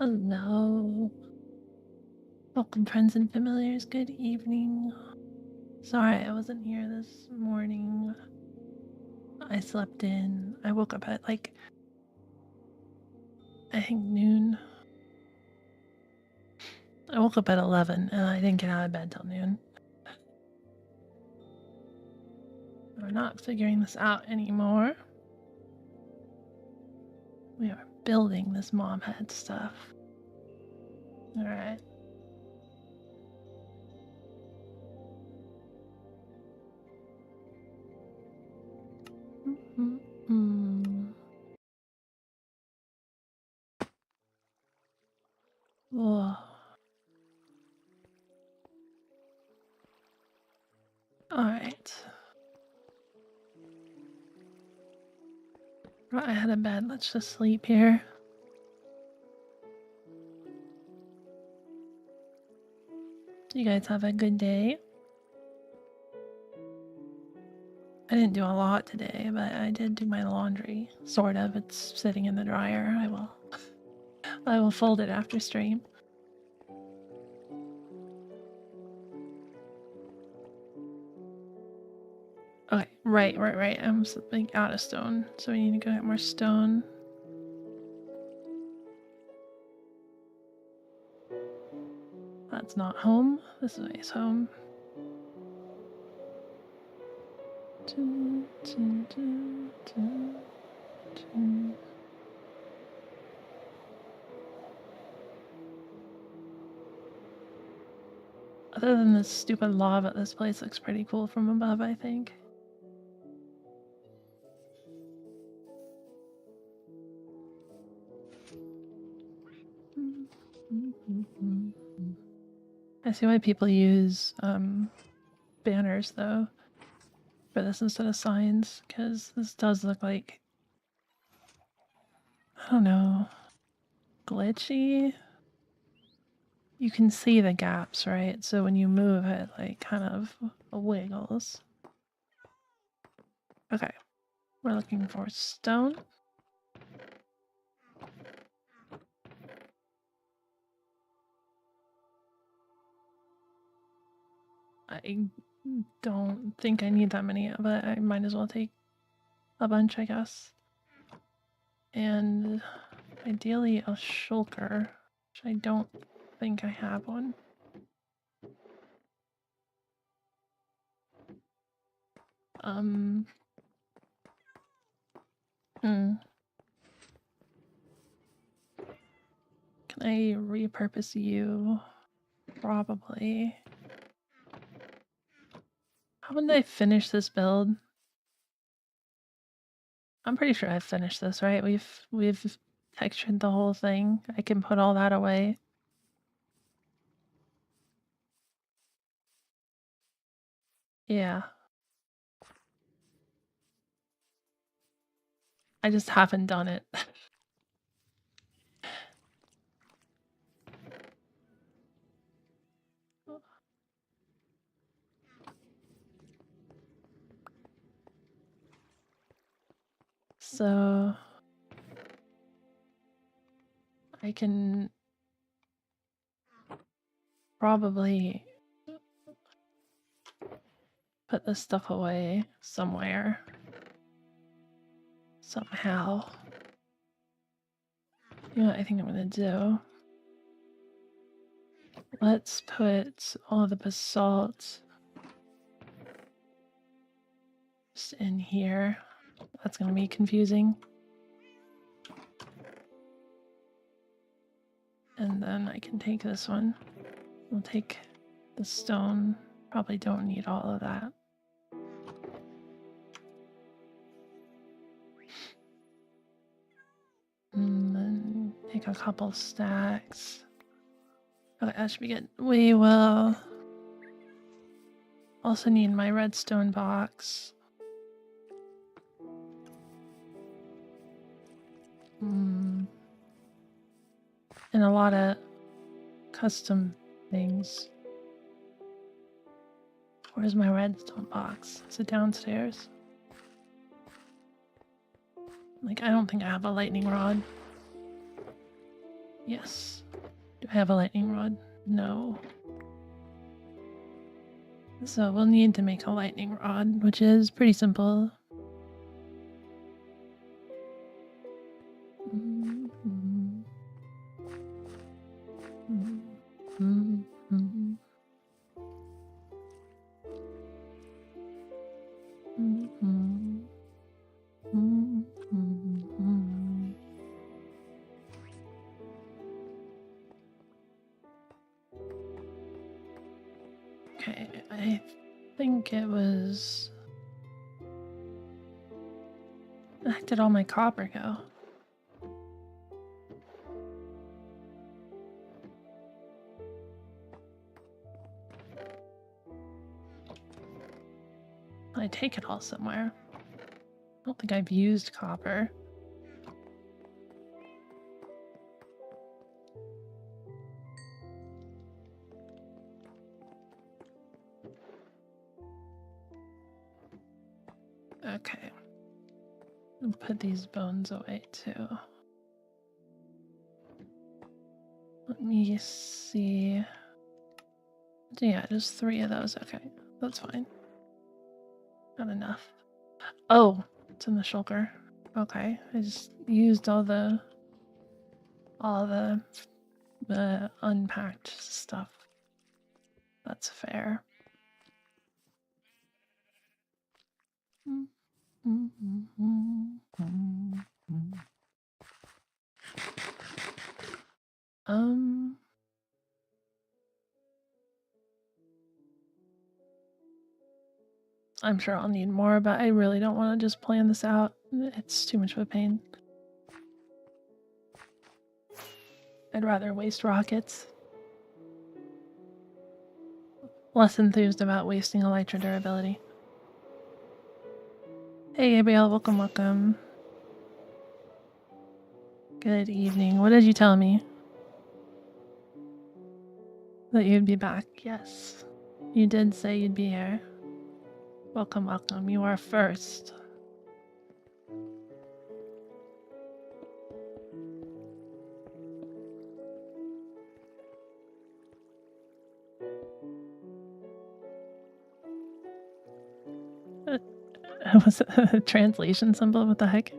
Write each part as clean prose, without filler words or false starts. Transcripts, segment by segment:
Hello. Welcome, friends and familiars. Good evening. Sorry I wasn't here this morning. I slept in. I woke up at like, I think noon. I woke up at 11 and I didn't get out of bed till noon. We're not figuring this out anymore. We are building this mom head stuff. Alright. Whoa. Alright. Right ahead of bed. Let's just sleep here. You guys have a good day. I didn't do a lot today, but I did do my laundry. Sort of. It's sitting in the dryer. I will fold it after stream. Okay, right. I'm like out of stone, so we need to go get more stone. That's not home. This is home. Other than this stupid lava, this place looks pretty cool from above, I think. I see why people use banners though for this instead of signs, because this does look like, I don't know, glitchy. You can see the gaps, right? So when you move it, like kind of wiggles. Okay, we're looking for stone. I don't think I need that many, but I might as well take a bunch, I guess. And ideally a shulker, which I don't think I have one. Can I repurpose you? Probably. How did I finish this build? I'm pretty sure I've finished this, right? We've textured the whole thing. I can put all that away. Yeah. I just haven't done it. So I can probably put this stuff away somewhere. Somehow. You know what I think I'm gonna do? Let's put all the basalt just in here. That's gonna be confusing. And then I can take this one. We'll take the stone. Probably don't need all of that. And then take a couple stacks. Okay, that should be good. We will also need my redstone box. And a lot of custom things. Where's my redstone box? Is it downstairs? Like, I don't think I have a lightning rod. Yes. Do I have a lightning rod? No. So we'll need to make a lightning rod, which is pretty simple. Okay, I think it was... Where did all my copper go? I take it all somewhere. I don't think I've used copper. Okay. I'll put these bones away too. Let me see. Yeah, just 3 of those. Okay, that's fine. Not enough. Oh, it's in the shulker. Okay, I just used all the unpacked stuff. That's fair. I'm sure I'll need more, but I really don't want to just plan this out. It's too much of a pain. I'd rather waste rockets. Less enthused about wasting elytra durability. Hey Gabriel, welcome, welcome. Good evening. What did you tell me? That you'd be back. Yes. You did say you'd be here. Welcome, welcome. You are first. Was it a translation symbol? What the heck?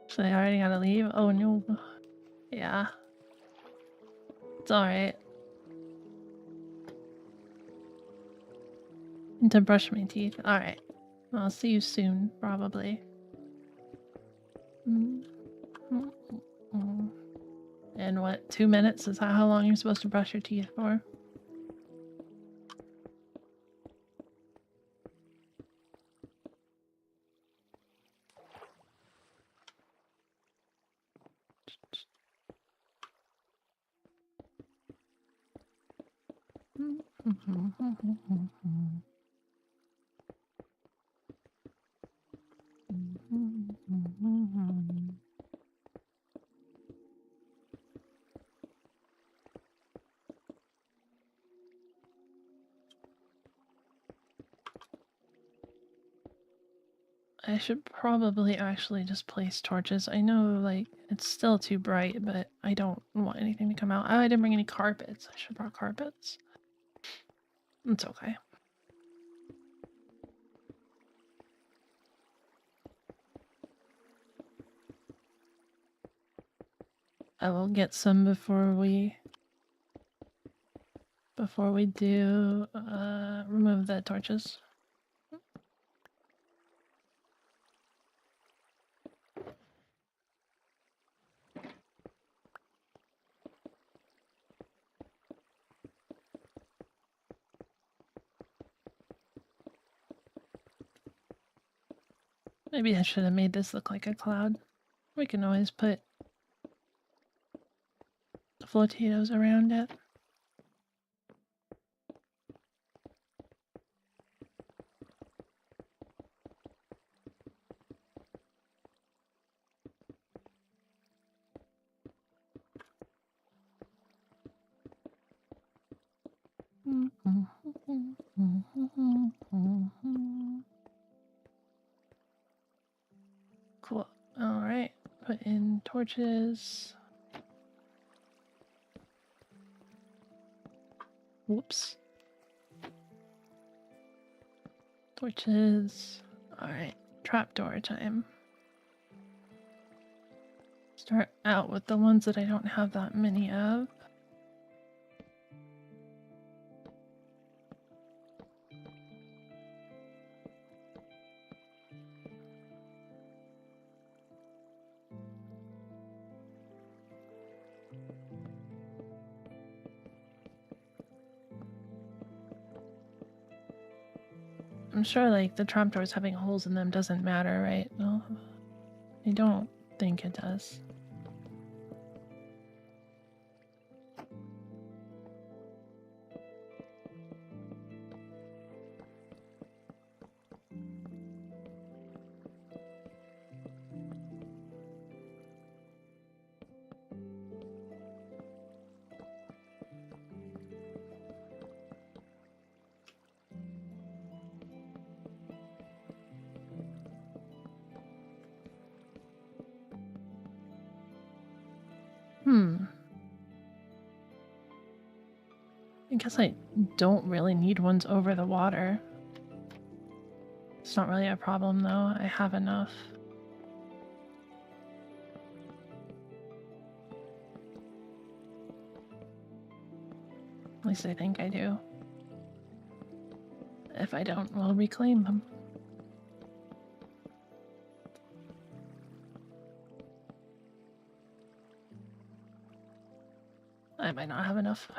So I already gotta leave? Oh no. Yeah. It's alright. Need to brush my teeth. Alright. I'll see you soon, probably. And what, 2 minutes? Is that how long you're supposed to brush your teeth for? I should probably actually just place torches. I know, like, it's still too bright, but I don't want anything to come out. Oh, I didn't bring any carpets. I should have brought carpets. It's okay. I will get some before we do remove the torches. Maybe I should have made this look like a cloud. We can always put the flotatos around it. Cool. Alright. Put in torches. Whoops. Torches. Alright, trapdoor time. Start out with the ones that I don't have that many of. I'm sure, like, the trapdoors having holes in them doesn't matter, right? No, I don't think it does. I guess I don't really need ones over the water. It's not really a problem though, I have enough. At least I think I do. If I don't, we'll reclaim them. I might not have enough.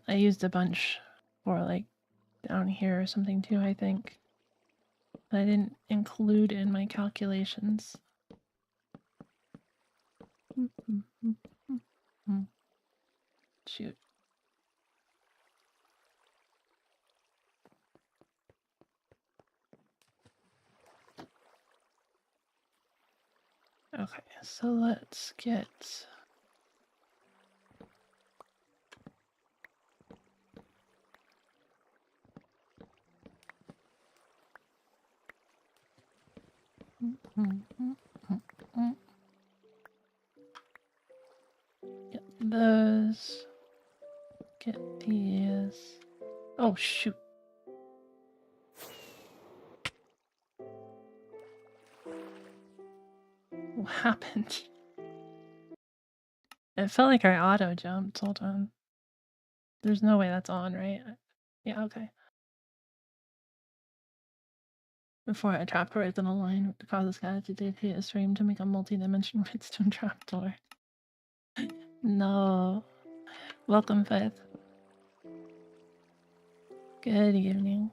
I used a bunch for, like, down here or something too, I think. That I didn't include in my calculations. Shoot. Okay, so let's get... Get those. Get these. Oh, shoot. What happened? It felt like I auto jumped. Hold on. There's no way that's on, right? Yeah, okay. Before a trapdoor is in a line to cause a scatter to dictate a stream to make a multi-dimensional redstone trapdoor. No. Welcome, Faith. Good evening.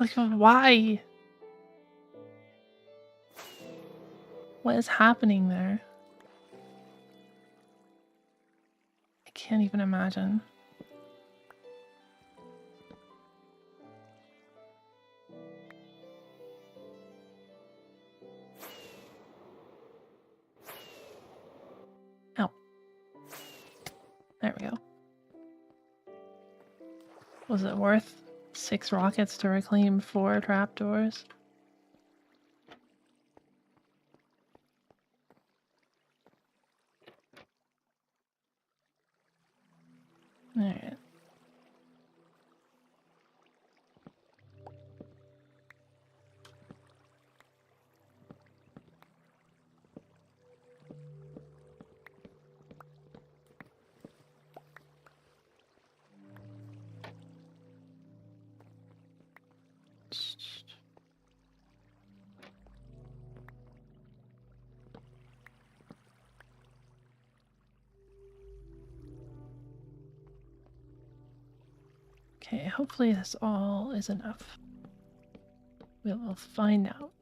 Like, why? What is happening there? I can't even imagine. Ow. There we go. Was it worth 6 rockets to reclaim 4 trapdoors? Alright. Okay, hopefully this all is enough. We will find out.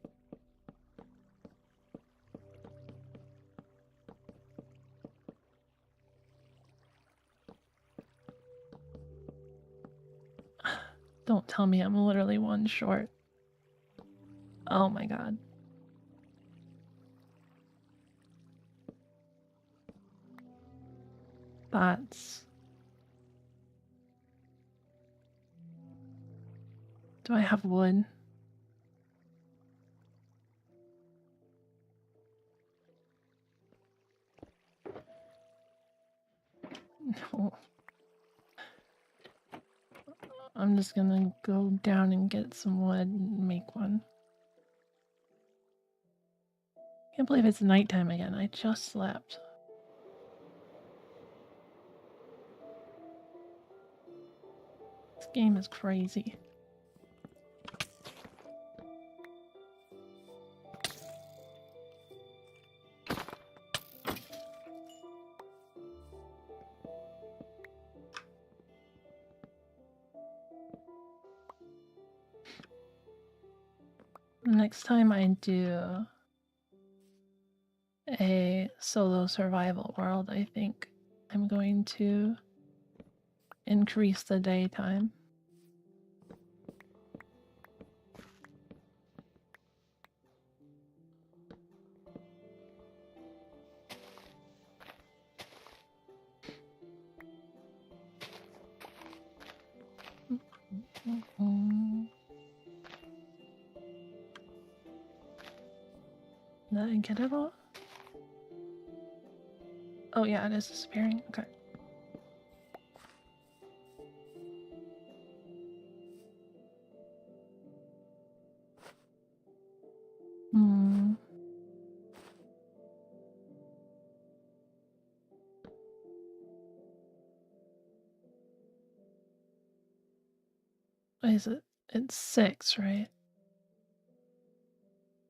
Don't tell me I'm literally 1 short. Oh my god. That's Do I have wood? No. I'm just gonna go down and get some wood and make one. Can't believe it's nighttime again. I just slept. This game is crazy. Next time I do a solo survival world, I think I'm going to increase the daytime. Did I get it all? Oh yeah, it is disappearing. Okay. Is it? It's 6, right?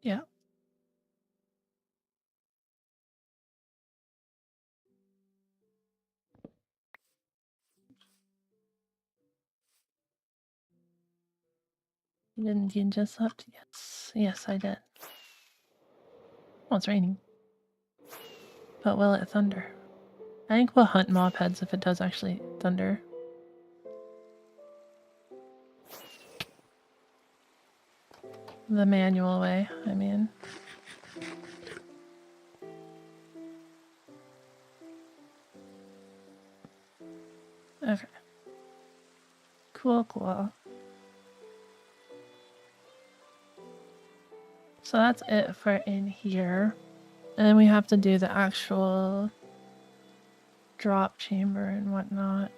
Yeah. Didn't you just slept? Yes. Yes, I did. Oh, it's raining. But will it thunder? I think we'll hunt mob heads if it does actually thunder. The manual way, I mean. Okay. Cool, cool. So that's it for in here. And then we have to do the actual drop chamber and whatnot.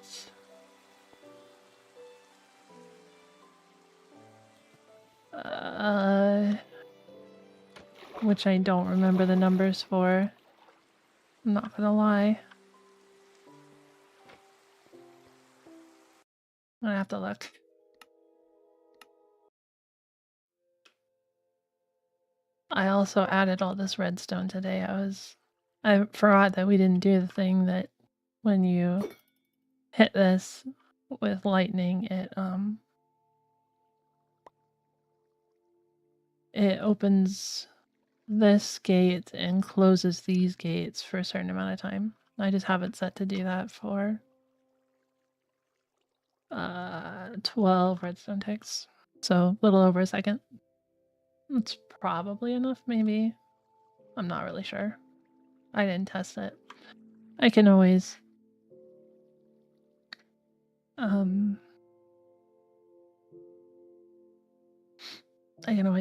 Which I don't remember the numbers for. I'm not gonna lie. I'm gonna have to look. I also added all this redstone today. I forgot that we didn't do the thing that when you hit this with lightning, it opens this gate and closes these gates for a certain amount of time. I just have it set to do that for 12 redstone ticks. So a little over a second. It's probably enough, maybe. I'm not really sure. I didn't test it. I can always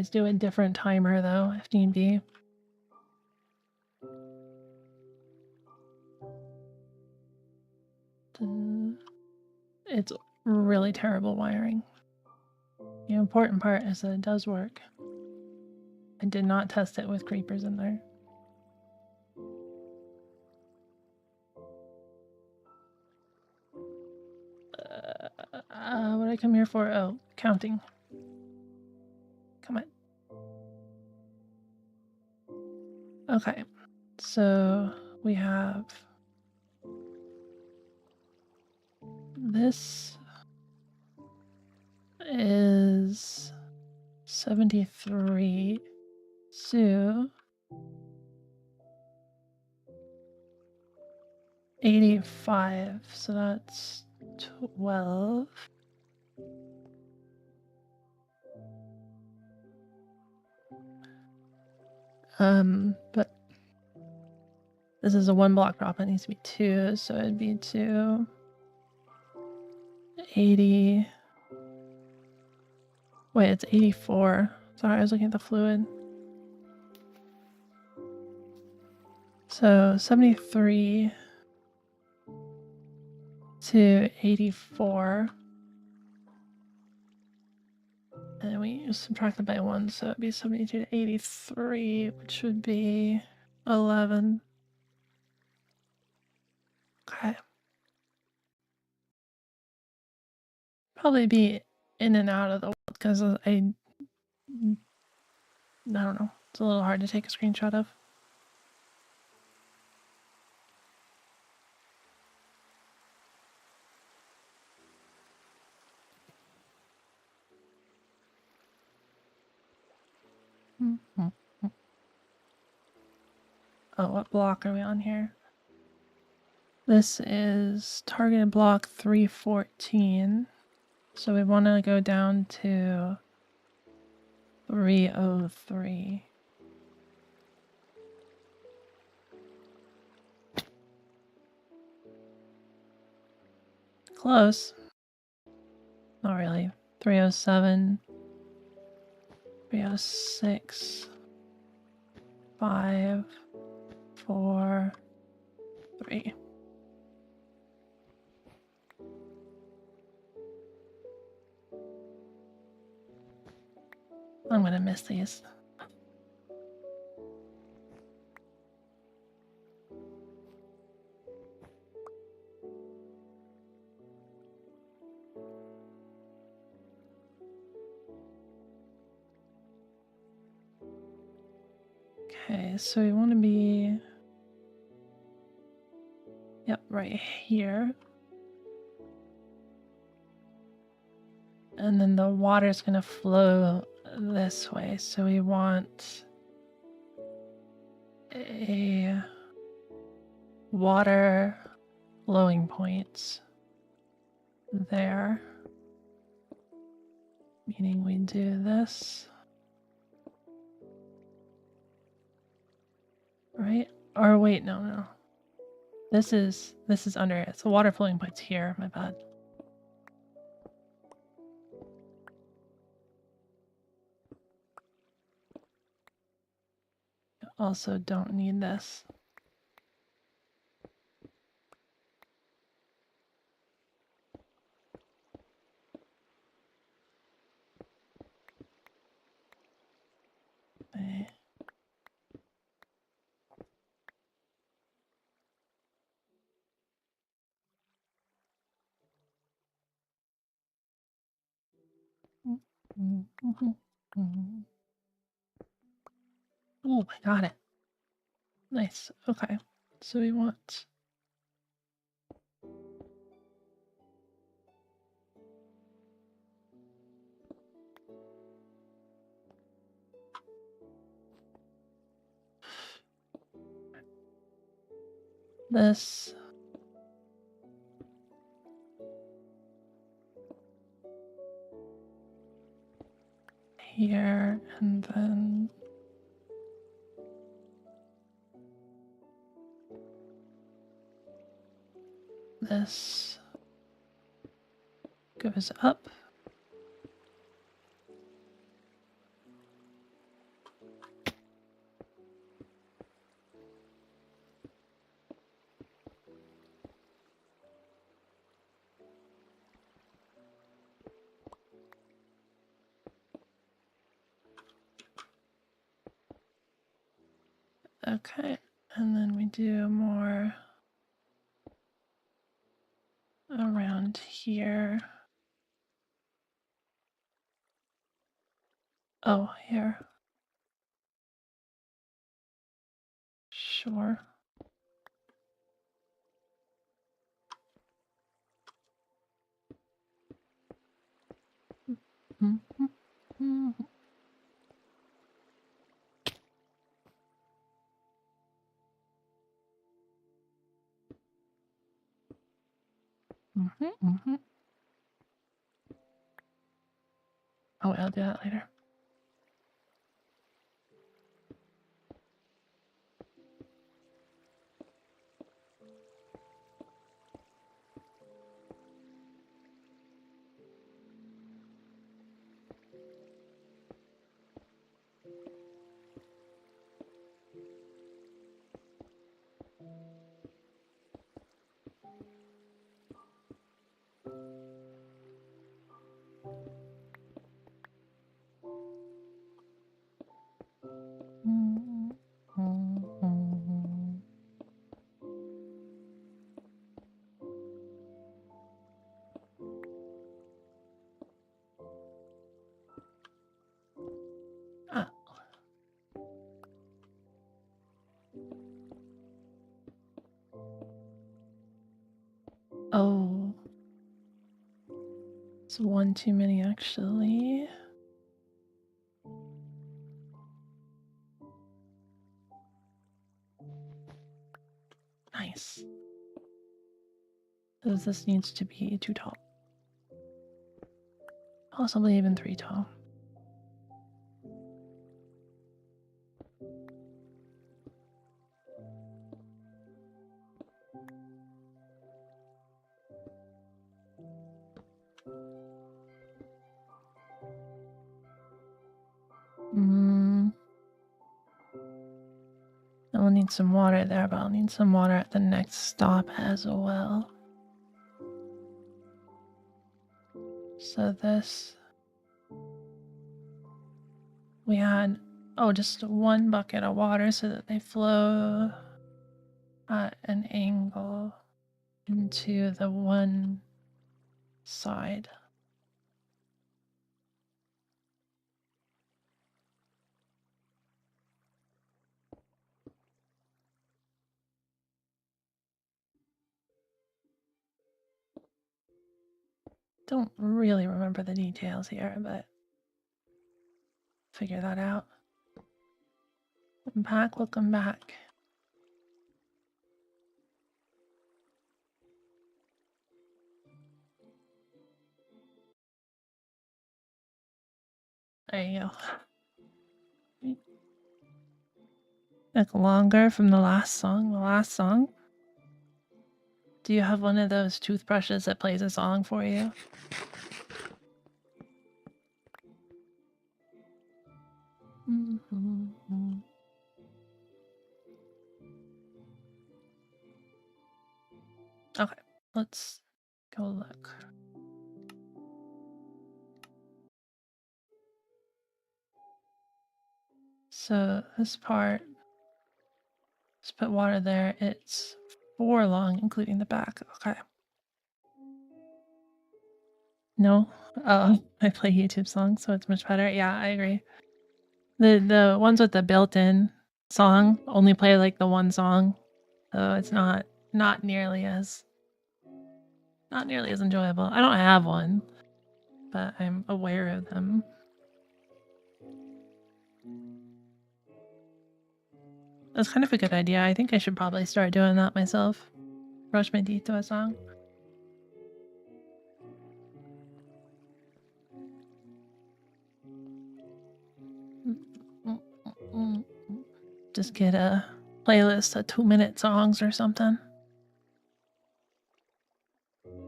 do a different timer though, if need be. It's really terrible wiring. The important part is that it does work. I did not test it with creepers in there. What did I come here for? Oh, counting. Come on. Okay, so we have this is 73, so 85, so that's 12. But this is a 1 block drop. It needs to be 2, so it'd be 2, 80, Wait, it's 84. Sorry, I was looking at the fluid. So 73 to 84. And we subtract it by 1, so it'd be 72 to 83, which would be 11. Okay. Probably be in and out of the world because I don't know. It's a little hard to take a screenshot of. Oh, what block are we on here? This is targeted block 314. So we want to go down to 303. Close. Not really. 307. 306. 5. 4. 3. I'm gonna miss these. Okay, so we want to be, yep, right here. And then the water is going to flow this way. So we want a water flowing point there. Meaning we do this. Right? Or wait, no. This is under it. So water flowing point's here, my bad. Also don't need this. Okay. Oh, I got it. Nice. Okay. So we want this. Here and then this goes up. Okay, and then we do more around here. Oh, here. Sure. Oh, I'll do that later. That's one too many, actually. Nice. Because this needs to be 2 tall. Possibly even 3 tall. I'll need some water there, but I'll need some water at the next stop as well. So this... We had, just 1 bucket of water so that they flow at an angle into the one side. Don't really remember the details here, but figure that out. Welcome back. There you go. Like longer from the last song. Do you have one of those toothbrushes that plays a song for you? Okay, let's go look. So this part, let's put water there. It's 4 long, including the back. Okay. No? Oh, I play YouTube songs, so it's much better. Yeah, I agree. The ones with the built-in song only play like the one song, so it's not nearly as enjoyable. I don't have one, but I'm aware of them. That's kind of a good idea. I think I should probably start doing that myself. Brush my teeth to a song. Just get a playlist of 2-minute songs or something.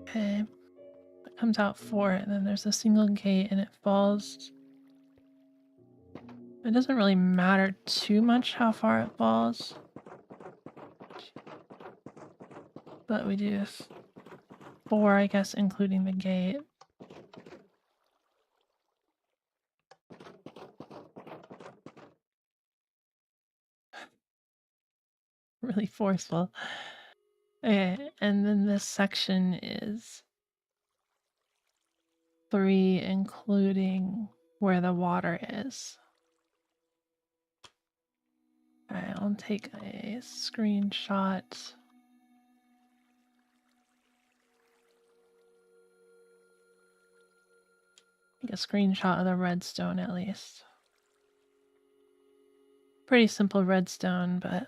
Okay. It comes out 4, and then there's a single gate, and it falls. It doesn't really matter too much how far it falls. But we do 4, I guess, including the gate. Really forceful. Okay, and then this section is 3, including where the water is. Alright, I'll take a screenshot. Take a screenshot of the redstone at least. Pretty simple redstone, but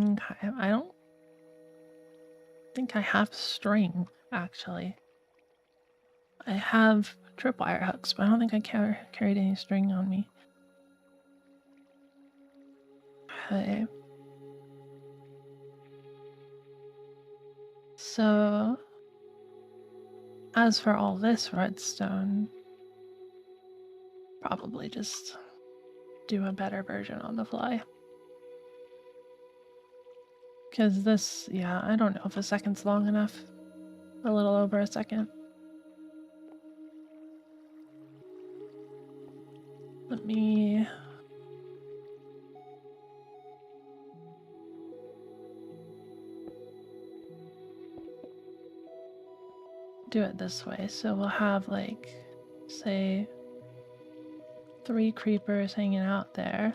okay, I don't think I have string, actually. I have tripwire hooks, but I don't think I carried any string on me. Okay. So, as for all this redstone, probably just do a better version on the fly. Because this, yeah, I don't know if a second's long enough. A little over a second. Let me... do it this way. So we'll have, like, say, 3 creepers hanging out there.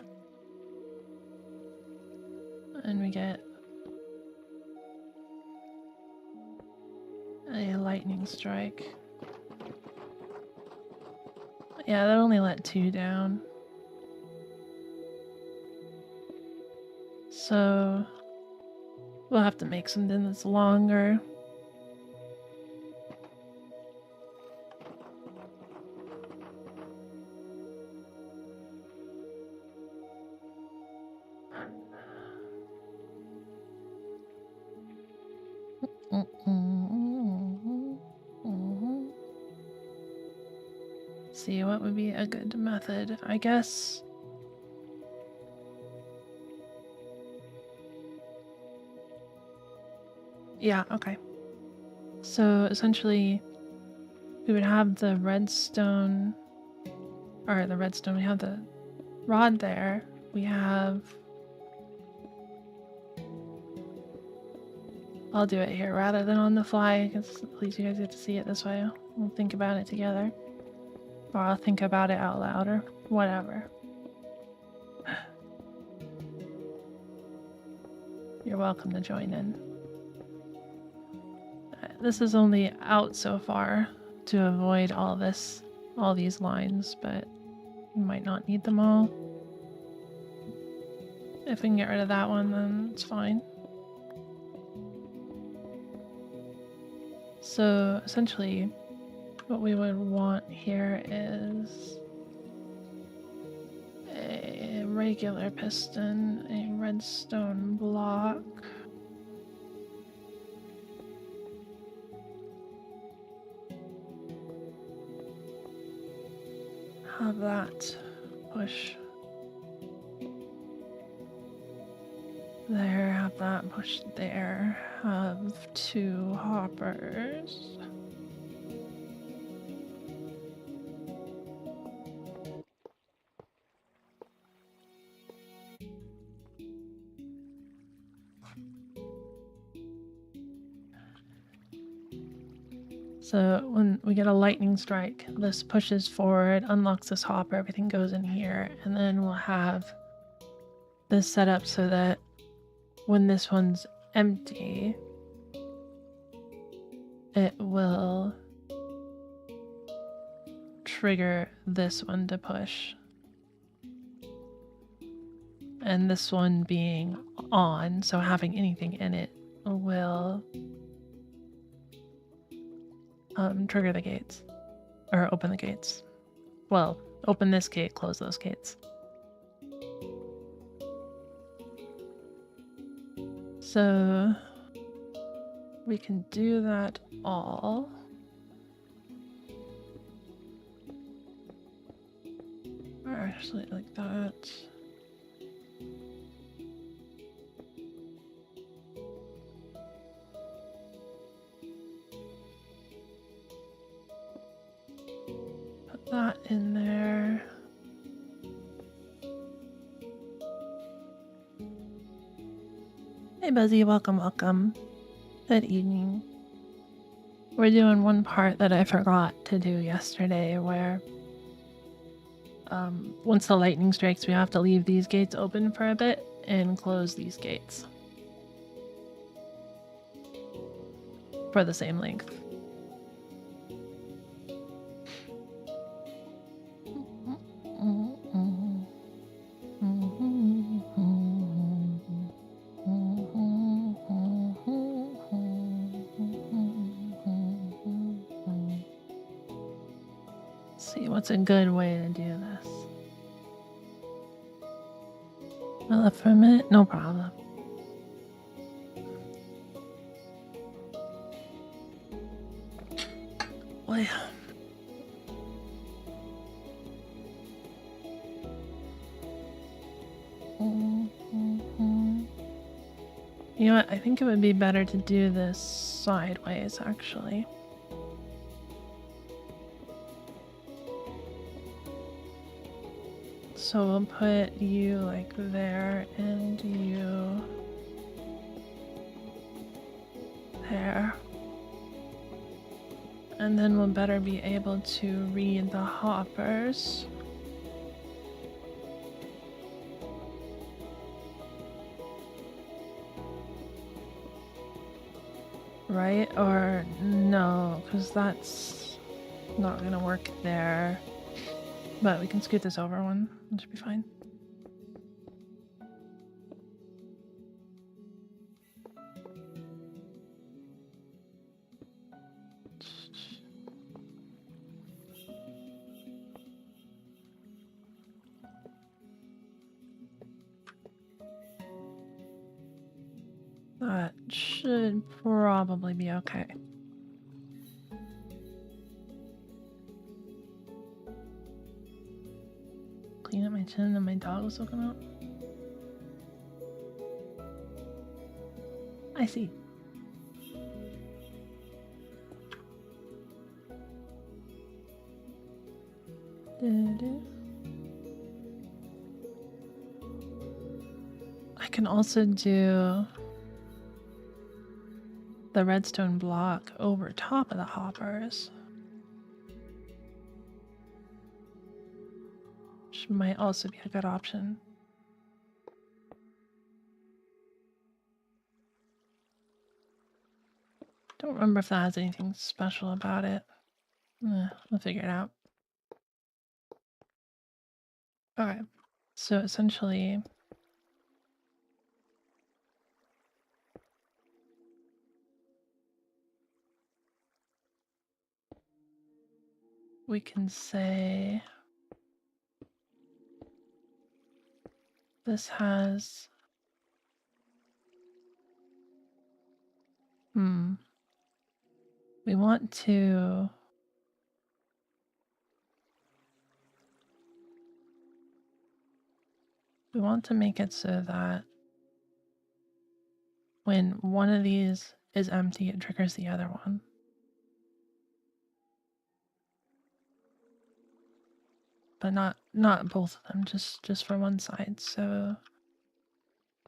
and we get a lightning strike. Yeah, that only let 2 down. So we'll have to make something that's longer. See what would be a good method, I guess. Yeah, okay. So essentially, we would have the redstone, we have the rod there. We have, I'll do it here rather than on the fly, because at least you guys get to see it this way. We'll think about it together. Or I'll think about it out loud, or whatever. You're welcome to join in. This is only out so far to avoid all these lines, but you might not need them all. If we can get rid of that one, then it's fine. So essentially, what we would want here is a regular piston, a redstone block, have that push there, have that push there, have 2 hoppers. So when we get a lightning strike, this pushes forward, unlocks this hopper, everything goes in here, and then we'll have this set up so that when this one's empty, it will trigger this one to push. And this one being on, so having anything in it will trigger the gates, or open the gates. Well, open this gate, close those gates. So we can do that all. Or actually like that. Put that in there. Hey Buzzy, welcome, welcome. Good evening. We're doing one part that I forgot to do yesterday where once the lightning strikes, we have to leave these gates open for a bit and close these gates for the same length. See what's a good way to do this. I left for a minute, no problem. Well, yeah. You know what? I think it would be better to do this sideways, actually. So we'll put you like there and you there. And then we'll better be able to read the hoppers. right? Or no, because that's not gonna work there. But we can scoot this over one. It should be fine. That should probably be okay. Clean up my chin and my dog was looking up. I see. I can also do the redstone block over top of the hoppers, which might also be a good option. Don't remember if that has anything special about it. We'll figure it out. Okay, so essentially we can say this has we want to make it so that when one of these is empty, it triggers the other one. But not both of them, just for one side. So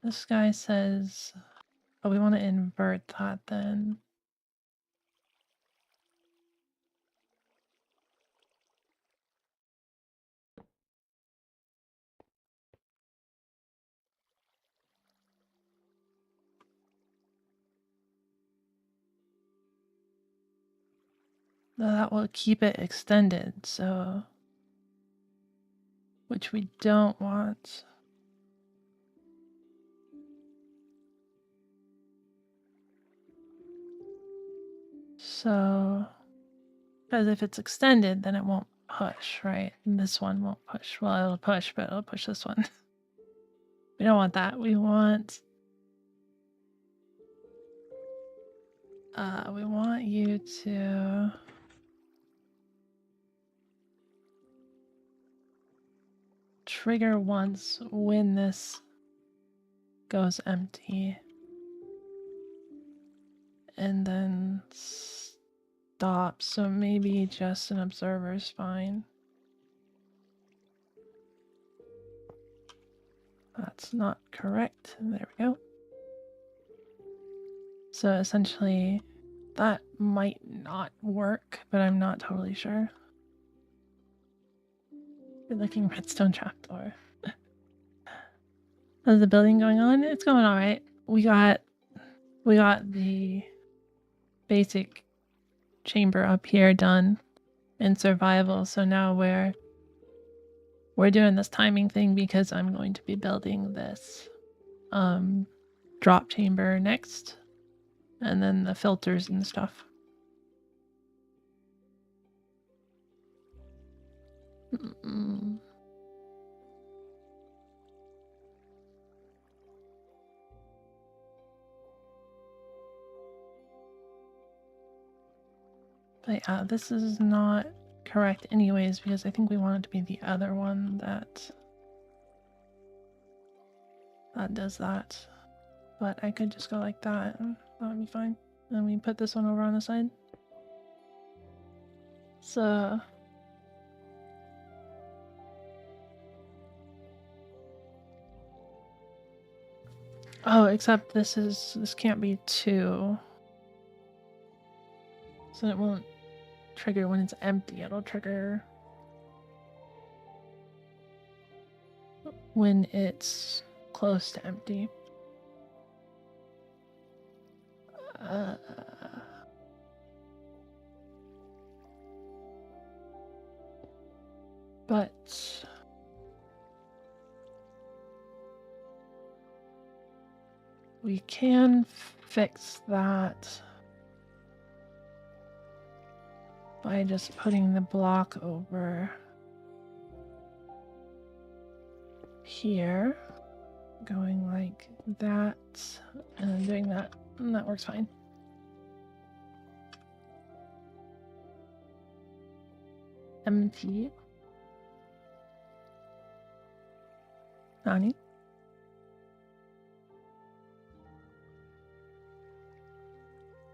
this guy says, oh, we want to invert that then. That will keep it extended, so which we don't want. So, because if it's extended, then it won't push, right? And this one won't push. Well, it'll push, but it'll push this one. We don't want that. We want you to trigger once when this goes empty, and then stop. So maybe just an observer is fine. That's not correct. There we go. So essentially, that might not work, but I'm not totally sure. Good looking redstone trapdoor. How's the building going on? It's going all right. We got the basic chamber up here done in survival, so now we're doing this timing thing because I'm going to be building this drop chamber next, and then the filters and stuff. But yeah, this is not correct anyways, because I think we want it to be the other one that does that. But I could just go like that, and that would be fine. And we put this one over on the side. So oh, except this can't be 2. So it won't trigger when it's empty. It'll trigger when it's close to empty. But we can fix that by just putting the block over here, going like that, and then doing that, and that works fine. MT. Nani?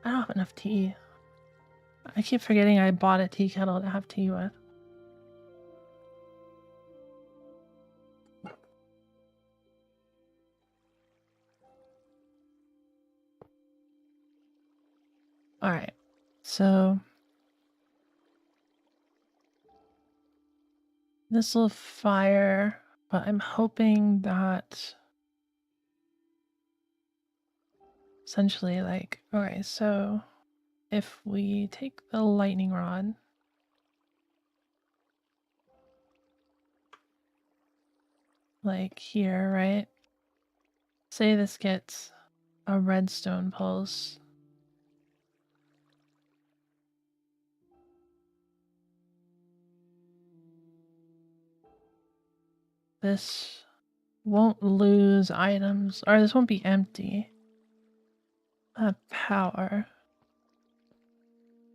I don't have enough tea. I keep forgetting I bought a tea kettle to have tea with. Alright, so this will fire, but I'm hoping that essentially, like, okay, so if we take the lightning rod, like here, right? Say this gets a redstone pulse. This won't lose items, or this won't be empty. Power.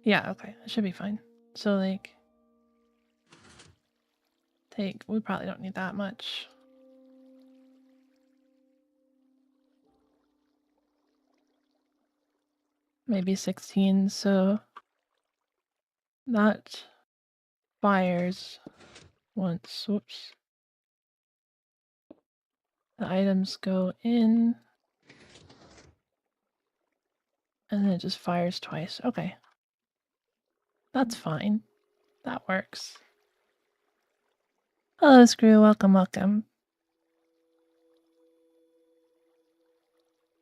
Yeah, okay, that should be fine. So, like, we probably don't need that much. Maybe 16, so that fires once. Whoops. The items go in, and then it just fires twice. Okay. That's fine. That works. Hello, Screw. Welcome, welcome.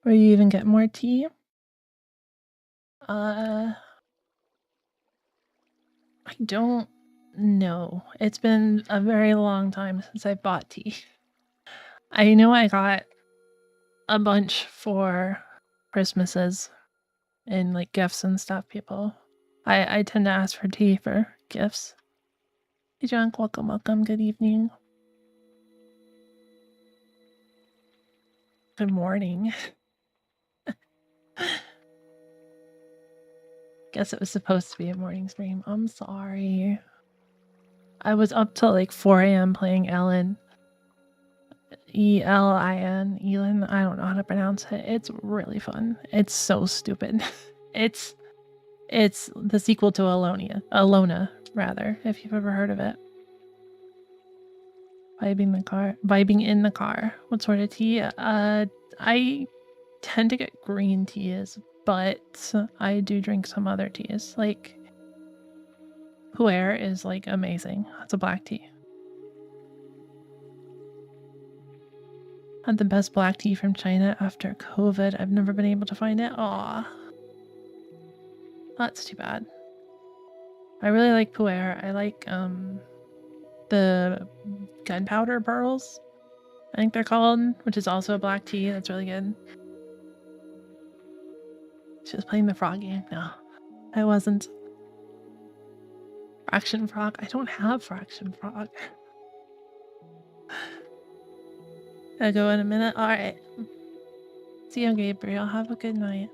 Or you even get more tea? I don't know. It's been a very long time since I bought tea. I know I got a bunch for Christmases and like gifts and stuff, people. I tend to ask for tea for gifts. Hey, Junk, welcome, welcome. Good evening. Good morning. Guess it was supposed to be a morning stream. I'm sorry. I was up till like 4 a.m. playing Ellen. E-L-I-N. Elin. I don't know how to pronounce it. It's really fun. It's so stupid. It's the sequel to Alona, rather, if you've ever heard of it. Vibing in the car. What sort of tea? I tend to get green teas, but I do drink some other teas. Like Pu'er is like amazing. That's a black tea. Had the best black tea from China after COVID. I've never been able to find it. Aw. That's too bad. I really like Pu'er. I like the gunpowder pearls, I think they're called, which is also a black tea. That's really good. She was playing the frog game. No, I wasn't. Fraction frog? I don't have fraction frog. I'll go in a minute. Alright. See you, Gabriel. Have a good night.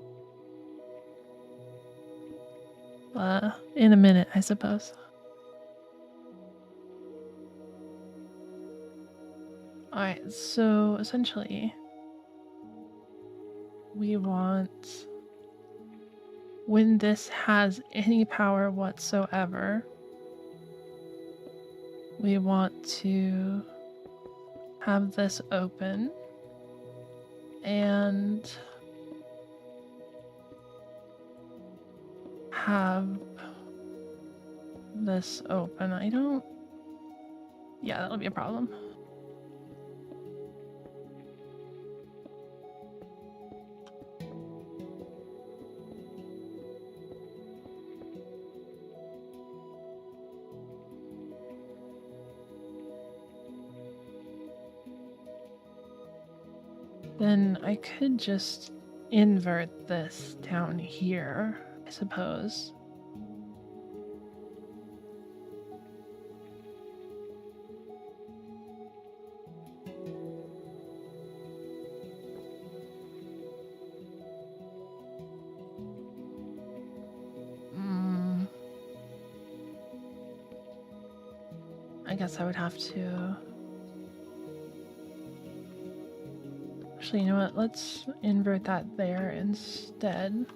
In a minute, I suppose. Alright, so essentially, we want, when this has any power whatsoever, we want to have this open and have this open. Yeah, that'll be a problem. Then I could just invert this down here, I suppose. I guess I would have to... Actually, you know what? Let's invert that there instead.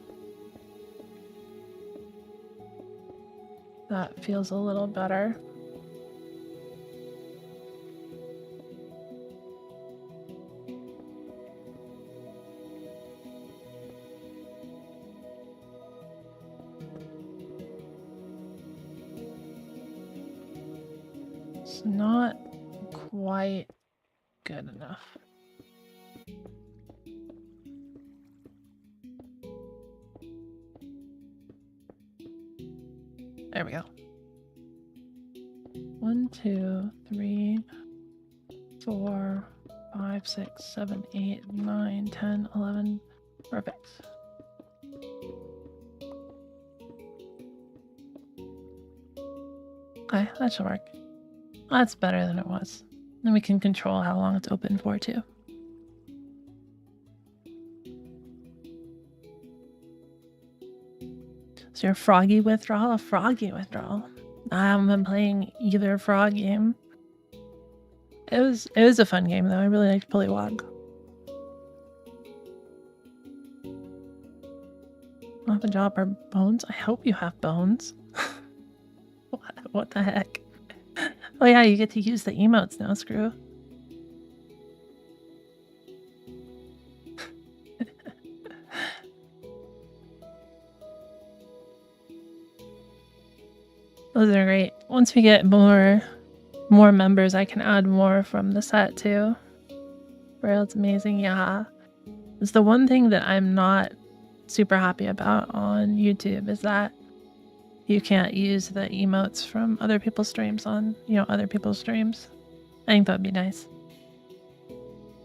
That feels a little better. It's not quite good enough. There we go. 1, 2, 3, 4, 5, 6, 7, 8, 9, 10, 11. Perfect. Okay, that should work. That's better than it was. Then we can control how long it's open for too. So your froggy withdrawal? A froggy withdrawal. I haven't been playing either frog game. It was a fun game though. I really liked Poliwag. I'll have a job or bones. I hope you have bones. What the heck? Oh yeah, you get to use the emotes now, Screw. Those are great. Once we get more members, I can add more from the set too. Braille's amazing, yeah. It's the one thing that I'm not super happy about on YouTube is that you can't use the emotes from other people's streams on, other people's streams. I think that'd be nice.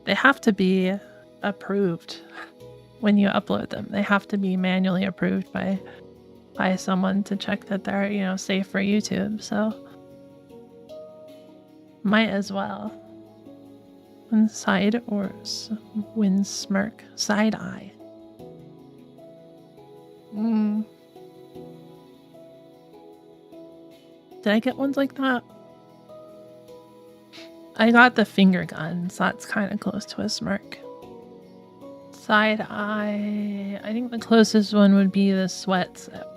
They have to be approved when you upload them. They have to be manually approved by someone to check that they're, safe for YouTube, so might as well. Side or win smirk. Side eye. Did I get ones like that? I got the finger gun, so that's kind of close to a smirk. Side eye. I think the closest one would be the sweat sip.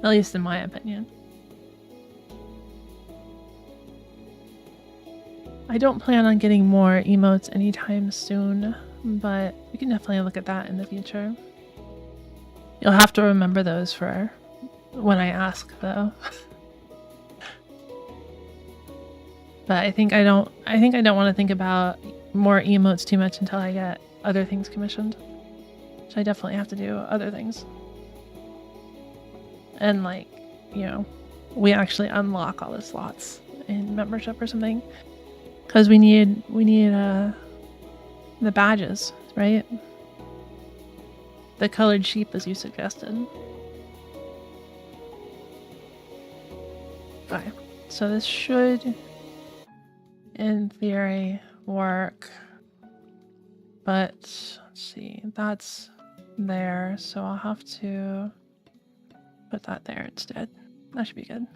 At least in my opinion. I don't plan on getting more emotes anytime soon, but we can definitely look at that in the future. You'll have to remember those for when I ask, though. But I think I don't want to think about more emotes too much until I get other things commissioned. So I definitely have to do other things. And we actually unlock all the slots in membership or something. Because we need the badges, right? The colored sheep, as you suggested. Okay, so this should, in theory, work. But let's see, that's there, so I'll have to put that there instead. That should be good.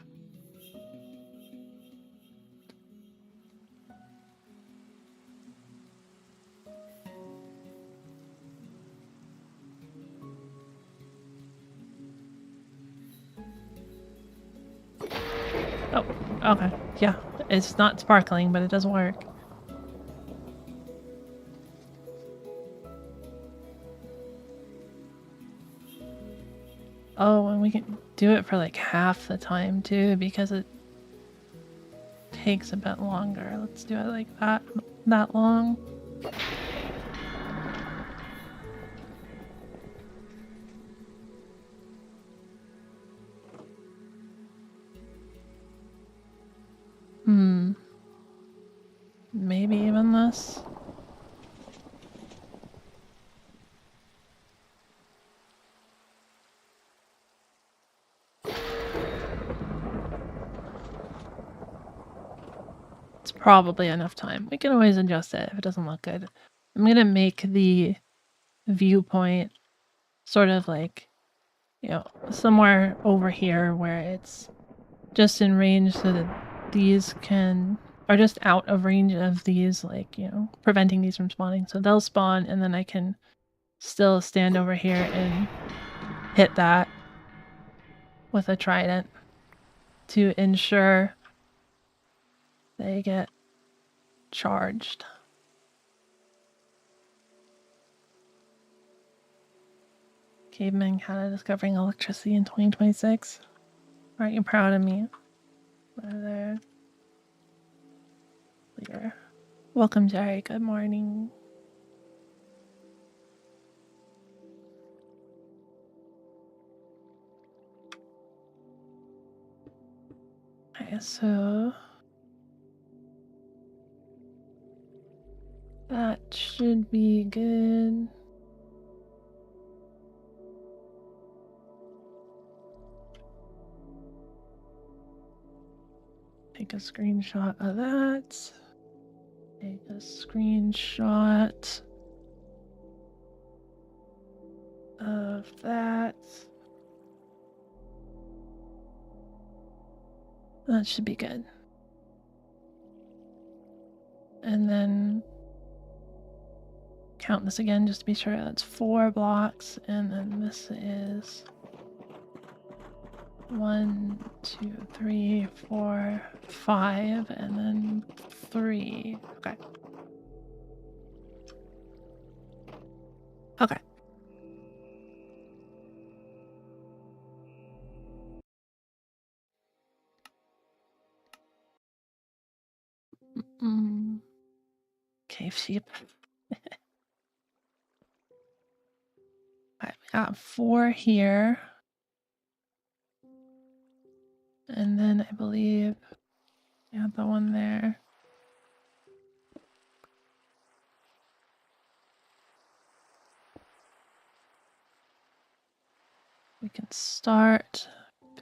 Oh, okay. Yeah, it's not sparkling, but it does work. Oh, and we can do it for like half the time too, because it takes a bit longer. Let's do it like that long. Maybe even less. probably enough time. We can always adjust it if it doesn't look good. I'm going to make the viewpoint sort of like, you know, somewhere over here where it's just in range so that these are just out of range of these, like, you know, preventing these from spawning. So they'll spawn and then I can still stand over here and hit that with a trident to ensure they get charged. Cavemen kind of discovering electricity in 2026. Aren't you proud of me? Brother. Clear. Welcome, Jerry. Good morning. Okay, so that should be good. Take a screenshot of that. Take a screenshot of that. That should be good. And then count this again just to be sure. That's 4 blocks, and then this is 1, 2, 3, 4, 5, and then 3. Okay. Okay. Cave sheep. Alright, we got 4 here. And then I believe we have the one there. We can start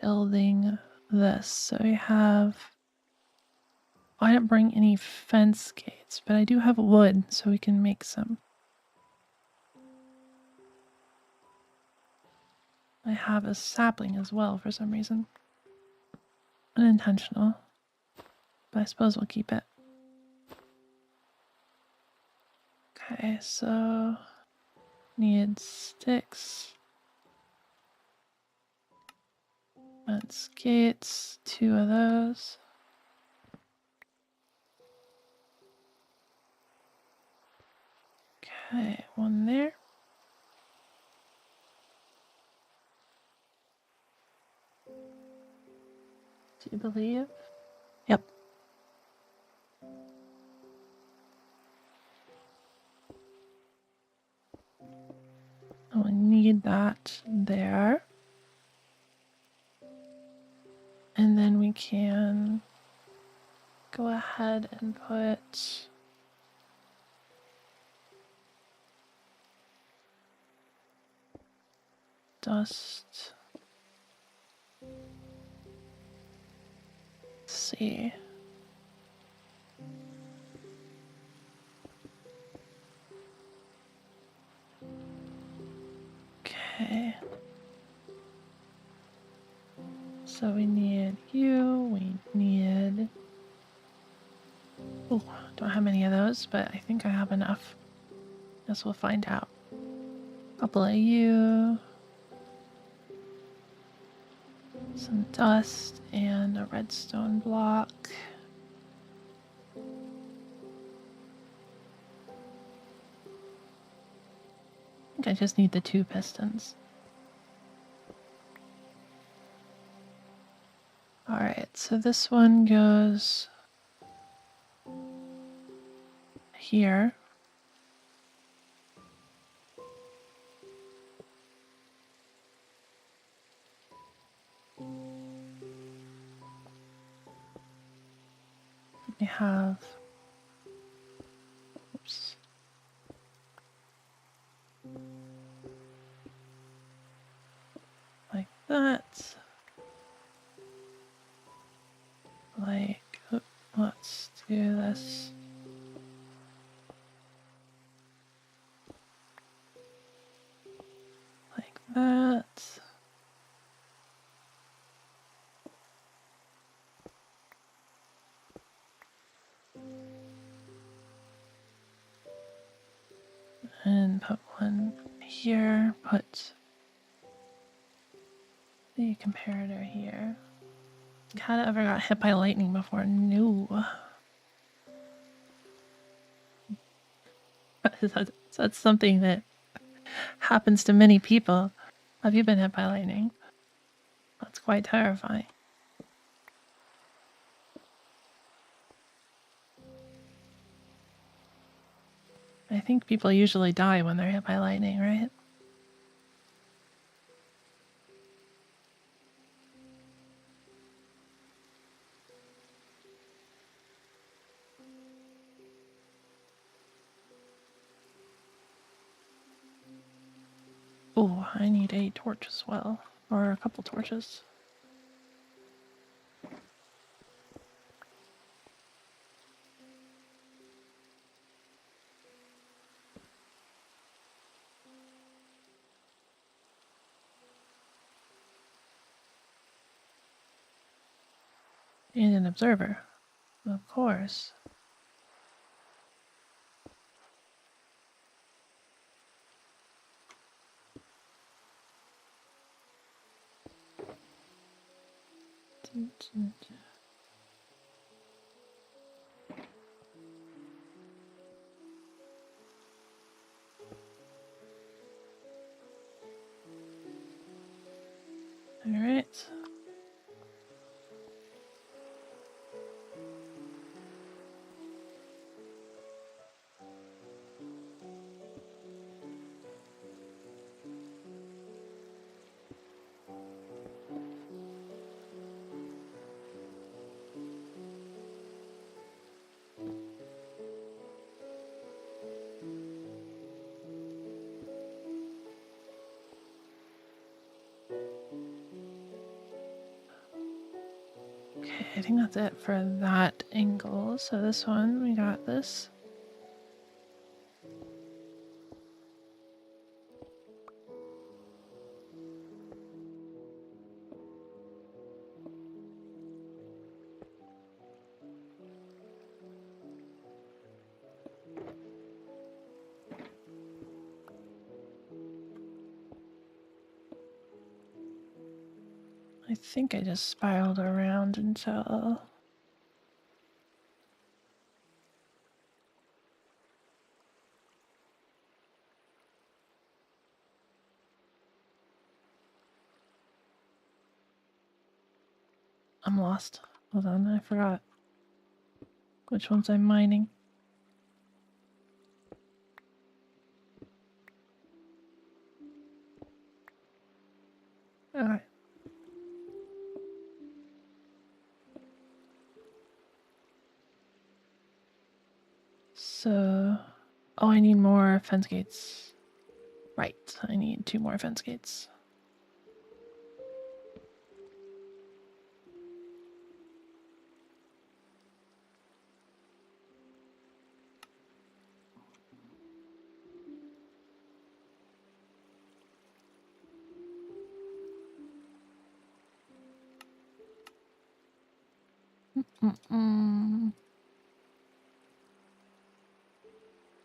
building this. So we have... I didn't bring any fence gates, but I do have wood, so we can make some. I have a sapling as well for some reason. Unintentional. But I suppose we'll keep it. Okay, so need sticks. Fence gates, 2 of those. Okay, 1 there. Do you believe? Yep. Oh, we need that there. And then we can go ahead and put dust. Let's see. Okay. So we need you, we need... Oh, don't have many of those, but I think I have enough. Guess we'll find out. Couple of you. Some dust and a redstone block. I think I just need the 2 pistons. Alright, so this one goes here. We have... Oops. Like that. Like, let's do this And put one here. Put the comparator here. Kada ever got hit by lightning before? No. That's something that happens to many people. Have you been hit by lightning? That's quite terrifying. I think people usually die when they're hit by lightning, right? Oh, I need a torch as well. Or a couple torches. And an observer. Of course. All right. Okay, I think that's it for that angle. So this one, we got this. I think I just spiraled around until... I'm lost. Hold on, I forgot which ones I'm mining. Okay. So... Oh, I need more fence gates. Right, I need 2 more fence gates.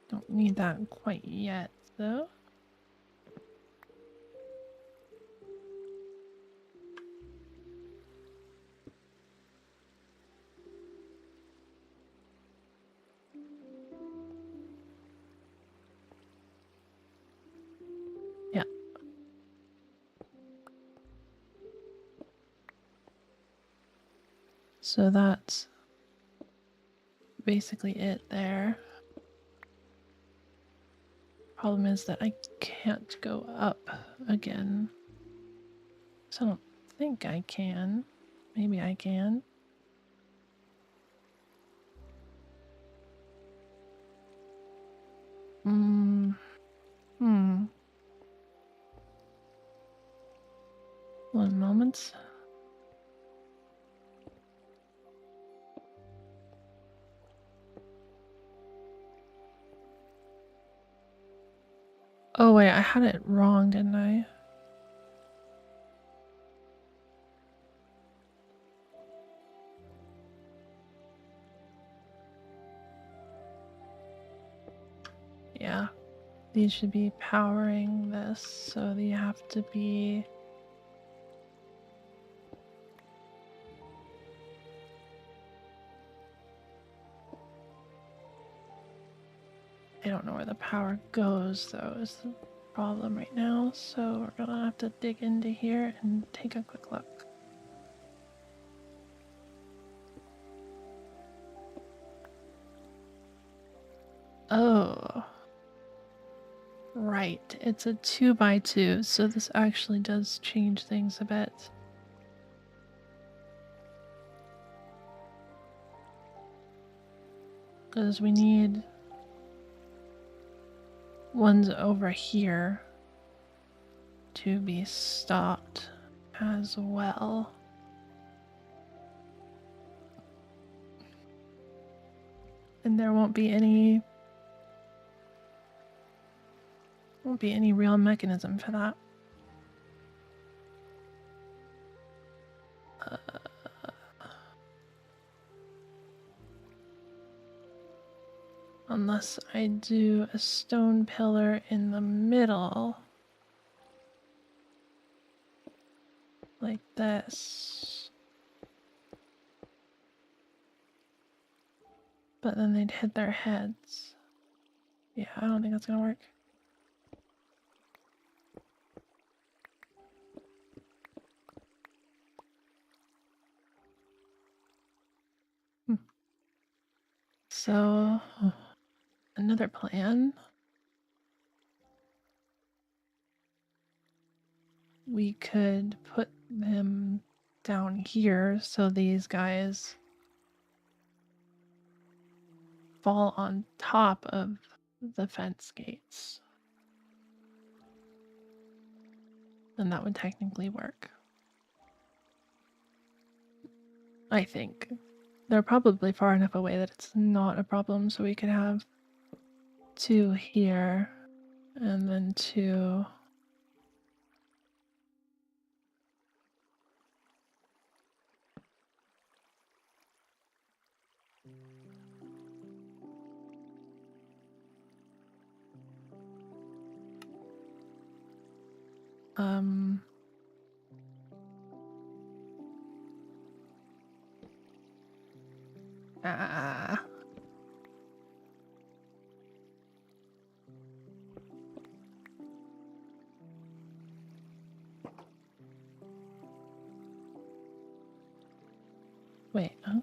Don't need that quite yet, though. Yeah. So that's basically it there. Problem is that I can't go up again. So I don't think I can. Maybe I can. One moment. Oh wait, I had it wrong, didn't I? Yeah. these should be powering this, so they have to be... I don't know where the power goes, though, is the problem right now, so we're gonna have to dig into here and take a quick look. Oh. Right, it's a 2x2, so this actually does change things a bit. Because we need ones over here to be stopped as well. And there won't be any real mechanism for that. Unless I do a stone pillar in the middle. Like this. But then they'd hit their heads. Yeah, I don't think that's gonna work. So, another plan. We could put them down here so these guys fall on top of the fence gates. And that would technically work. I think. They're probably far enough away that it's not a problem, so we could have 2 here and then 2. Wait, huh?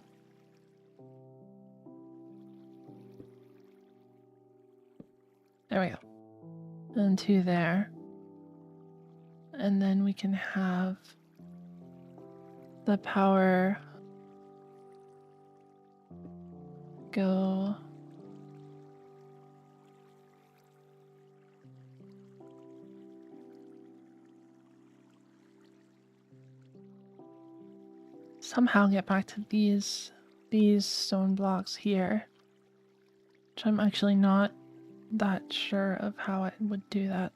There we go. And 2 there. And then we can have the power go somehow get back to these stone blocks here, which I'm actually not that sure of how I would do that.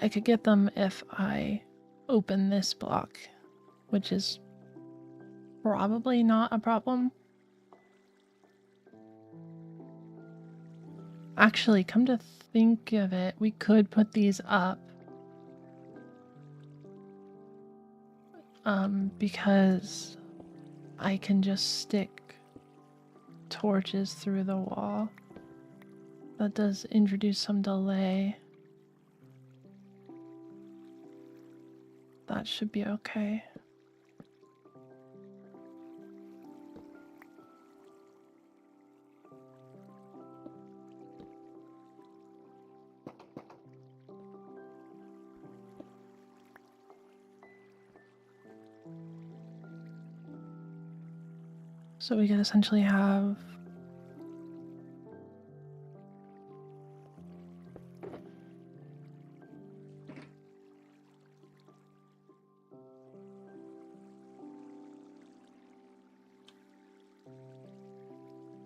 I could get them if I open this block, which is probably not a problem. Actually, come to think of it, we could put these up. Because I can just stick torches through the wall. That does introduce some delay. That should be okay. So we can essentially have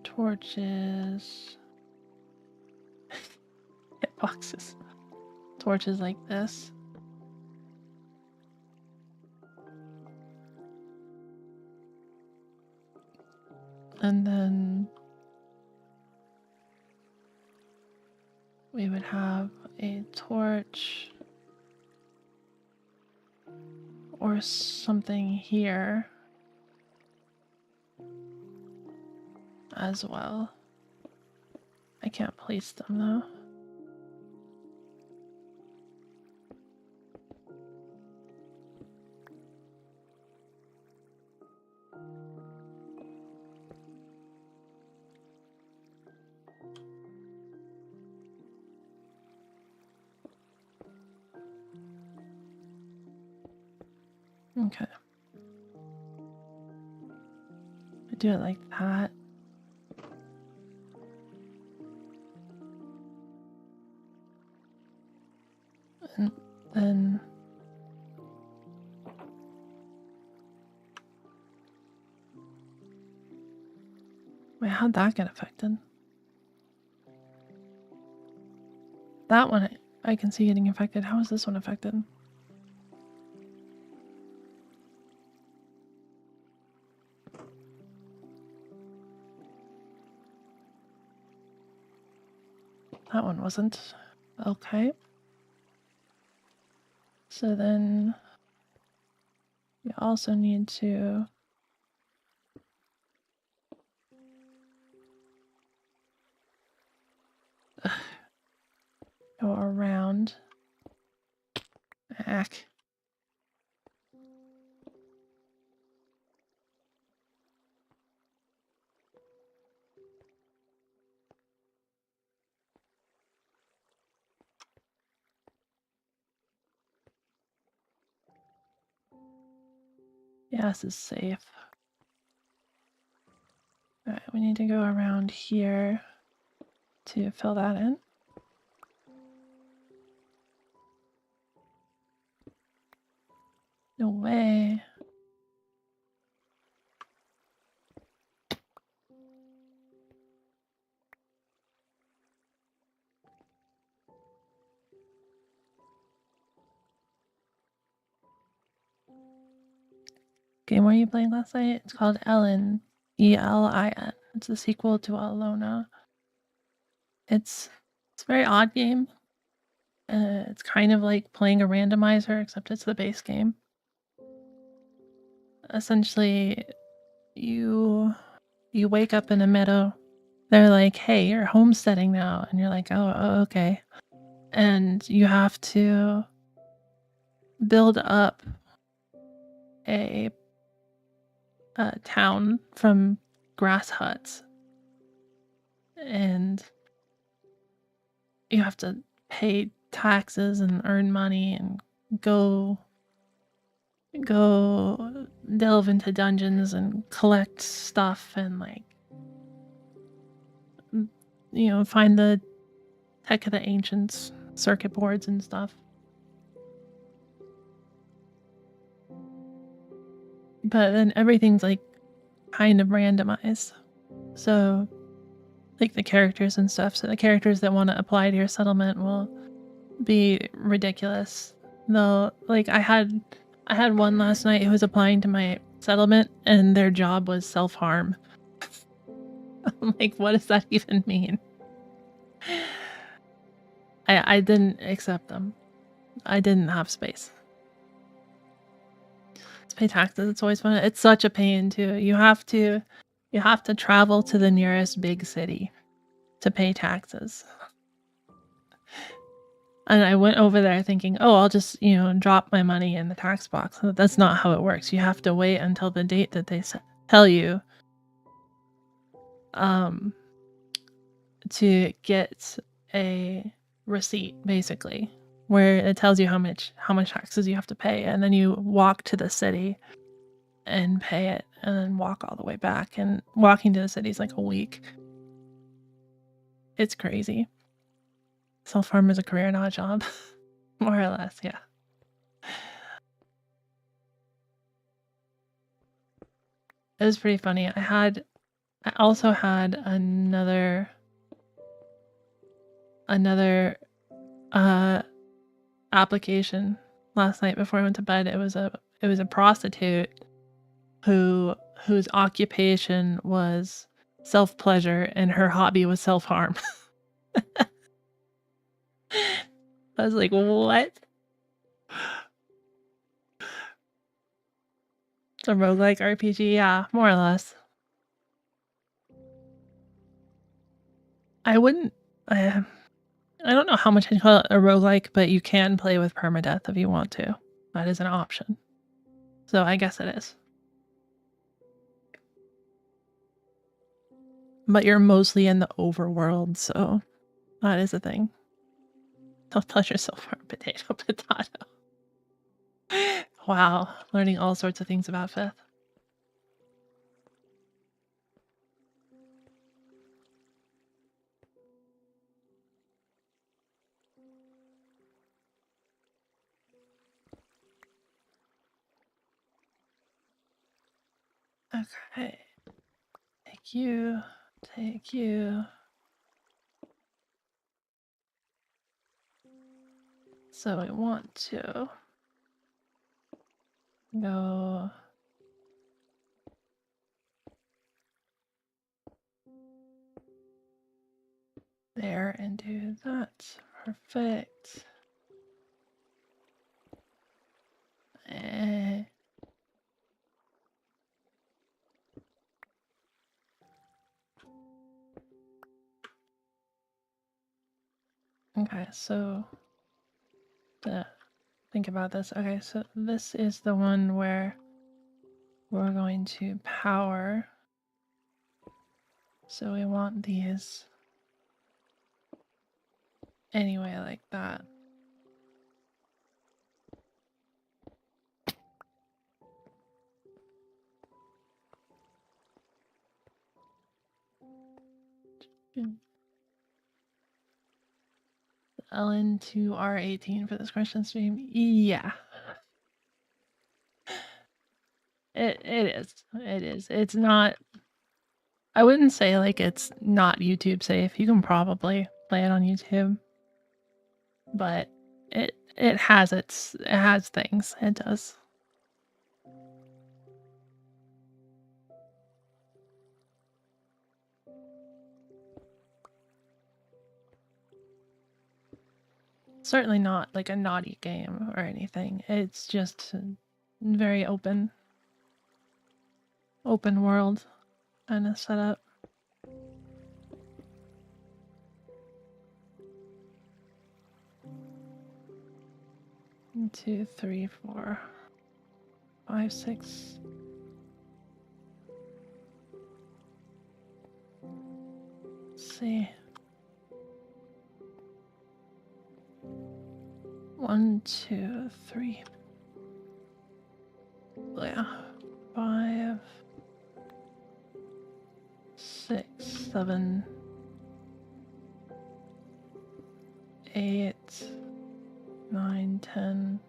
torches, boxes, torches like this. And then we would have a torch or something here as well. I can't place them though. Okay. I do it like that. And then wait, how'd that get affected? That one I can see getting affected. How is this one affected? That one wasn't. Okay. So then we also need to go around. Ack. Yeah, this is safe. Alright, we need to go around here to fill that in. No way. Game where you played last night? It's called Ellen. E-L-I-N. It's a sequel to Alona. It's a very odd game. It's kind of like playing a randomizer, except it's the base game. Essentially, you wake up in a meadow. They're like, hey, you're homesteading now. And you're like, oh, okay. And you have to build up a town from grass huts. And you have to pay taxes and earn money and go delve into dungeons and collect stuff and like, you know, find the Tech of the Ancients circuit boards and stuff. But then everything's like kind of randomized. So like the characters and stuff. So the characters that want to apply to your settlement will be ridiculous. Though, like I had one last night who was applying to my settlement and their job was self-harm. I'm like, what does that even mean? I didn't accept them. I didn't have space. Let's pay taxes. It's always fun. It's such a pain too. You have to travel to the nearest big city to pay taxes. And I went over there thinking, oh, I'll just, you know, drop my money in the tax box. That's not how it works. You have to wait until the date that they tell you to get a receipt, basically, where it tells you how much taxes you have to pay, and then you walk to the city and pay it, and then walk all the way back. And walking to the city is like a week. It's crazy. Self-harm is a career, not a job. More or less, yeah. It was pretty funny. I also had another application last night before I went to bed. It was a prostitute whose occupation was self-pleasure and her hobby was self-harm. I was like, what? It's a roguelike RPG, yeah, more or less. I wouldn't. I don't know how much I'd call it a roguelike, but you can play with permadeath if you want to. That is an option. So I guess it is. But you're mostly in the overworld, so that is a thing. Don't touch yourself for a potato. Wow, learning all sorts of things about Fifth. Okay. Take you. Take you. So we want to go there and do that. Perfect. Okay, so think about this. Okay, so this is the one where we're going to power. So we want these anyway, like that. LN to R18 for this question stream. Yeah. It is. It is. It's not. I wouldn't say like it's not YouTube safe. You can probably play it on YouTube, but it has things. It does. Certainly not like a naughty game or anything. It's just very open world kind of setup. 1, 2, 3, 4, 5, 6. Let's see. 1, 2, 3. Yeah. 5, 6, 7, 8, 9, 10,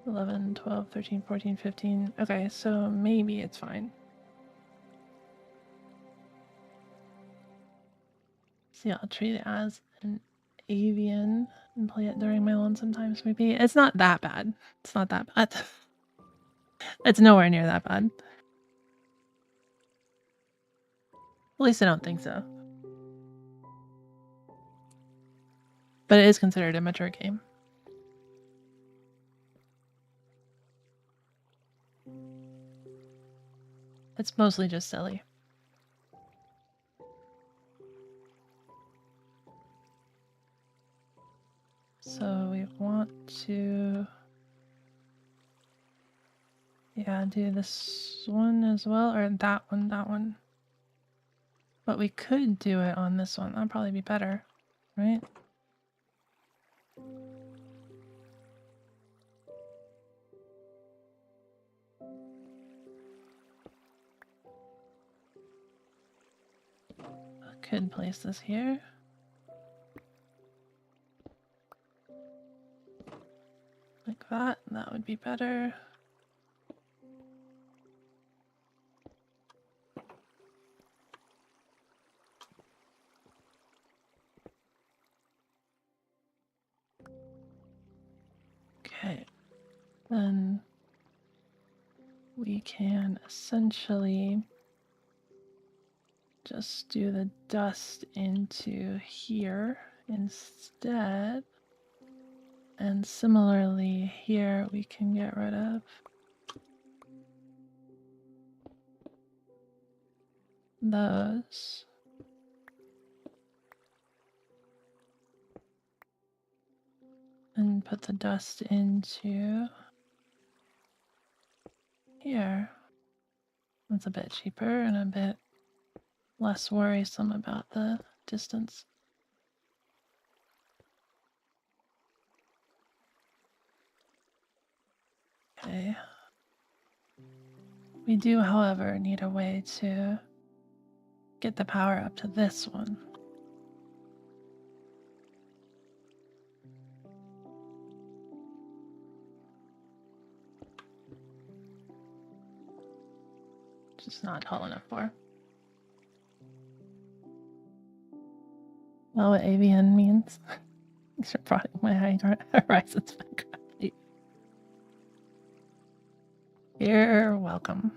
11, 12, 13, 14, 15. Okay, so maybe it's fine. See, I'll treat it as an avian and play it during my lonesome times. Maybe it's not that bad. It's not that bad. It's nowhere near that bad. At least I don't think so. But it is considered a mature game. It's mostly just silly. So we want to, yeah, do this one as well, or that one. But we could do it on this one. That'd probably be better, right? I could place this here. Like that, that would be better. Okay, then we can essentially just do the dust into here instead. And similarly here we can get rid of those. And put the dust into here. That's a bit cheaper and a bit less worrisome about the distance. Okay. We do, however, need a way to get the power up to this one. Just not tall enough for. Well, what avian means. Thanks for prodding my horizons back up. You're welcome.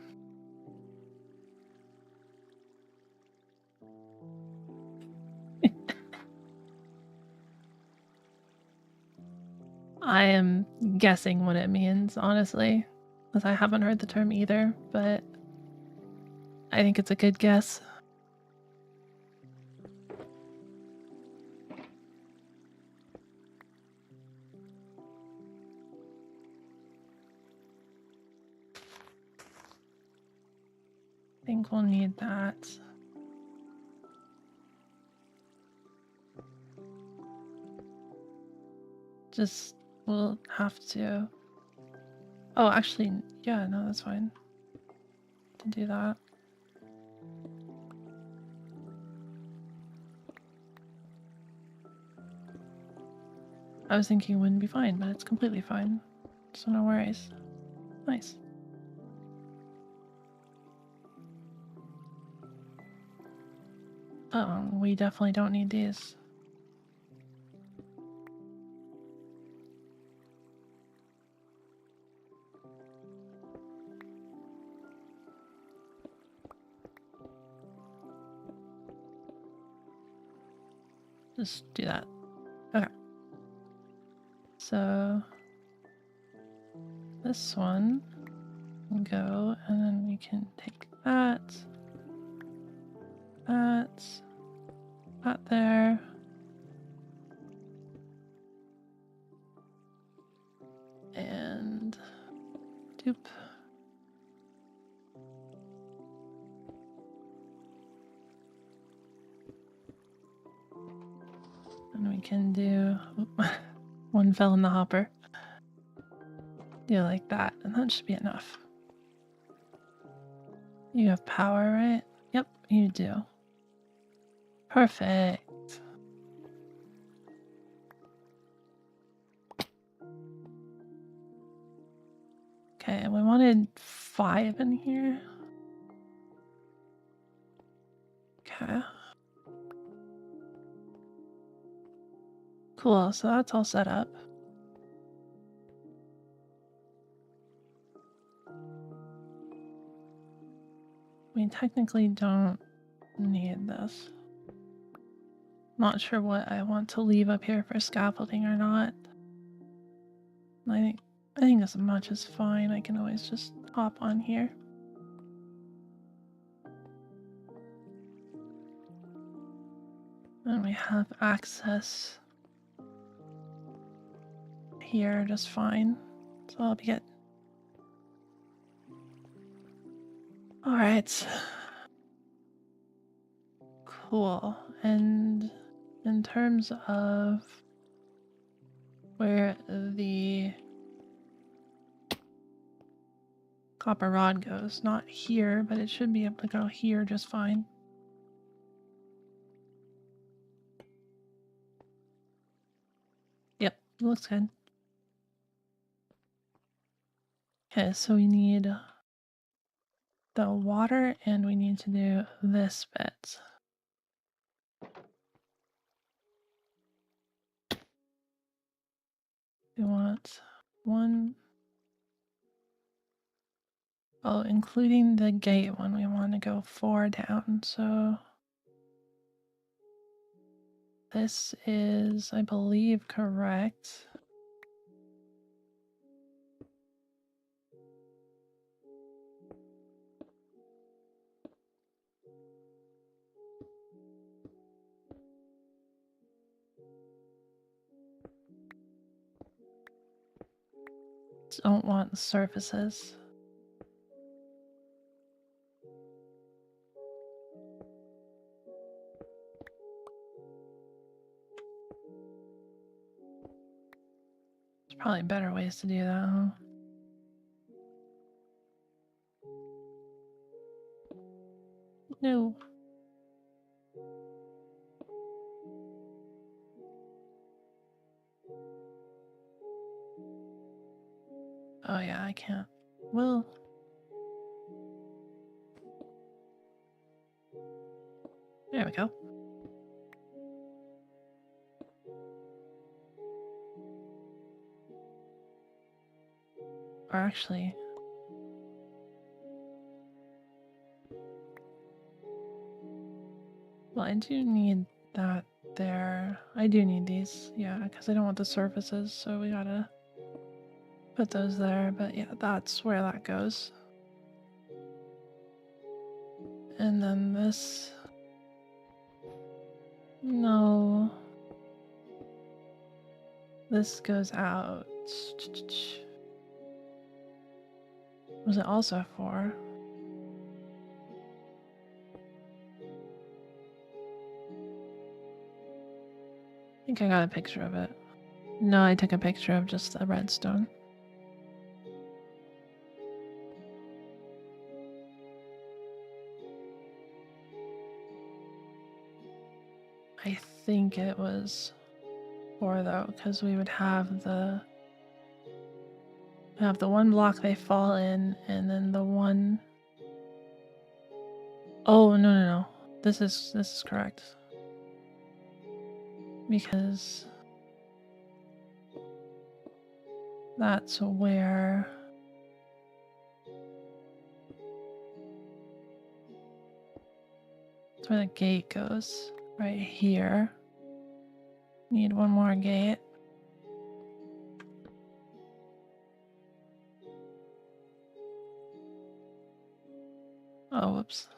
I am guessing what it means, honestly, because I haven't heard the term either, but I think it's a good guess. I think we'll need that. Just, we'll have to... Oh, actually, yeah, no, that's fine. To do that. I was thinking it wouldn't be fine, but it's completely fine. So no worries. Nice. Oh, we definitely don't need these. Just do that. Okay. So this one can go, and then we can take that, that there. And doop. And we can do one fell in the hopper. Do like that, and that should be enough. You have power, right? Yep, you do. Perfect. Okay, we wanted 5 in here. Okay. Cool, so that's all set up. We technically don't need this. Not sure what I want to leave up here for scaffolding or not. I think as much is fine. I can always just hop on here. And we have access here just fine. So I'll be good. Alright. Cool. And in terms of where the copper rod goes, not here, but it should be able to go here just fine. Yep, looks good. Okay, so we need the water and we need to do this bit. We want 1. Oh, including the gate one, we want to go 4 down. So this is, I believe, correct. don't want surfaces. There's probably better ways to do that, huh? No. Oh yeah, I can't. Well. There we go. Or actually... Well, I do need that there. I do need these, yeah, because I don't want the surfaces, so we gotta put those there. But yeah, that's where that goes. And then this... No. This goes out. Was it also 4? I think I got a picture of it. No, I took a picture of just the redstone. I think it was 4 though, because we would have the one block they fall in, and then the one... Oh no. This is correct. Because that's where the gate goes. Right here. Need one more gate. Oh, whoops.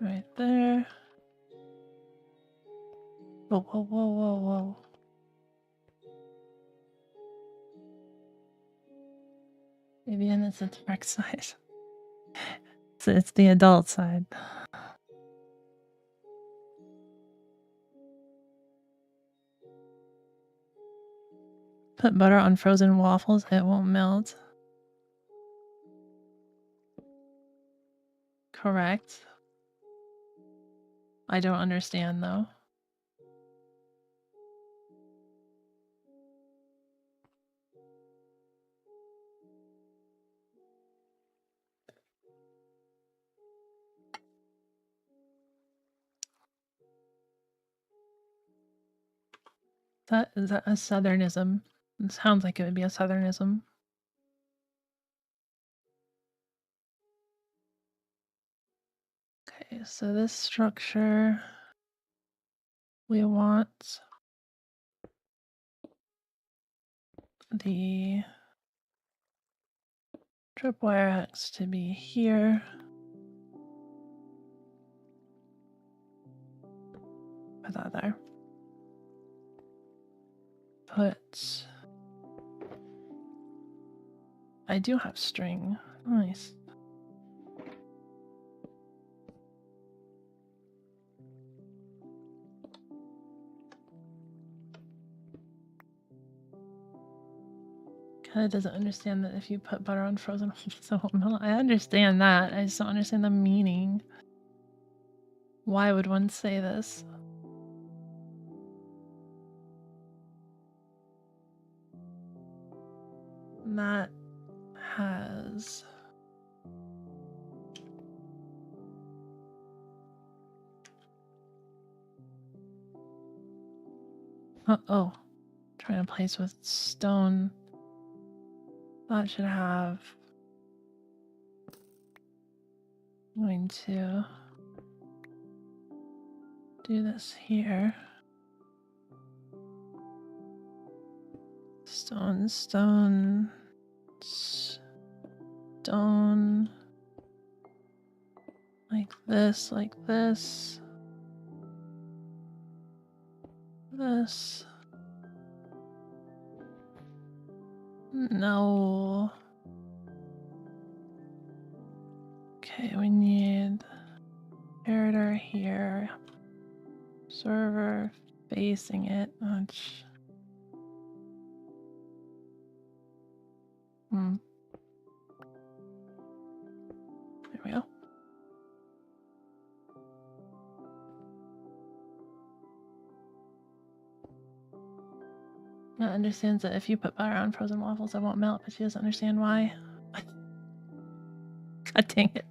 Right there. Whoa. Maybe it's the dark side. So it's the adult side. Put butter on frozen waffles, it won't melt. Correct. I don't understand though. Is that a southernism? It sounds like it would be a southernism. Okay, so this structure, we want the tripwire hex to be here. Put that there. Put... I do have string. Nice. Kinda doesn't understand that if you put butter on frozen waffles, it won't melt. I understand that. I just don't understand the meaning. Why would one say this? That has... Oh. Trying to place with stone. That should have... I'm going to do this here. Stone. Like this. this. No. Okay, we need editor here. Server facing it. Which... There we go. Matt understands that if you put butter on frozen waffles, it won't melt, but she doesn't understand why. God dang it.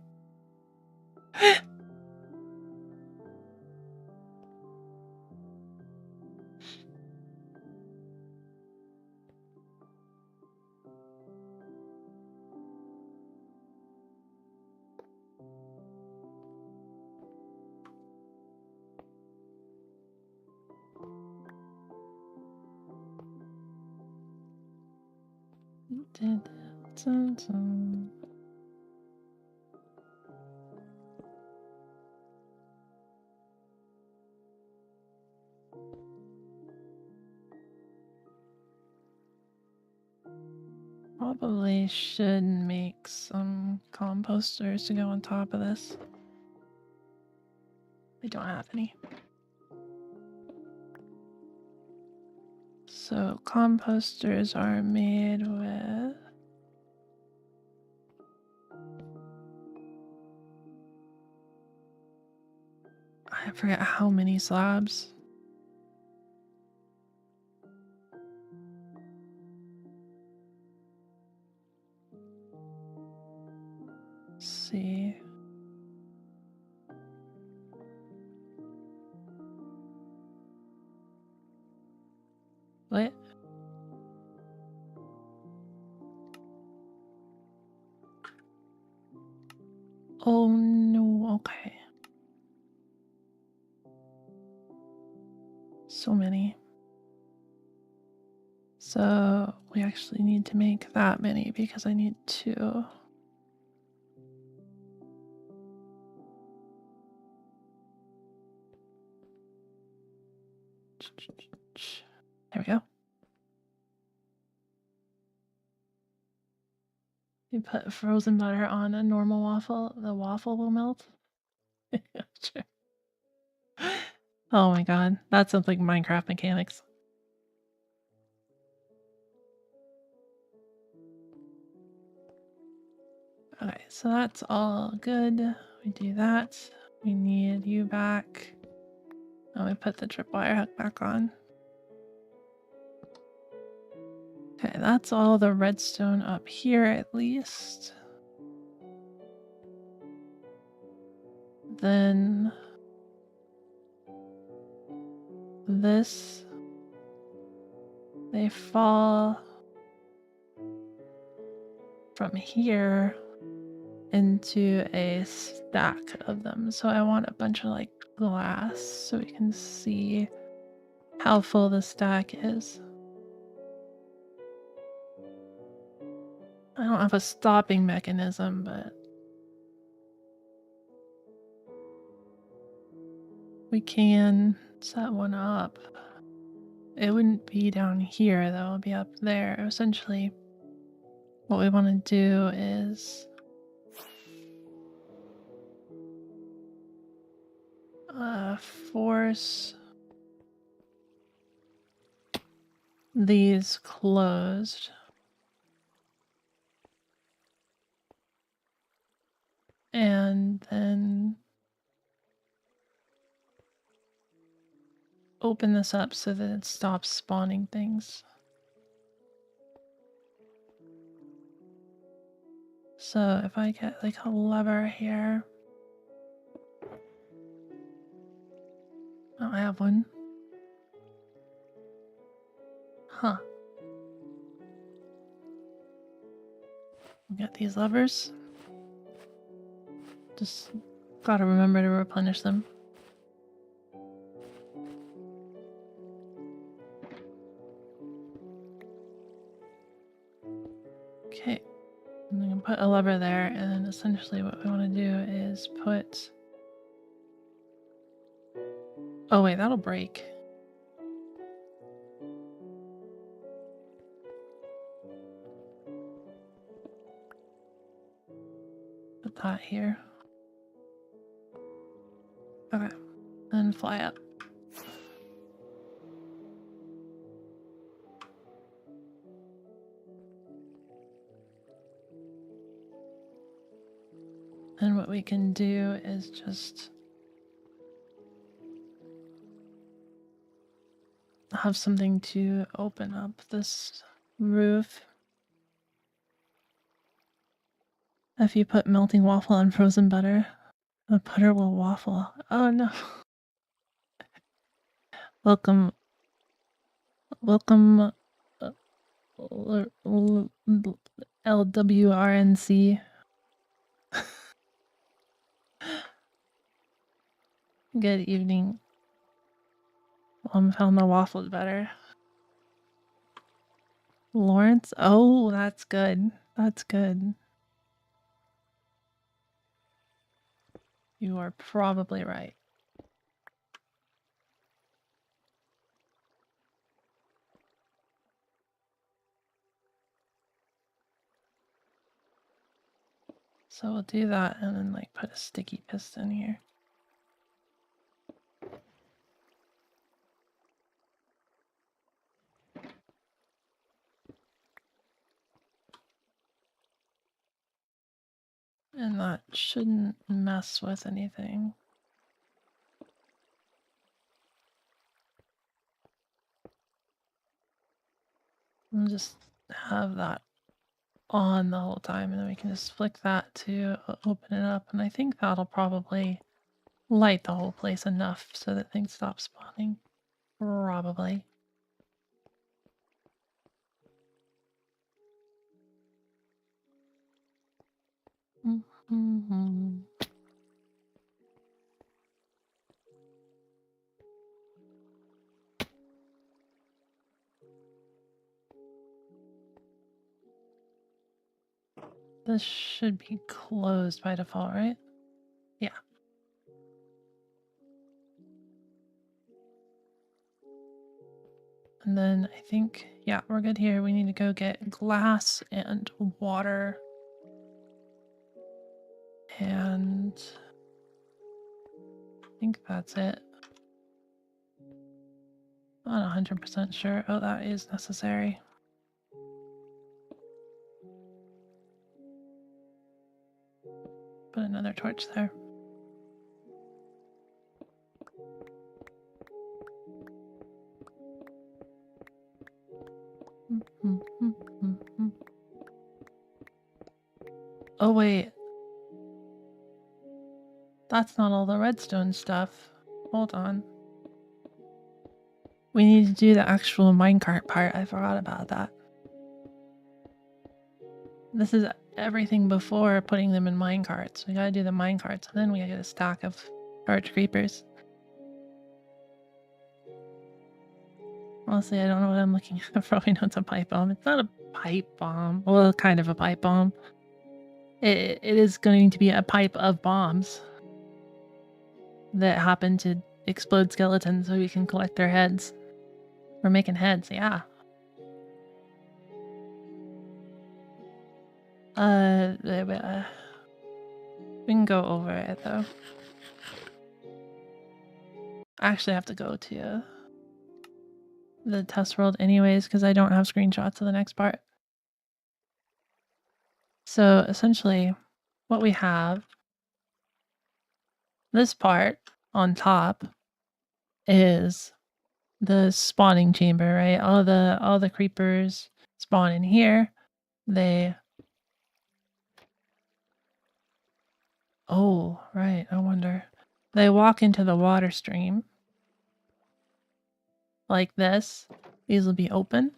Probably should make some composters to go on top of this. We don't have any. So composters are made with... I forget how many slabs. Let's see. What? Oh no, okay. So many. So we actually need to make that many because I need 2. There we go. You put frozen butter on a normal waffle, the waffle will melt. Sure. Oh my god, that sounds like Minecraft mechanics. Okay, so that's all good. We do that. We need you back. Oh, we put the tripwire hook back on. Okay, that's all the redstone up here at least. Then this, they fall from here into a stack of them. So I want a bunch of like glass so we can see how full the stack is. I don't have a stopping mechanism, but we can set one up. It wouldn't be down here though, it would be up there. Essentially, what we want to do is force these closed. And then open this up so that it stops spawning things. So if I get like a lever here. Oh, I have one. Huh. We got these levers. Just gotta remember to replenish them. Okay. I'm gonna put a lever there, and then essentially what we want to do is put... Oh wait, that'll break. that here. Okay. And fly up. And what we can do is just have something to open up this roof. If you put melting waffle on frozen butter, the butter will waffle. Oh no. Welcome. LWRNC. Good evening. Found the waffles better. Lawrence? Oh, that's good. That's good. You are probably right. So we'll do that and then like put a sticky piston here. And that shouldn't mess with anything. We'll just have that on the whole time, and then we can just flick that to open it up. And I think that'll probably light the whole place enough so that things stop spawning. Probably. Mm-hmm. This should be closed by default, right? Yeah. And then I think, yeah, we're good here. We need to go get glass and water. And I think that's it. Not 100% sure. Oh, that is necessary. Put another torch there. Oh, wait. That's not all the redstone stuff. Hold on. We need to do the actual minecart part. I forgot about that. This is everything before putting them in minecarts. We gotta do the minecarts, and then we gotta get a stack of charged creepers. Honestly, I don't know what I'm looking at. I probably know it's a pipe bomb. It's not a pipe bomb. Well, kind of a pipe bomb. It is going to be a pipe of bombs that happen to explode skeletons so we can collect their heads. We're making heads, yeah. We can go over it though. I actually have to go to the test world anyways because I don't have screenshots of the next part. So essentially what we have, this part on top is the spawning chamber, right? All the creepers spawn in here. Oh, right, I wonder. They walk into the water stream like this. These will be open.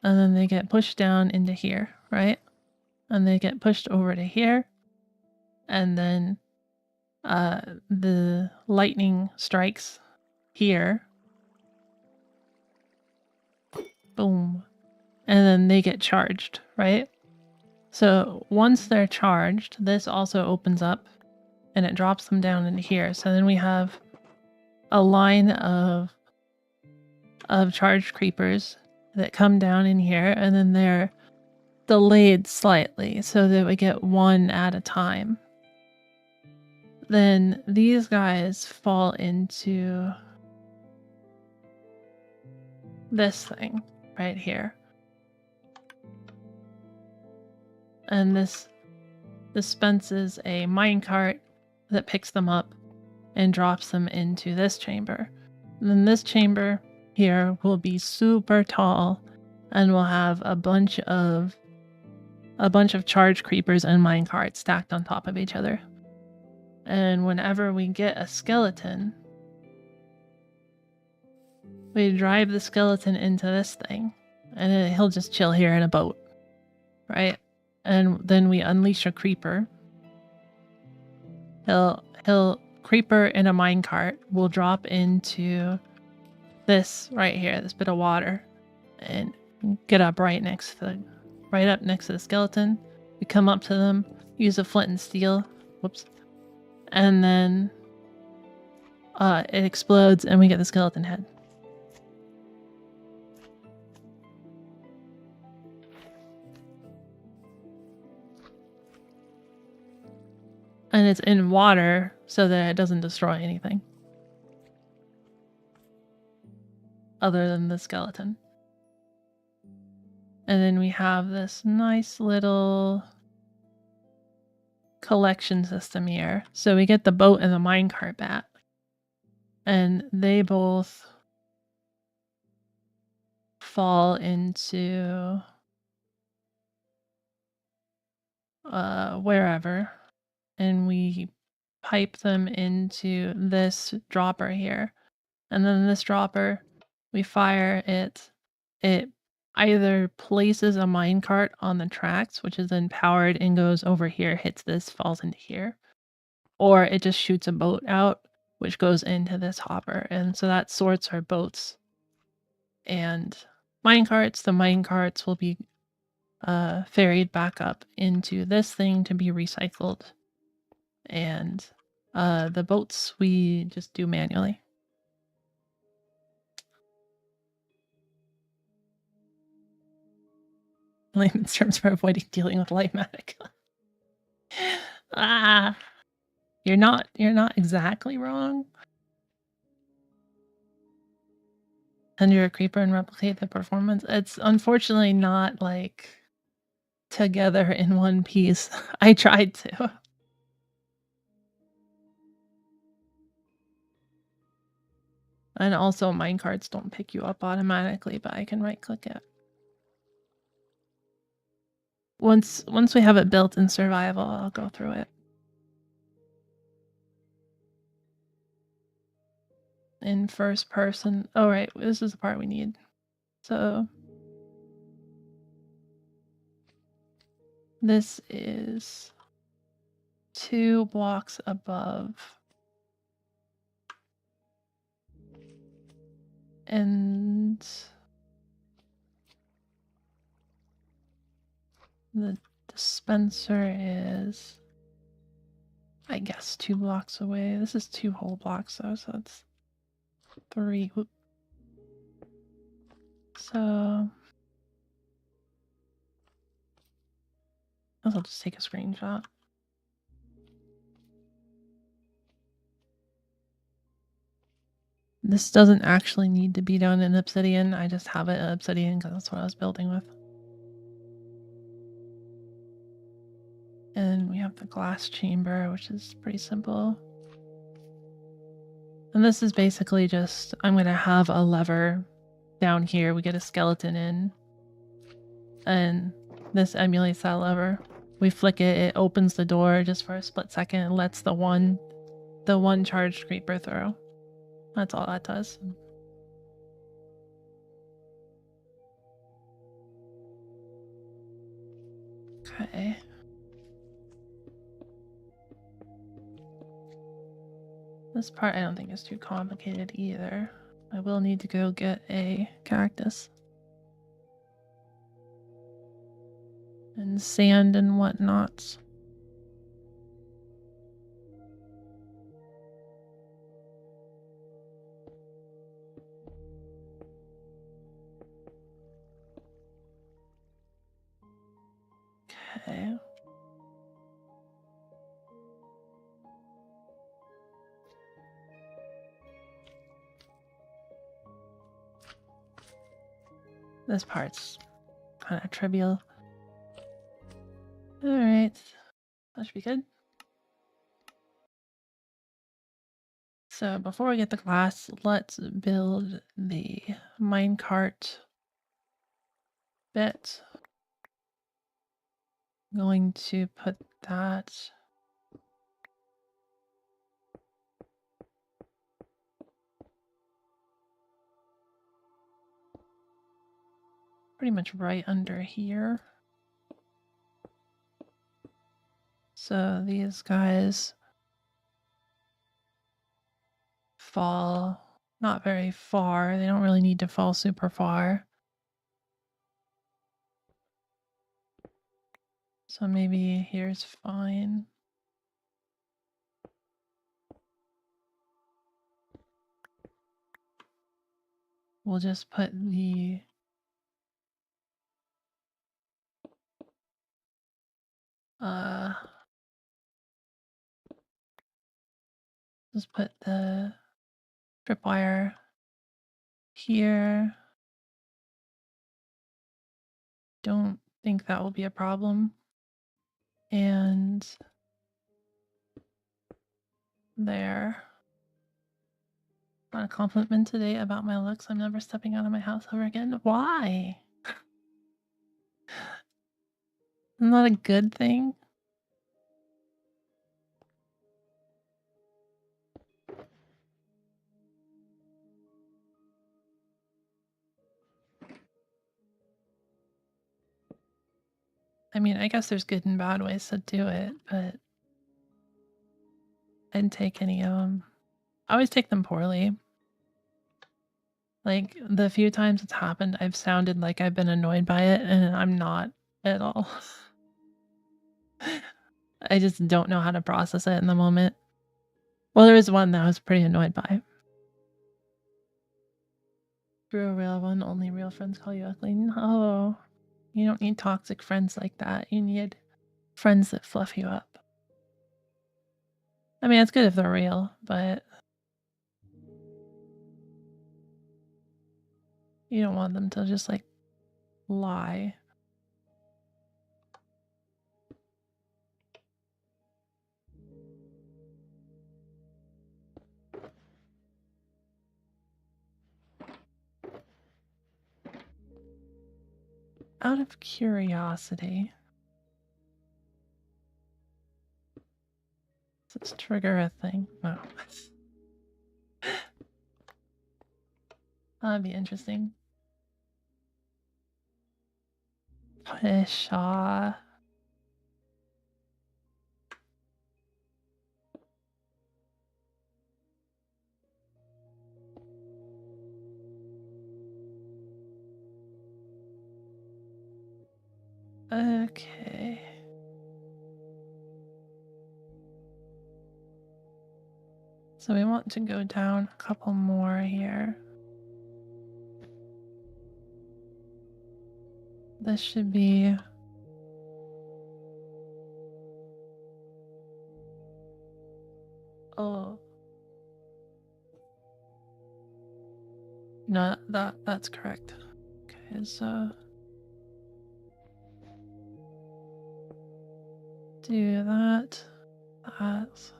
And then they get pushed down into here, right? And they get pushed over to here. And then the lightning strikes here. Boom. And then they get charged, right? So once they're charged, this also opens up and it drops them down into here. So then we have a line of charged creepers that come down in here, and then they're delayed slightly so that we get one at a time. then these guys fall into this thing right here. And this dispenses a minecart that picks them up and drops them into this chamber. And then this chamber here will be super tall and will have a bunch of charge creepers and minecarts stacked on top of each other. And whenever we get a skeleton, we drive the skeleton into this thing, and he'll just chill here in a boat, right? And then we unleash a creeper. He'll creeper in a minecart will drop into this right here, this bit of water, and get up right up next to the skeleton. We come up to them, use a flint and steel, whoops, and then it explodes, and we get the skeleton head. And it's in water so that it doesn't destroy anything other than the skeleton. And then we have this nice little collection system here. So we get the boat and the minecart back. And they both fall into wherever. And we pipe them into this dropper here. And then this dropper, we fire it. It either places a minecart on the tracks, which is then powered and goes over here, hits this, falls into here. Or it just shoots a boat out, which goes into this hopper. And so that sorts our boats and minecarts. The minecarts will be ferried back up into this thing to be recycled. And the boats we just do manually. Layman's terms for avoiding dealing with Lightmatic. You're not exactly wrong. And you're a creeper and replicate the performance. It's unfortunately not like together in one piece. I tried to. And also minecarts don't pick you up automatically, but I can right click it. Once we have it built in survival, I'll go through it. In first person. Oh, right. This is the part we need. So this is 2 blocks above. And the dispenser is, I guess, 2 blocks away. This is 2 whole blocks though, so that's 3. Whoop. So I'll just take a screenshot. This doesn't actually need to be done in obsidian. I just have it in obsidian because that's what I was building with. And we have the glass chamber, which is pretty simple. And this is basically just, I'm going to have a lever down here. We get a skeleton in. And this emulates that lever. We flick it, it opens the door just for a split second and lets the one charged creeper through. That's all that does. Okay. This part I don't think is too complicated either. I will need to go get a cactus. And sand and whatnot. Okay. This part's kind of trivial. Alright. That should be good. So before we get the glass, let's build the minecart bit. I'm going to put that pretty much right under here. So these guys fall not very far. They don't really need to fall super far. So maybe here's fine. We'll just put the just put the tripwire here. Don't think that will be a problem. And there. Want a compliment today about my looks? I'm never stepping out of my house ever again. Why? Isn't that a good thing? I mean, I guess there's good and bad ways to do it, but I didn't take any of them. I always take them poorly. Like, the few times it's happened, I've sounded like I've been annoyed by it, and I'm not at all. I just don't know how to process it in the moment. Well, there was one that I was pretty annoyed by. For a real one, only real friends call you ugly. No, you don't need toxic friends like that. You need friends that fluff you up. I mean, it's good if they're real, but you don't want them to just like lie. Out of curiosity, does this trigger a thing? No. That'd be interesting. Pshaw. Okay. So we want to go down a couple more here. This should be... Oh. No, that's correct. Okay, so... do that. That.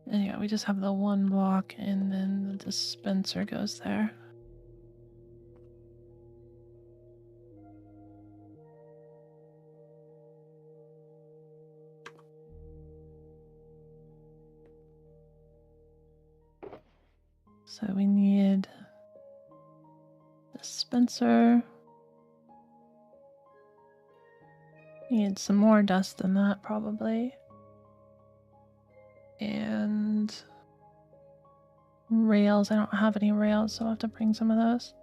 And yeah, we just have the one block and then the dispenser goes there. So we need dispenser. Need some more dust than that probably. And rails. I don't have any rails, so I'll have to bring some of those.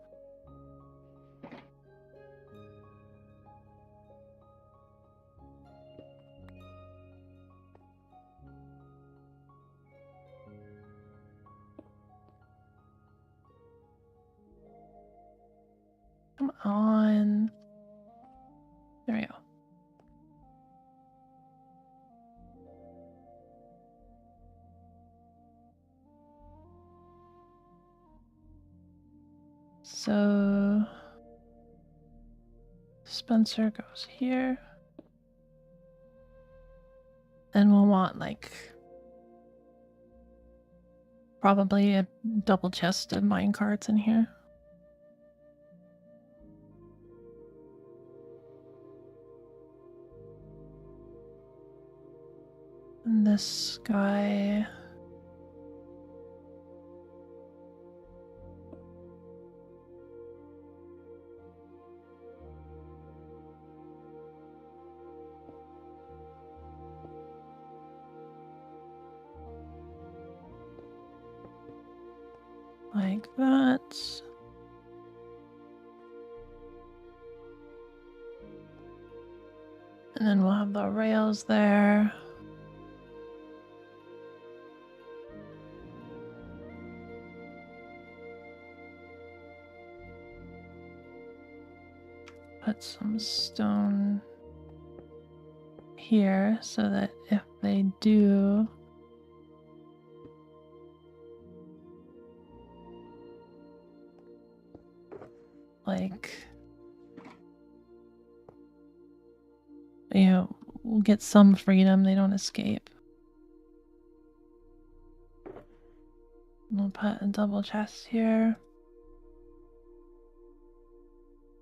Come on. There we go. So dispenser goes here. And we'll want like probably a double chest of minecarts in here. And this guy. Like that. And then we'll have the rails there. Put some stone here so that if they do like, you know, we'll get some freedom, they don't escape. We'll put a double chest here.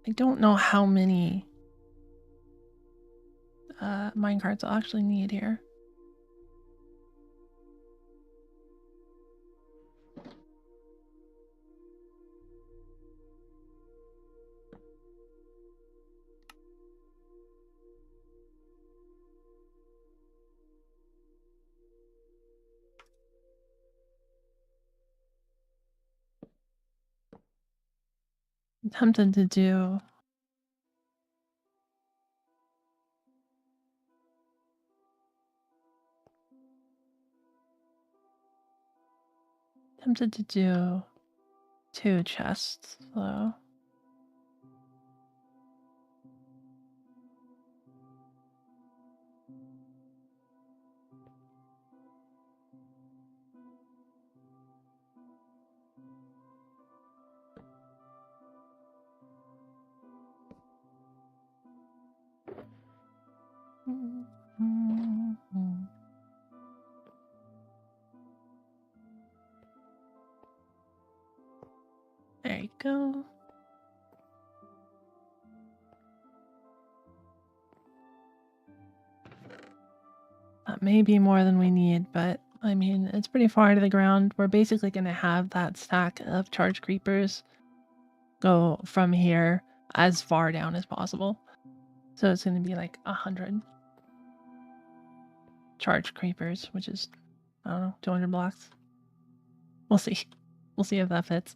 I don't know how many minecarts I'll actually need here. I'm tempted to do two chests though. There you go. That may be more than we need, but I mean, it's pretty far to the ground. We're basically going to have that stack of charge creepers go from here as far down as possible. So it's going to be like 100 charge creepers, which is, I don't know, 200 blocks. We'll see. We'll see if that fits.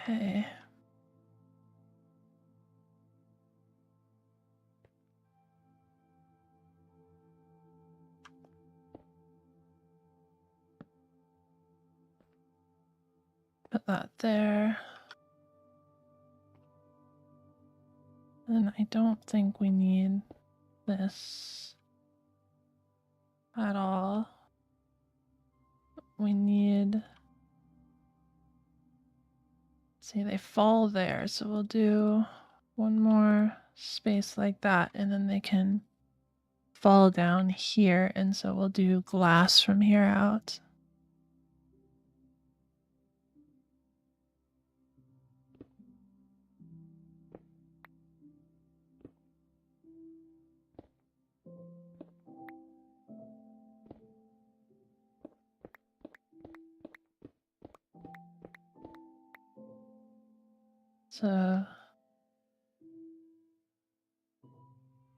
Okay. Put that there. And I don't think we need this at all. We need... See, they fall there, so we'll do one more space like that, and then they can fall down here, and so we'll do glass from here out. So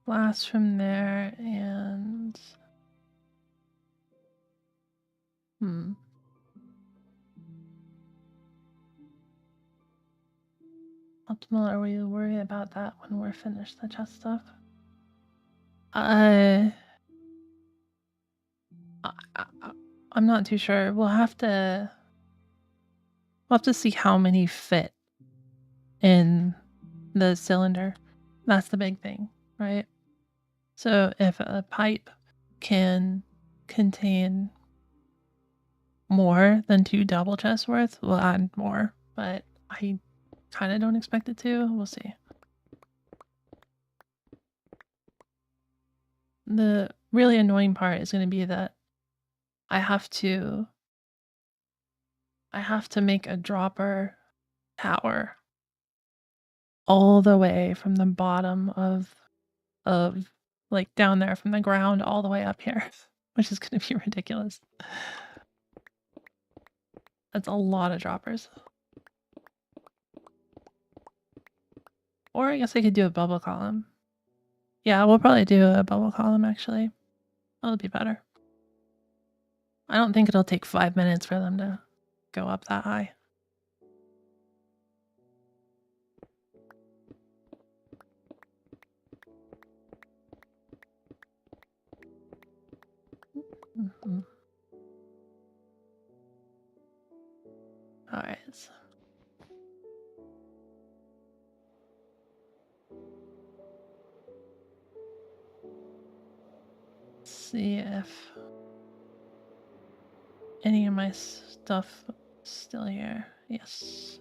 glass from there, and optimal, are we worried about that when we're finished the chest stuff? I'm not too sure. We'll have to see how many fit in the cylinder. That's the big thing, right? So if a pipe can contain more than 2 double chests worth, we'll add more, but I kind of don't expect it to. We'll see. The really annoying part is going to be that I have to make a dropper tower all the way from the bottom of like down there from the ground all the way up here, which is going to be ridiculous. That's a lot of droppers. Or I guess I could do a bubble column. Yeah, we'll probably do a bubble column actually. That'll be better. I don't think it'll take 5 minutes for them to go up that high. Mm-hmm. All right. Let's see if any of my stuff is still here. Yes.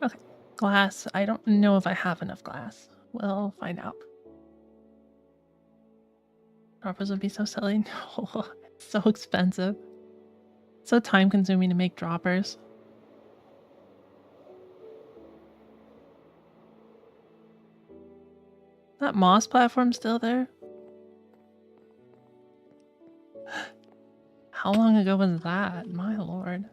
Okay, glass. I don't know if I have enough glass. We'll find out. Droppers would be so silly. No, it's so expensive. So time consuming to make droppers. That moss platform still there? How long ago was that? My lord.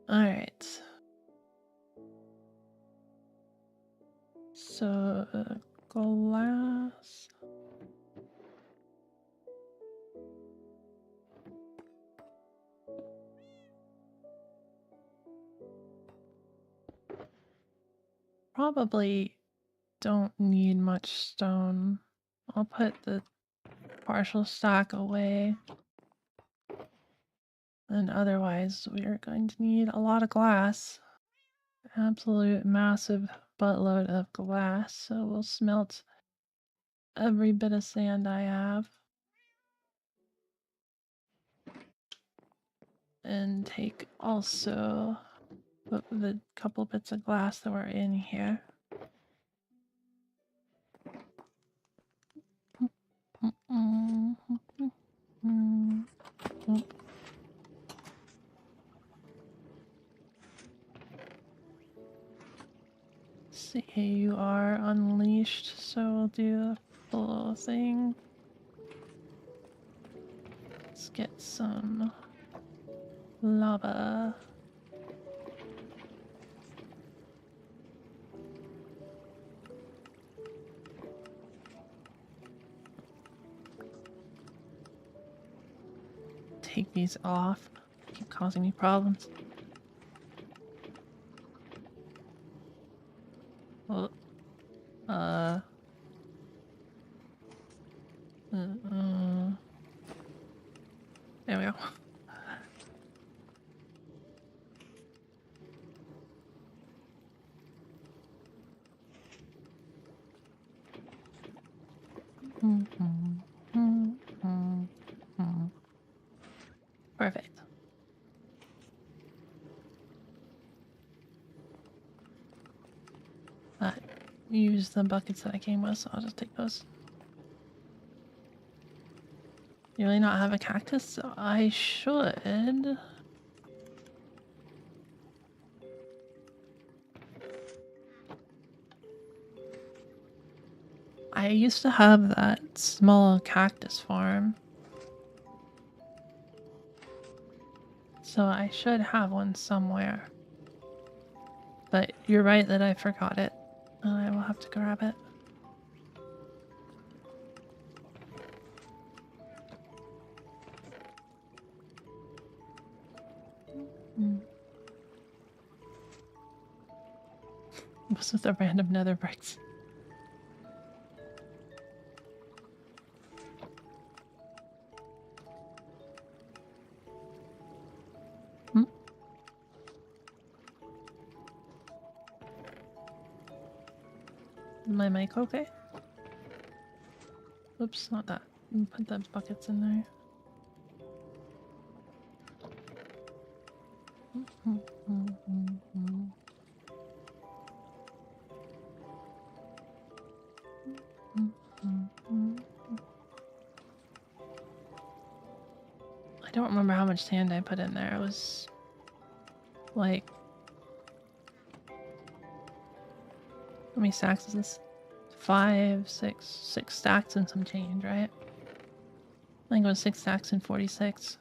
Alright. So, glass. Probably don't need much stone. I'll put the partial stack away. And otherwise, we are going to need a lot of glass. Absolute massive buttload of glass. So we'll smelt every bit of sand I have. And take also the couple bits of glass that were in here. See, you are unleashed, so we'll do the little thing. Let's get some lava. Take these off. Keep causing me problems. Oh. There we go. Perfect. Use the buckets that I came with, so I'll just take those. You really not have a cactus? I should. I used to have that small cactus farm. So I should have one somewhere. But you're right that I forgot it. And I will have to grab it. What's with the random nether bricks? My mic okay? Oops, not that. Put the buckets in there. I don't remember how much sand I put in there. It was like, how many stacks is this? 5, 6 stacks and some change, right? I think it was 6 stacks and 46.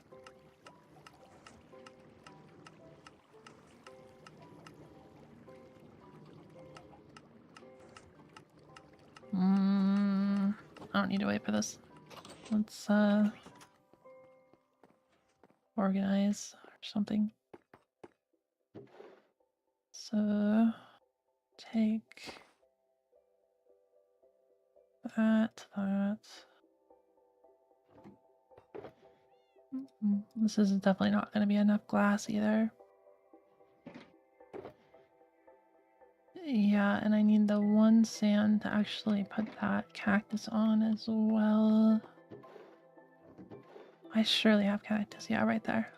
I don't need to wait for this. Let's organize or something. So take that. This is definitely not going to be enough glass either. Yeah, and I need the 1 sand to actually put that cactus on as well. I surely have cactus. Yeah, right there.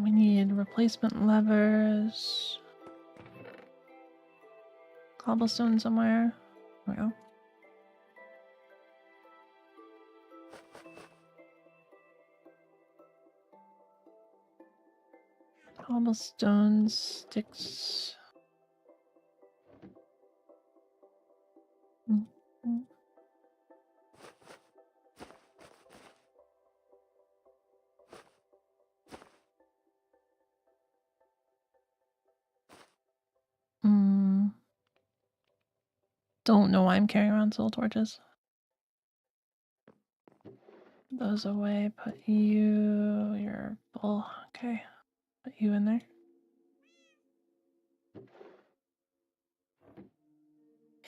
We need replacement levers. Cobblestone somewhere. There we go. Cobblestone sticks. Don't know why I'm carrying around soul torches. Those away. Put you. Your bull. Okay. Put you in there.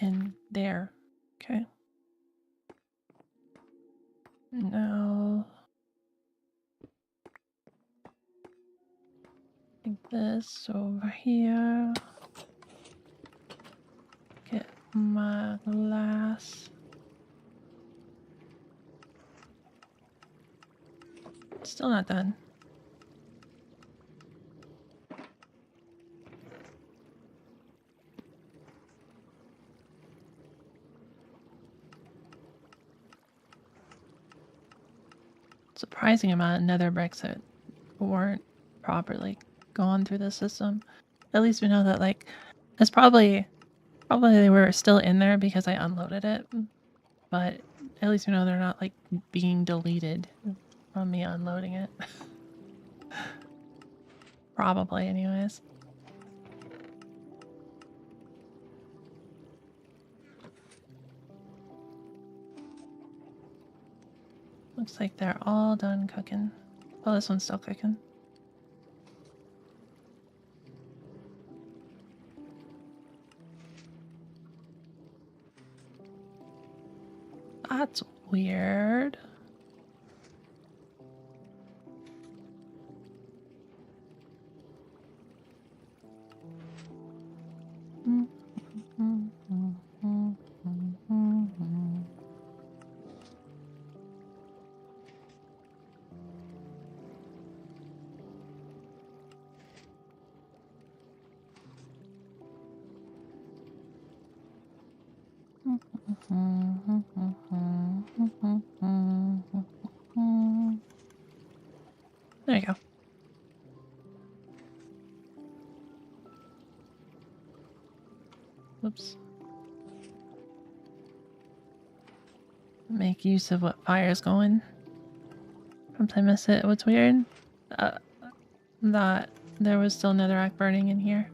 In there. Okay. Now. Take this over here. Get my glass. Still not done. Surprising amount of nether bricks that weren't properly gone through the system. At least we know that, like, it's probably they were still in there because I unloaded it, but at least we know they're not like being deleted from me unloading it. Probably, anyways. Looks like they're all done cooking. Oh, this one's still cooking. That's weird. There you go. Whoops. Make use of what fire's going. Sometimes I miss it. What's weird? That there was still netherrack burning in here.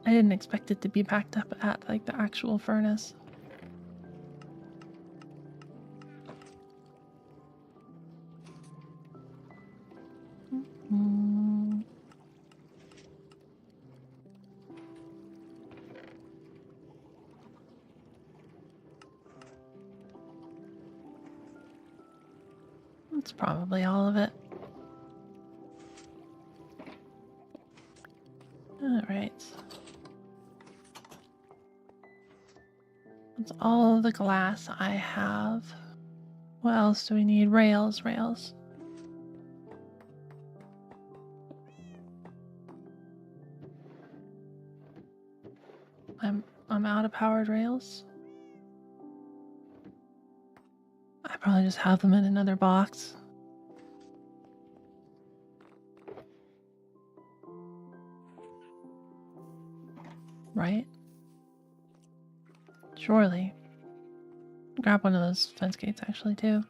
I didn't expect it to be backed up at like the actual furnace. That's probably all of it. Alright. That's all the glass I have. What else do we need? Rails, rails. I'm out of powered rails. I probably just have them in another box. Right? Surely. Grab one of those fence gates actually too.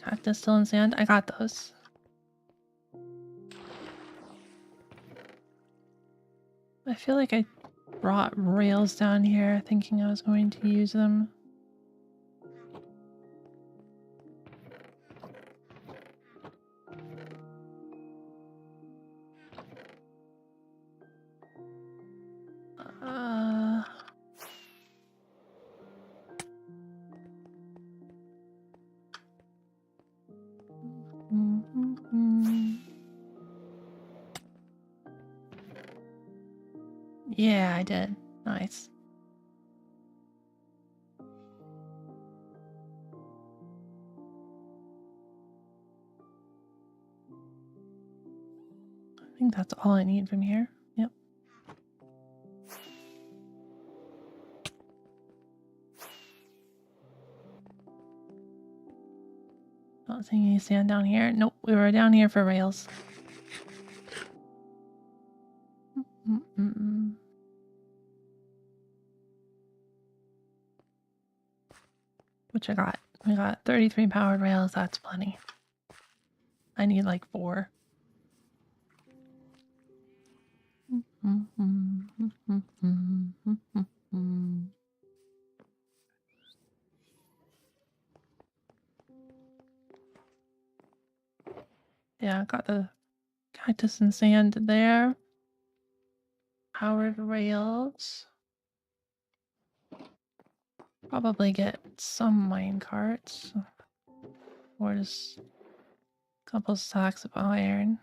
Cactus still in sand? I got those. I feel like I brought rails down here thinking I was going to use them. Yeah, I did. Nice. I think that's all I need from here. Yep. Not seeing any sand down here. Nope, we were down here for rails. Which I got. We got 33 powered rails. That's plenty. I need like 4. Yeah, I got the cactus and sand there. Powered rails. Probably get some mine carts. Or just a couple stacks of iron.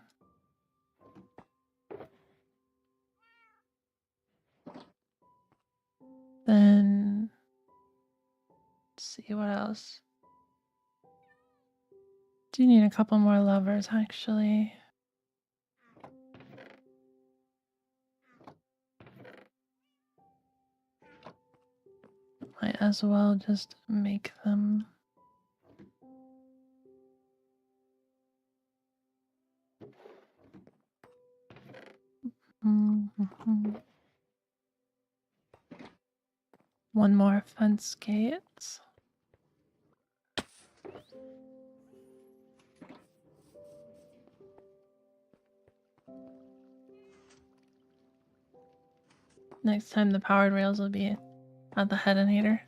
Then let's see what else. Do need a couple more levers actually. Might as well just make them. One more fence gate. Next time the powered rails will be at the Hedinator.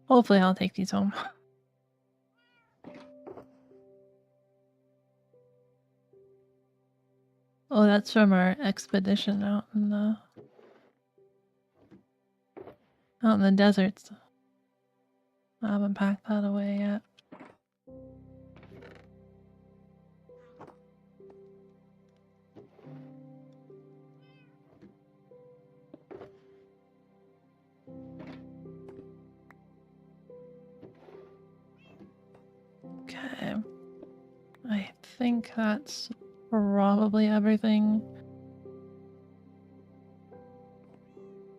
Hopefully I'll take these home. Oh, that's from our expedition out in the deserts. I haven't packed that away yet. Okay. I think that's probably everything.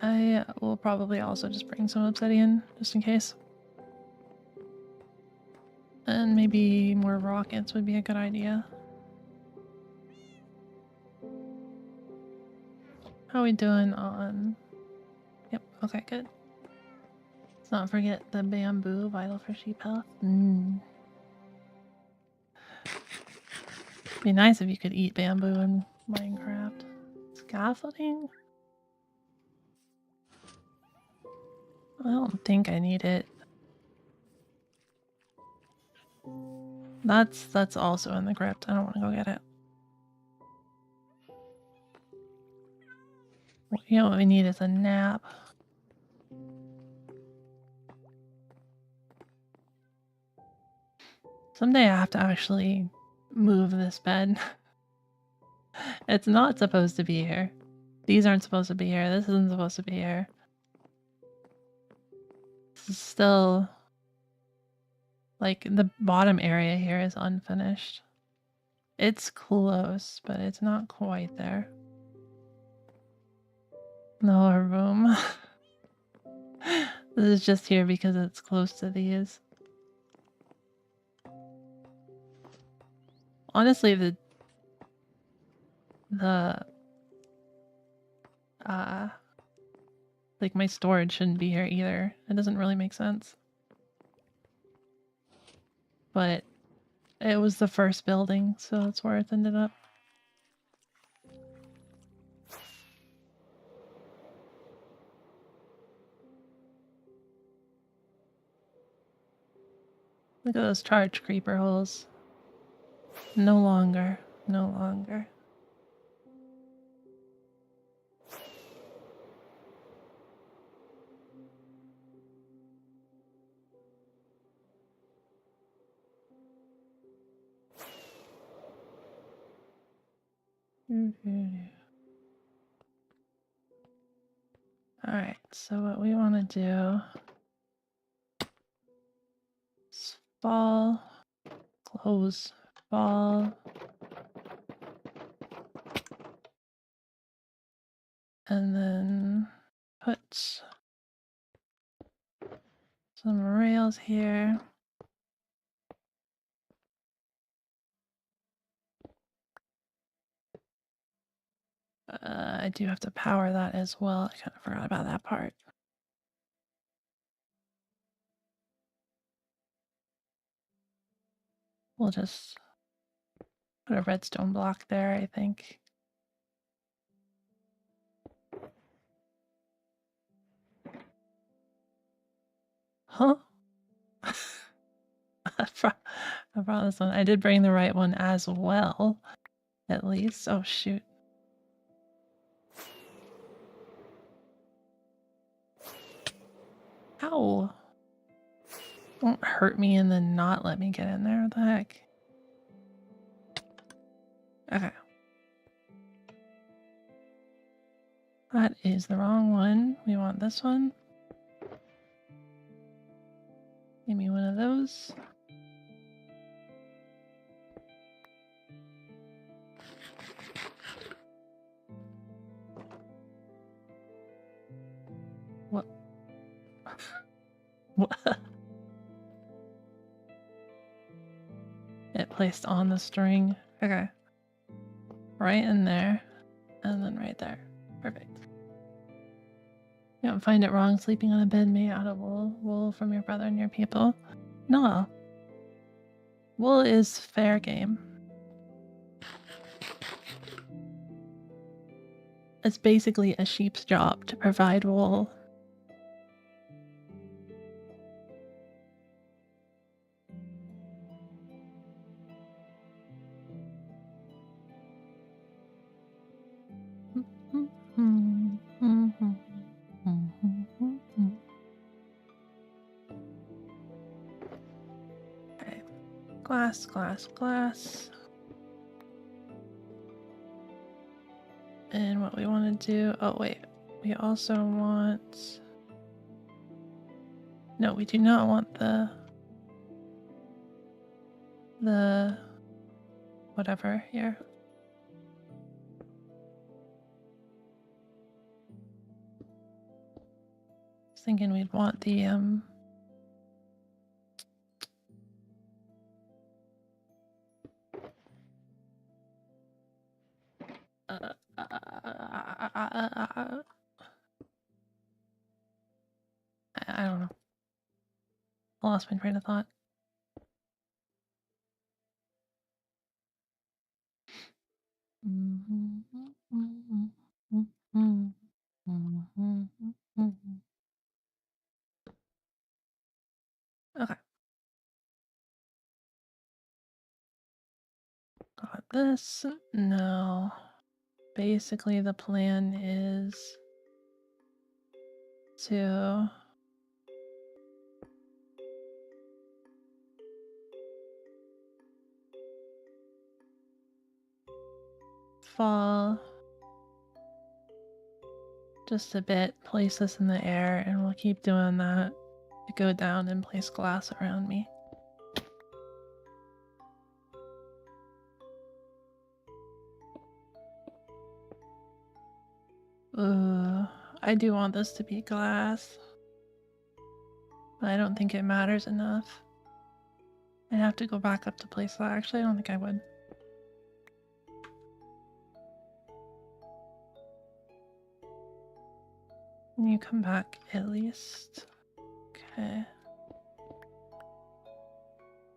I will probably also just bring some obsidian, just in case. And maybe more rockets would be a good idea. How are we doing on... Yep, okay, good. Let's not forget the bamboo, vital for sheep health. Be nice if you could eat bamboo in Minecraft. Scaffolding? I don't think I need it. That's also in the crypt. I don't want to go get it. You know what we need is a nap. Someday I have to actually move this bed. It's not supposed to be here. These aren't supposed to be here. This isn't supposed to be here. This is still... like, the bottom area here is unfinished. It's close, but it's not quite there. No room. This is just here because it's close to these. Honestly, like my storage shouldn't be here either. It doesn't really make sense. But it was the first building, so that's where it ended up. Look at those charge creeper holes. No longer. No longer. Alright, so what we want to do is fall, close, fall, and then put some rails here. I do have to power that as well. I kind of forgot about that part. We'll just put a redstone block there, I think. Huh? I brought this one. I did bring the right one as well, at least. Oh, shoot. Ow. Don't hurt me and then not let me get in there. What the heck? Okay. That is the wrong one. We want this one. Give me one of those. What? What? It placed on the string. Okay. Right in there. And then right there. Perfect. You don't find it wrong sleeping on a bed made out of wool from your brother and your people? No. Wool is fair game. It's basically a sheep's job to provide wool. Okay. Glass, glass, glass. And what we want to do... oh, wait. We also want... no, we do not want the whatever here. I was thinking we'd want the I don't know. I lost my train of thought. this? No. Basically, the plan is to fall just a bit, place this in the air, and we'll keep doing that to go down and place glass around me. I do want this to be glass, but I don't think it matters enough. I'd have to go back up to place that. Actually, I don't think I would. Can you come back at least? Okay.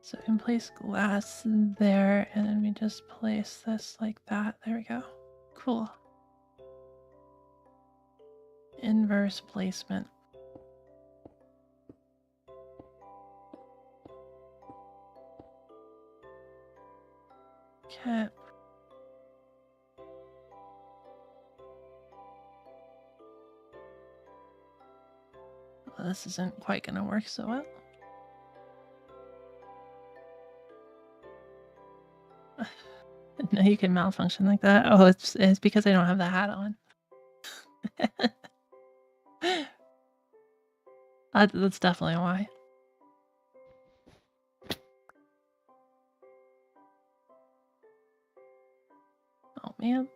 So I can place glass there, and then we just place this like that. There we go. Cool. Inverse placement. Okay. Well, this isn't quite gonna work so well. No, you can malfunction like that. Oh, it's because I don't have the hat on. That's definitely why. Oh man.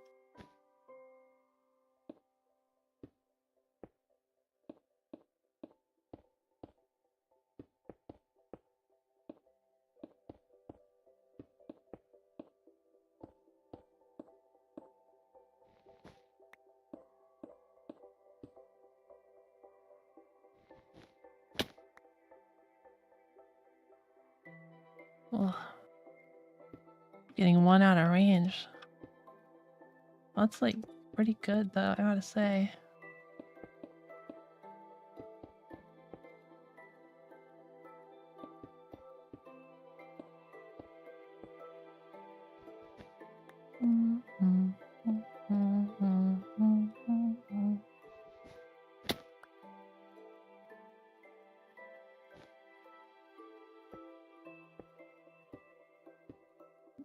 Ugh. Getting 1 out of range. That's like pretty good though, I gotta say.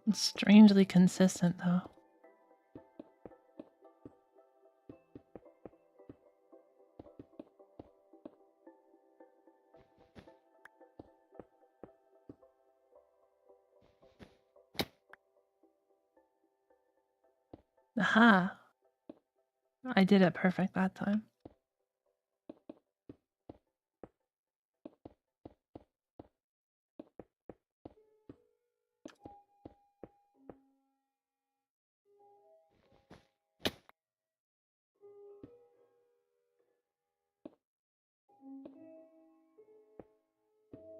It's strangely consistent though. Aha! I did it perfect that time.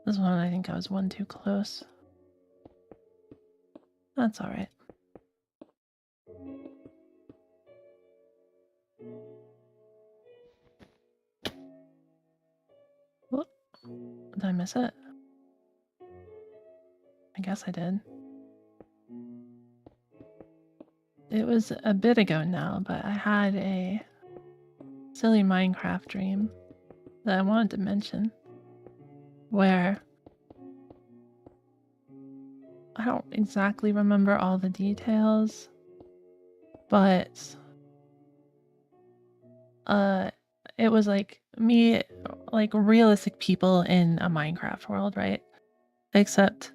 This one, I think I was 1 too close. That's alright. Whoop. Did I miss it? I guess I did. It was a bit ago now, but I had a silly Minecraft dream that I wanted to mention, where I don't exactly remember all the details, but it was like me, like realistic people in a Minecraft world, right? Except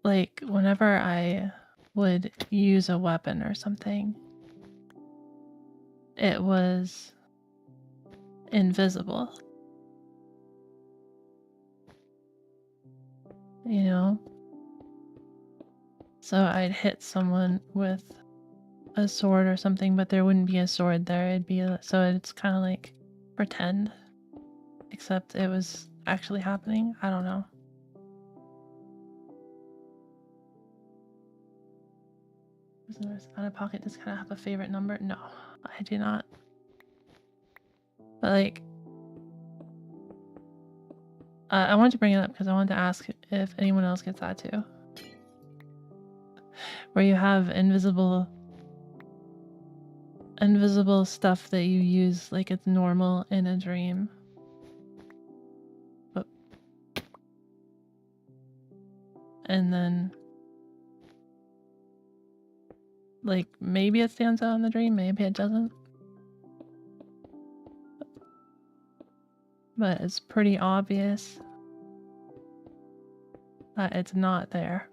like whenever I would use a weapon or something, it was invisible. You know? So I'd hit someone with a sword or something, but there wouldn't be a sword there. It'd be so it's kind of like pretend, except it was actually happening. I don't know. Out of pocket does kind of have a favorite number? No, I do not. But like, I wanted to bring it up because I wanted to ask if anyone else gets that too. Where you have invisible stuff that you use like it's normal in a dream. But and then like maybe it stands out in the dream, maybe it doesn't. But it's pretty obvious that it's not there.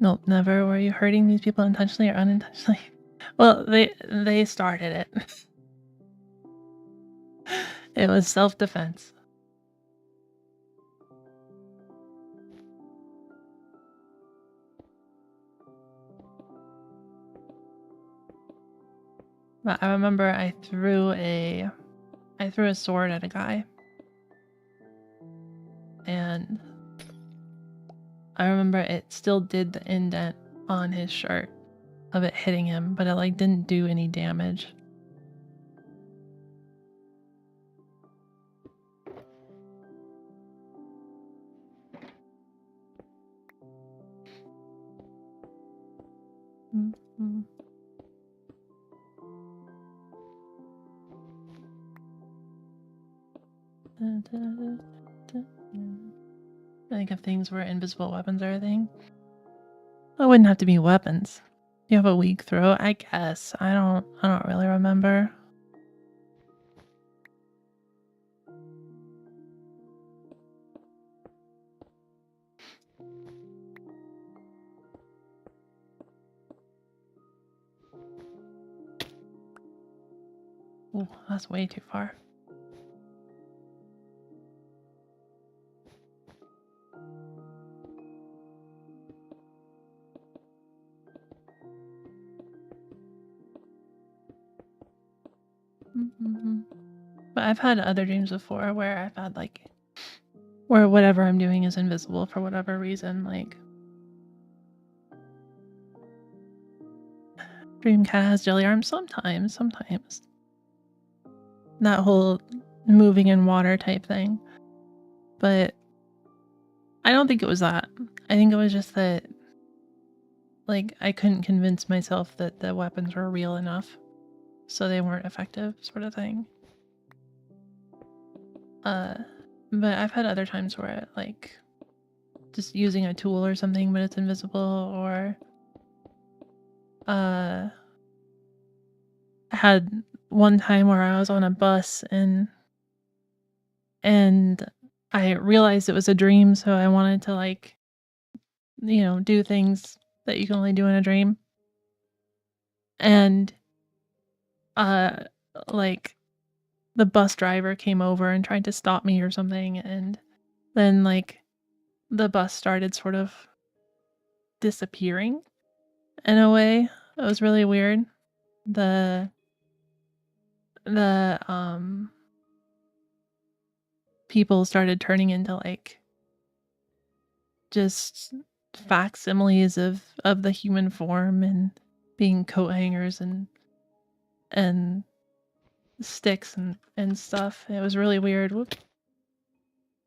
Nope, never. Were you hurting these people intentionally or unintentionally? Well, they started it. It was self-defense. But I remember I threw a sword at a guy. And I remember it still did the indent on his shirt of it hitting him, but it like didn't do any damage. Mm-hmm. I think if things were invisible weapons or anything, it wouldn't have to be weapons. You have a weak throat, I guess. I don't really remember. Ooh, that's way too far. Mm-hmm. But I've had other dreams before where I've had like, where whatever I'm doing is invisible for whatever reason, like Dreamcat has jelly arms sometimes. That whole moving in water type thing. But I don't think it was that. I think it was just that like I couldn't convince myself that the weapons were real enough, so they weren't effective, sort of thing. But I've had other times where it, like just using a tool or something, but it's invisible, or I had one time where I was on a bus and I realized it was a dream, so I wanted to like, you know, do things that you can only do in a dream. And like the bus driver came over and tried to stop me or something, and then like the bus started sort of disappearing in a way. It was really weird. The people started turning into like just facsimiles of the human form and being coat hangers and sticks and stuff. It was really weird. Whoop.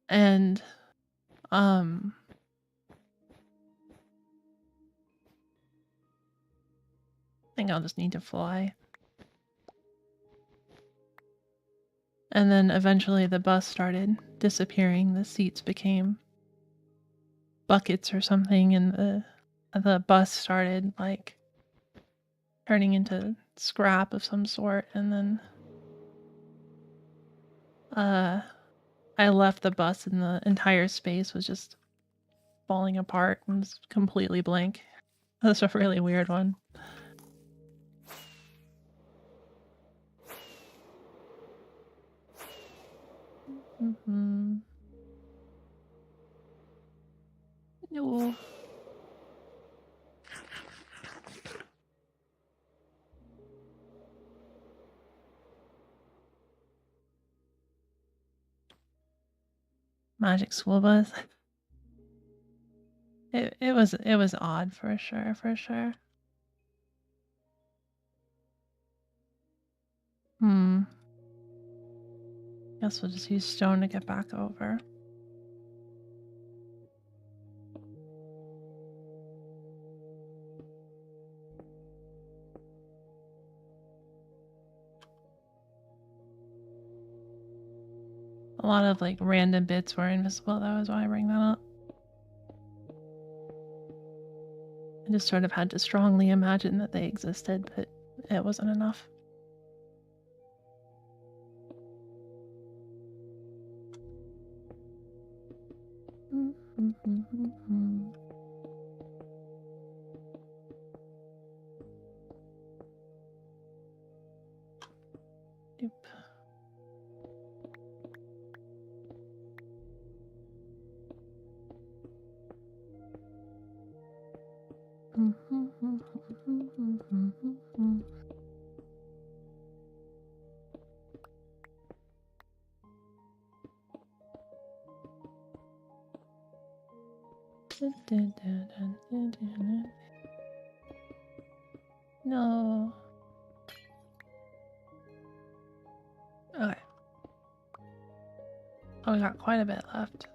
And I think I'll just need to fly. And then eventually the bus started disappearing. The seats became buckets or something, and the bus started like turning into scrap of some sort. And then I left the bus and the entire space was just falling apart and was completely blank. That's a really weird one. Mm-hmm. No. magic school bus. It was odd for sure, for sure. Guess we'll just use stone to get back over. A lot of like random bits were invisible, that was why I bring that up. I just sort of had to strongly imagine that they existed, but it wasn't enough. Doop. No. Okay. Oh, we got quite a bit left.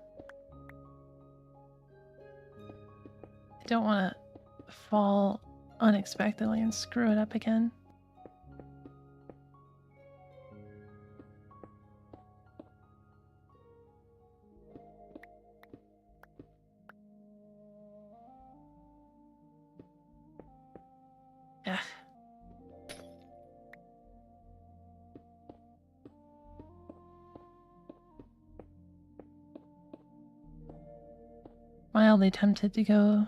I don't want to fall unexpectedly and screw it up again. Ugh. Mildly tempted to go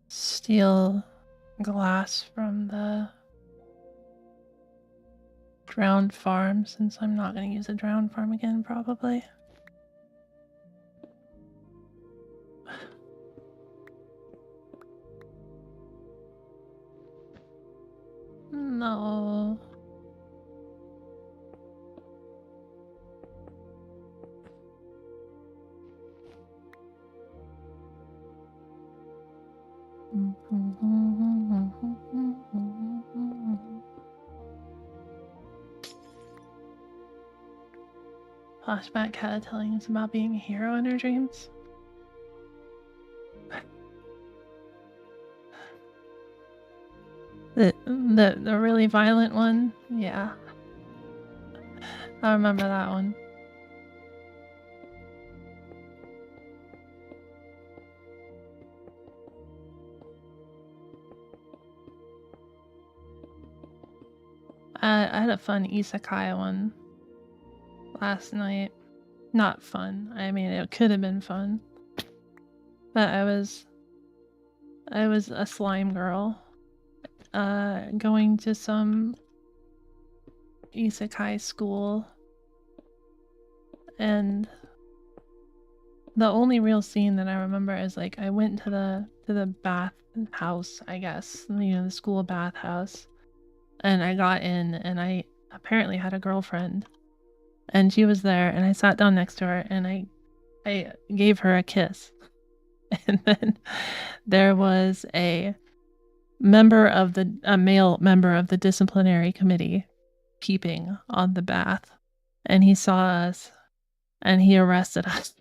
steal glass from the drowned farm, since I'm not going to use a drowned farm again, probably. No. Flashback Kata telling us about being a hero in her dreams. The really violent one? Yeah. I remember that one. I had a fun isekai one last night. Not fun. I mean, it could have been fun. But I was a slime girl. Going to some isekai school, and the only real scene that I remember is like I went to the bath house, I guess, you know, the school bath house, and I got in and I apparently had a girlfriend, and she was there, and I sat down next to her and I gave her a kiss. And then there was a male member of the disciplinary committee peeping on the bath, and he saw us and he arrested us.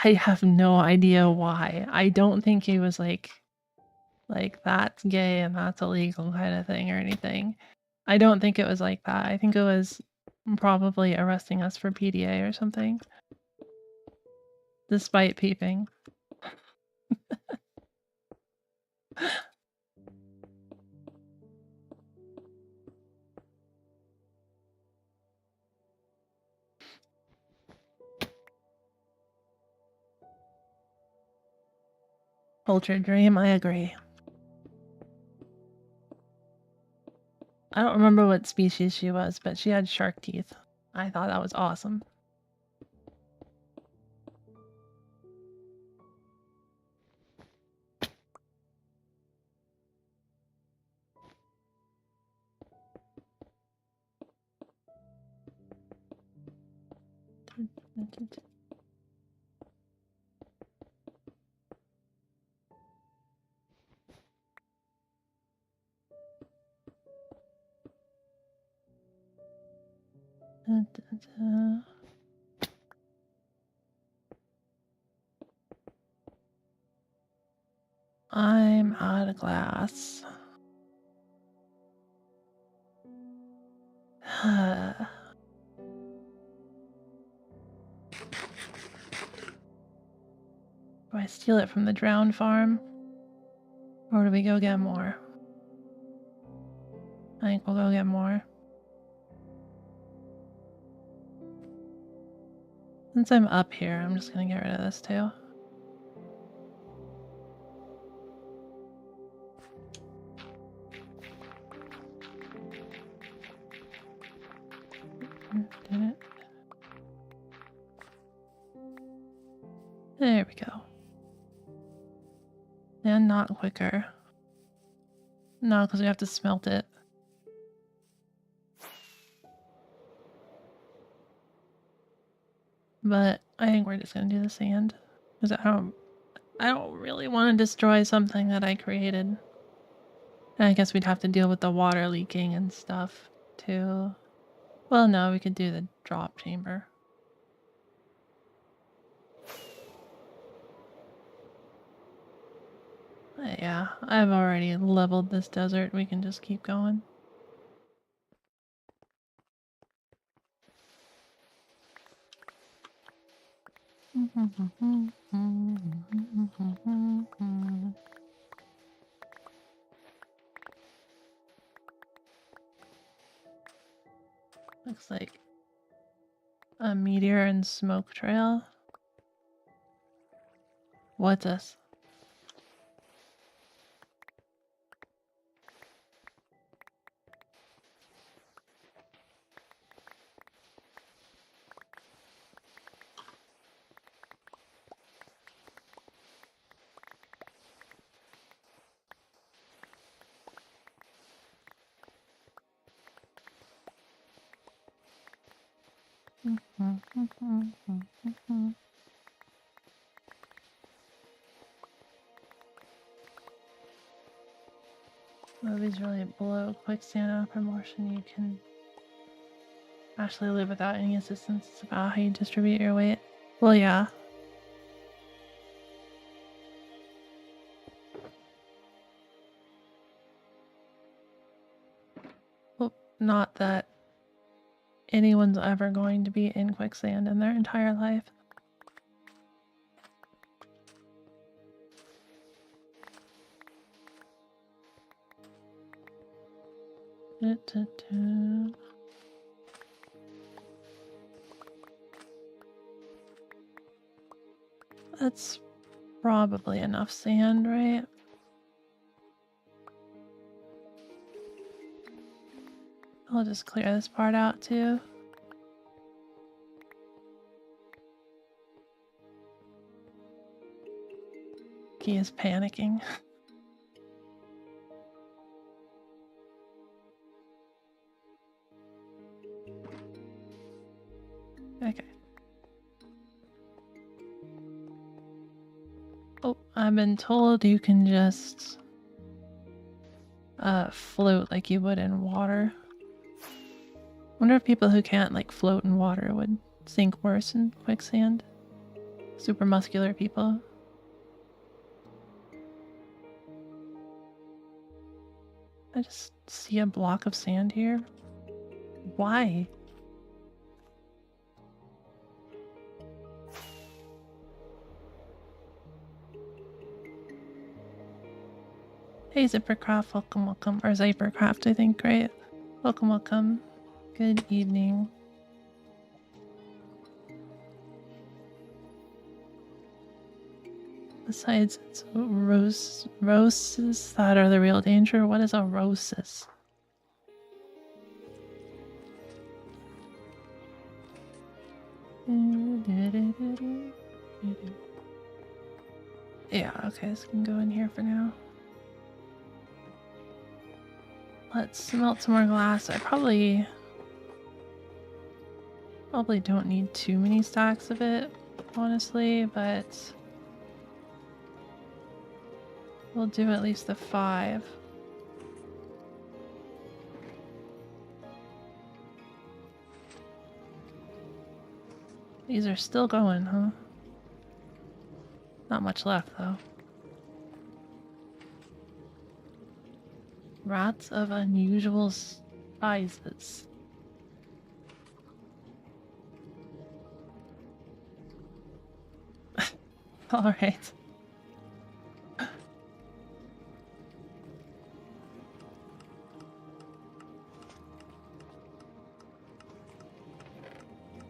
I have no idea why. I don't think he was like that's gay and that's illegal kind of thing or anything. I don't think it was like that. I think it was probably arresting us for PDA or something. Despite peeping. Ultra dream, I agree. I don't remember what species she was, but she had shark teeth. I thought that was awesome. I'm out of glass. Do I steal it from the drowned farm? Or do we go get more? I think we'll go get more. Since I'm up here, I'm just gonna get rid of this too. Did it? There we go. And not quicker. No, because we have to smelt it. But I think we're just gonna do the sand. Because I don't really want to destroy something that I created. And I guess we'd have to deal with the water leaking and stuff too. Well, no, we could do the drop chamber. Yeah, I've already leveled this desert. We can just keep going. Looks like a meteor and smoke trail. What's this? Movies really blow quicksand out of proportion. You can actually live without any assistance. It's about how you distribute your weight. Well, yeah. Well, not that anyone's ever going to be in quicksand in their entire life. That's probably enough sand, right? I'll just clear this part out too. He is panicking. Okay. Oh, I've been told you can just float like you would in water. Wonder if people who can't like float in water would sink worse in quicksand. Super muscular people. I just see a block of sand here. Why? Hey Zippercraft, welcome, welcome. Or Zypercraft, I think, right? Welcome, welcome. Good evening. Besides, it's roses that are the real danger. What is a roses? Yeah, okay, this can go in here for now. Let's smelt some more glass. Oh, Probably don't need too many stacks of it, honestly, but we'll do at least the 5. These are still going, huh? Not much left, though. Rats of unusual sizes. Alright.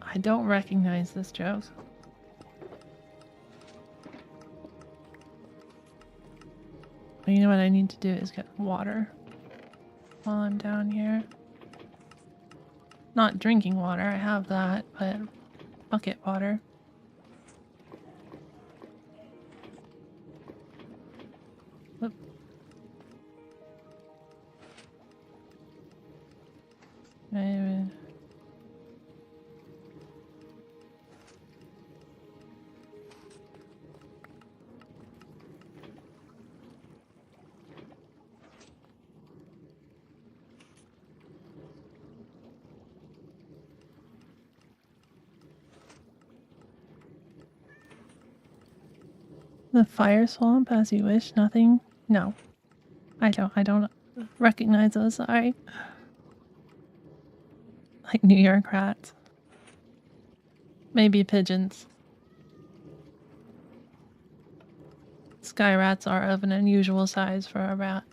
I don't recognize this joke. But you know what I need to do is get water while I'm down here. Not drinking water, I have that, but bucket water. Whoop. Maybe. The fire swamp, as you wish. Nothing. No, I don't recognize those. Sorry. Like New York rats. Maybe pigeons. Sky rats are of an unusual size for a rat.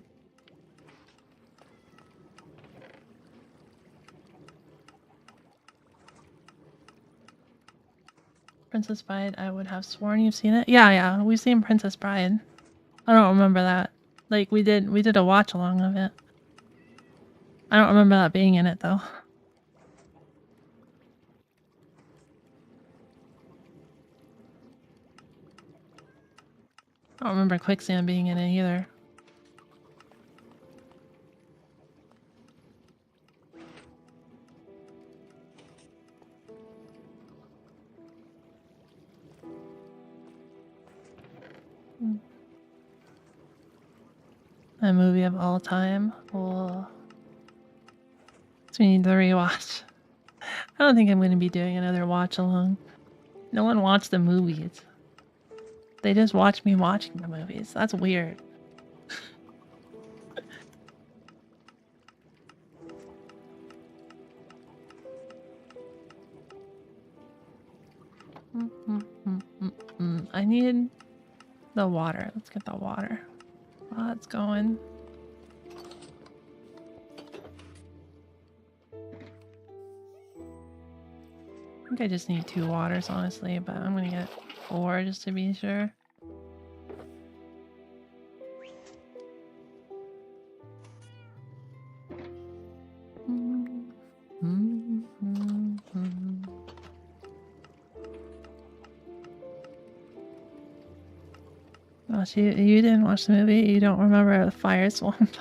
Princess Bride, I would have sworn you've seen it. Yeah, we've seen Princess Bride. I don't remember that. Like we did a watch along of it. I don't remember that being in it though. I don't remember Quicksand being in it either. A movie of all time. Oh. So we need to rewatch. I don't think I'm going to be doing another watch along. No one watched the movies. They just watch me watching the movies. That's weird. I need the water. Let's get the water. While it's going. I think I just need 2 waters, honestly, but I'm gonna get 4 just to be sure. Gosh, you didn't watch the movie? You don't remember the fire swamp?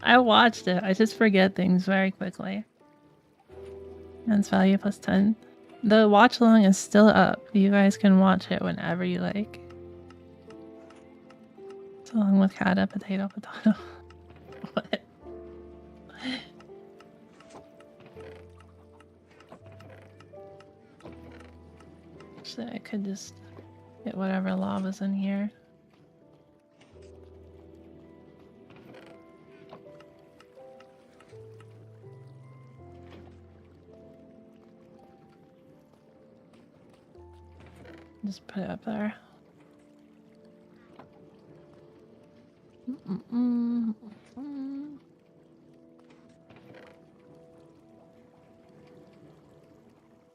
I watched it. I just forget things very quickly. Ends value plus 10. The watch along is still up. You guys can watch it whenever you like. It's along with Kada, potato. What? Actually, I could just get whatever lava's in here. Just put it up there.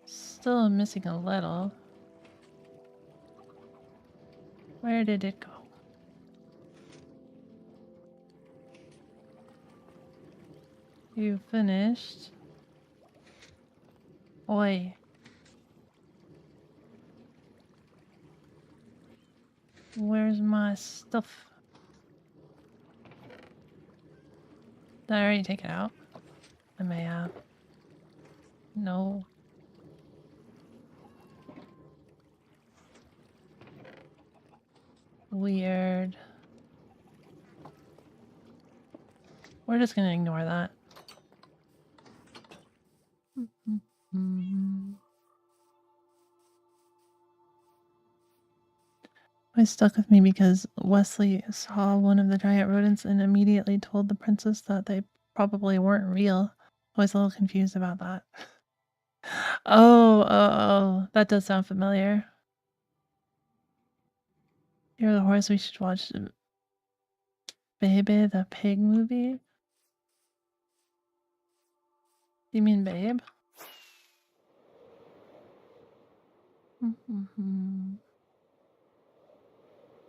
Still missing a little. Where did it go? You finished. Oi. Where's my stuff? Did I already take it out? I may have. No. weird. We're just gonna ignore that. It stuck with me because Wesley saw one of the giant rodents and immediately told the princess that they probably weren't real. I was a little confused about that. Oh, that does sound familiar. You're the horse, we should watch Baby the Pig movie? You mean Babe?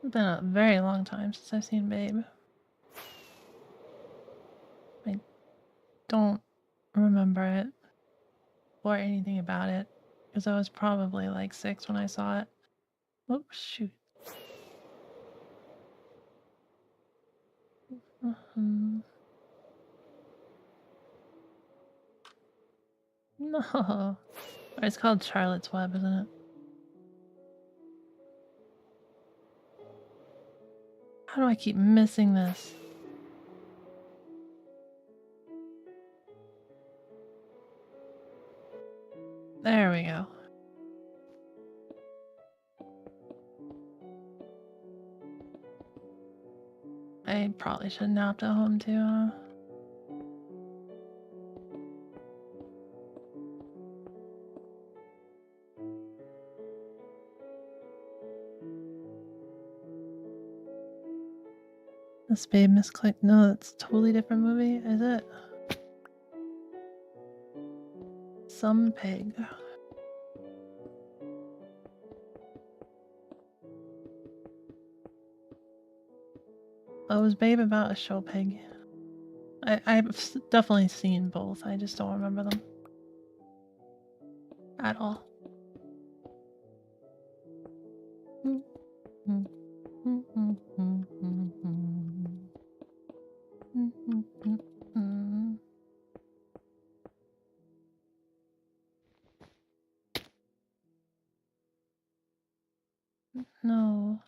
It's been a very long time since I've seen Babe. I don't remember it or anything about it because I was probably like 6 when I saw it. Oh, shoot. No. Or it's called Charlotte's Web, isn't it? How do I keep missing this? There we go. I probably should have napped at home too. This Babe misclicked. No, that's a totally different movie, is it? Some pig. Oh, was Babe about a show pig? I've definitely seen both. I just don't remember them at all. No.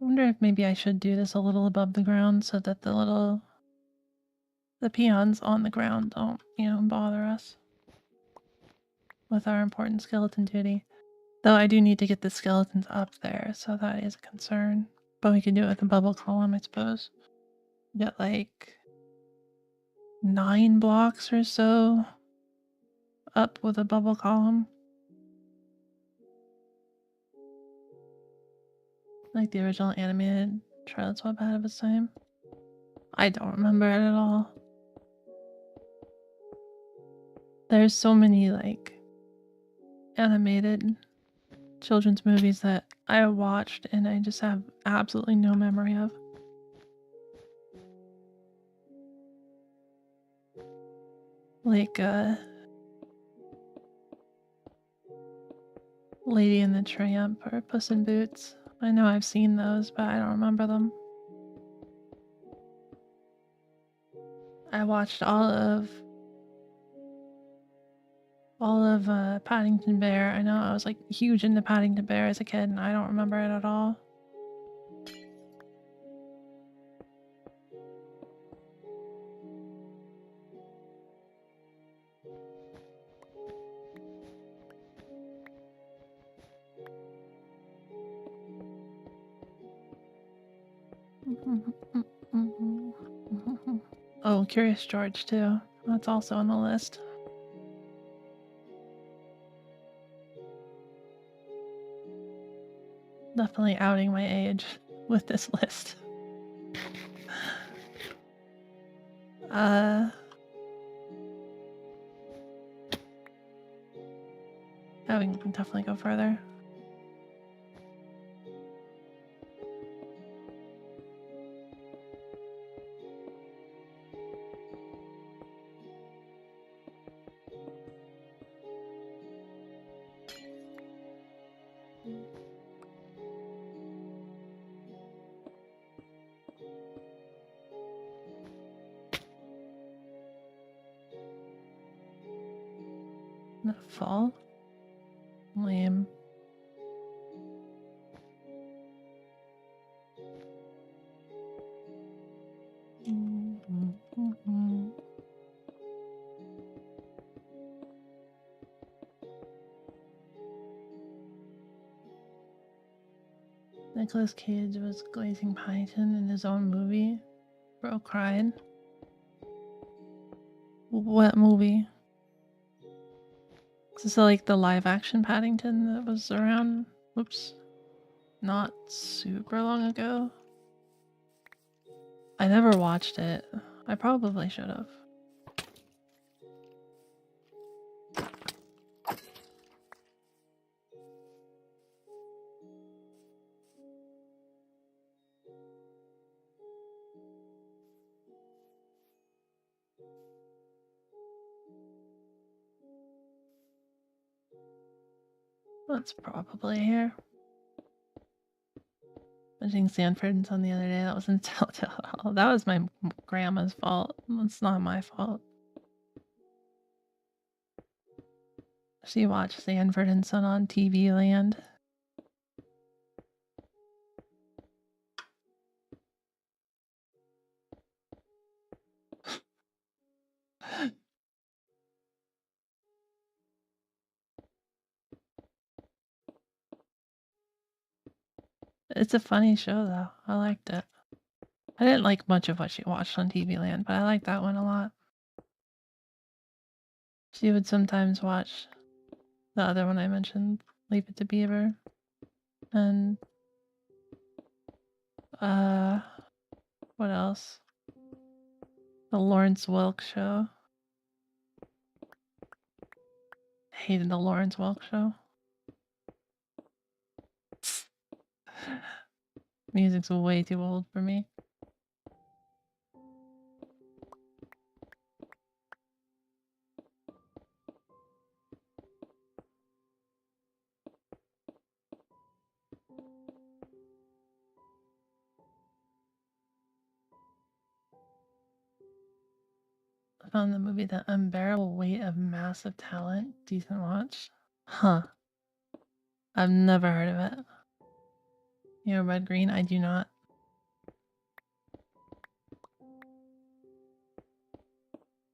I wonder if maybe I should do this a little above the ground so that the peons on the ground don't, bother us with our important skeleton duty. Though I do need to get the skeletons up there, so that is a concern. But we can do it with a bubble column, I suppose. Get like 9 blocks or so up with a bubble column. Like the original animated Charlotte's Web had of its time. I don't remember it at all. There's so many like animated children's movies that I watched and I just have absolutely no memory of. Like Lady and the Tramp or Puss in Boots. I know I've seen those, but I don't remember them. I watched all of Paddington Bear. I know I was like huge into Paddington Bear as a kid and I don't remember it at all. Oh, Curious George too. That's also on the list. Definitely outing my age with this list. Yeah, we can definitely go further. Fall? Lame. Nicolas Cage was glazing Paddington in his own movie. Bro cried. What movie? Is this like the live action Paddington that was around? Oops. Not super long ago. I never watched it. I probably should have. That's probably here. Watching Sanford and Son the other day, that wasn't Telltale at all. That was my grandma's fault. That's not my fault. She watched Sanford and Son on TV Land. It's a funny show though. I liked it. I didn't like much of what she watched on TV Land, but I liked that one a lot. She would sometimes watch the other one I mentioned, Leave It to Beaver. And what else? The Lawrence Welk Show. Hated the Lawrence Welk Show. Music's way too old for me. I found the movie The Unbearable Weight of Massive Talent. Decent watch. Huh. I've never heard of it. You know Red Green? I do not.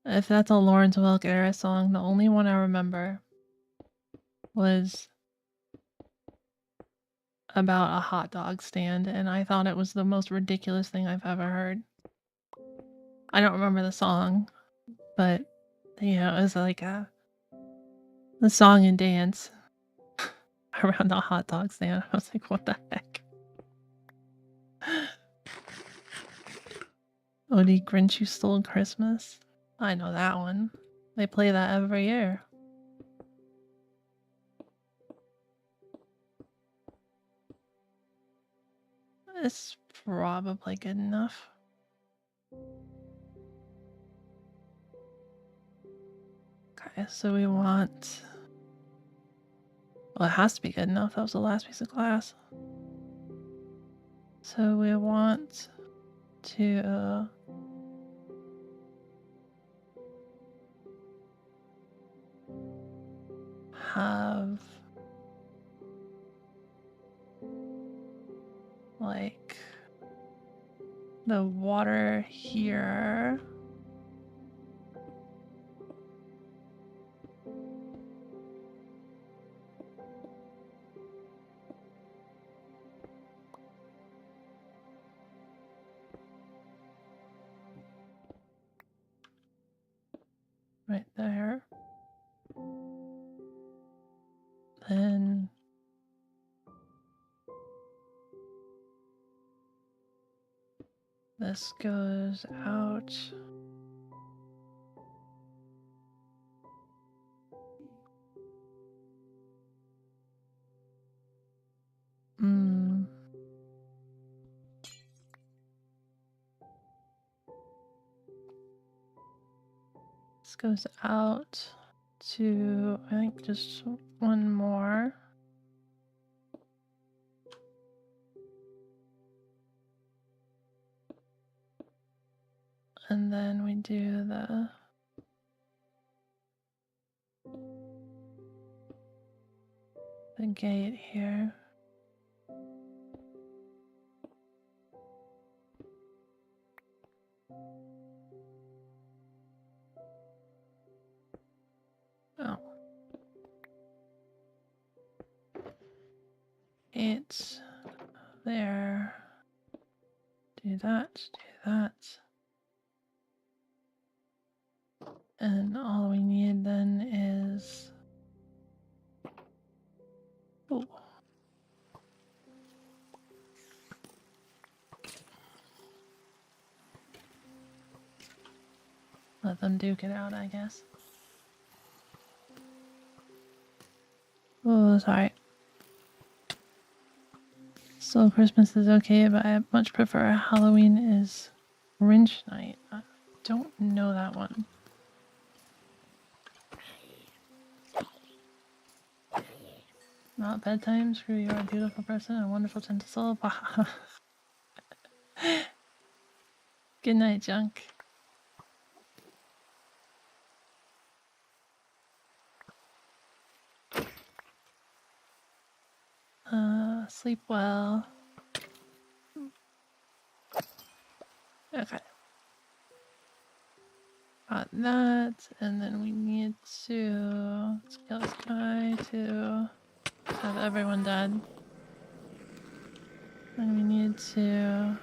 If that's a Lawrence Welk era song, the only one I remember was about a hot dog stand, and I thought it was the most ridiculous thing I've ever heard. I don't remember the song, but you know, it was like the song and dance around a hot dog stand. I was like, what the heck? Odie Grinch, You Stole Christmas. I know that one. They play that every year. It's probably good enough. Okay, so we want... Well, it has to be good enough. That was the last piece of glass. So we want to... have... like... the water here... right there. Then this goes out. This goes out to, I think, just one more. And then we do the... gate here. Oh. It's there. Do that, do that. And all we need then is... Oh. Let them duke it out, I guess. Oh, sorry. Still, Christmas is okay, but I much prefer Halloween is Grinch night. I don't know that one. Not bedtime. Screw you, are a beautiful person, a wonderful gentle soul. Good night, junk. Sleep well. Okay. Got that, and then we need to kill this guy to have everyone dead. Then we need to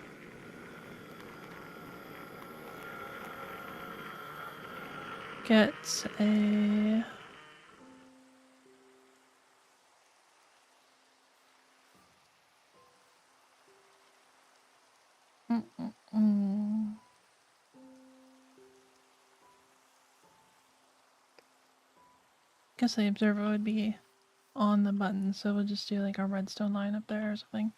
get a... Guess the observer would be on the button, so we'll just do like a redstone line up there or something.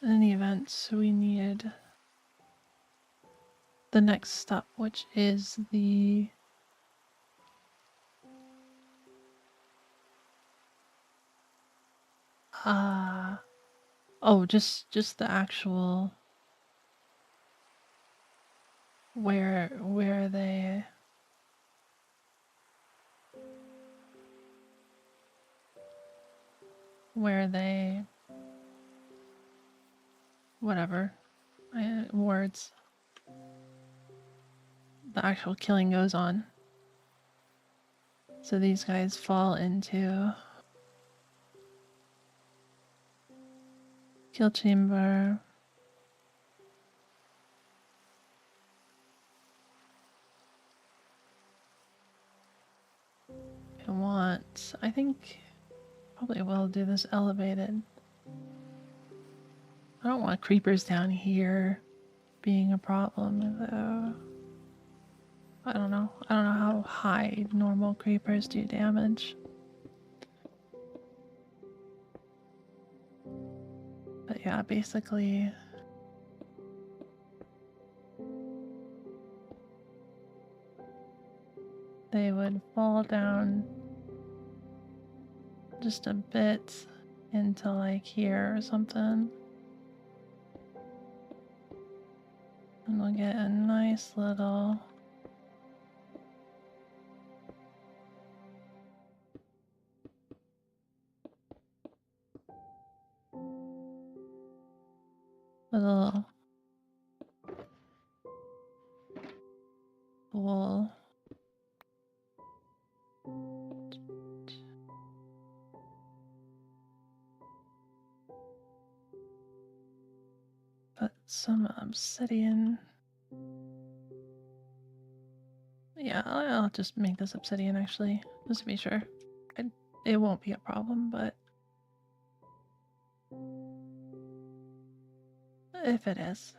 In any event, we need the next step, which is the oh, just the actual where they whatever words the actual killing goes on. So these guys fall into kill chamber. I think probably will do this elevated. I don't want creepers down here being a problem though. I don't know how high normal creepers do damage. But yeah, basically they would fall down just a bit into like here or something. And we'll get a nice little pool. Put some obsidian. Yeah, I'll just make this obsidian actually, just to be sure. It won't be a problem, but if it is.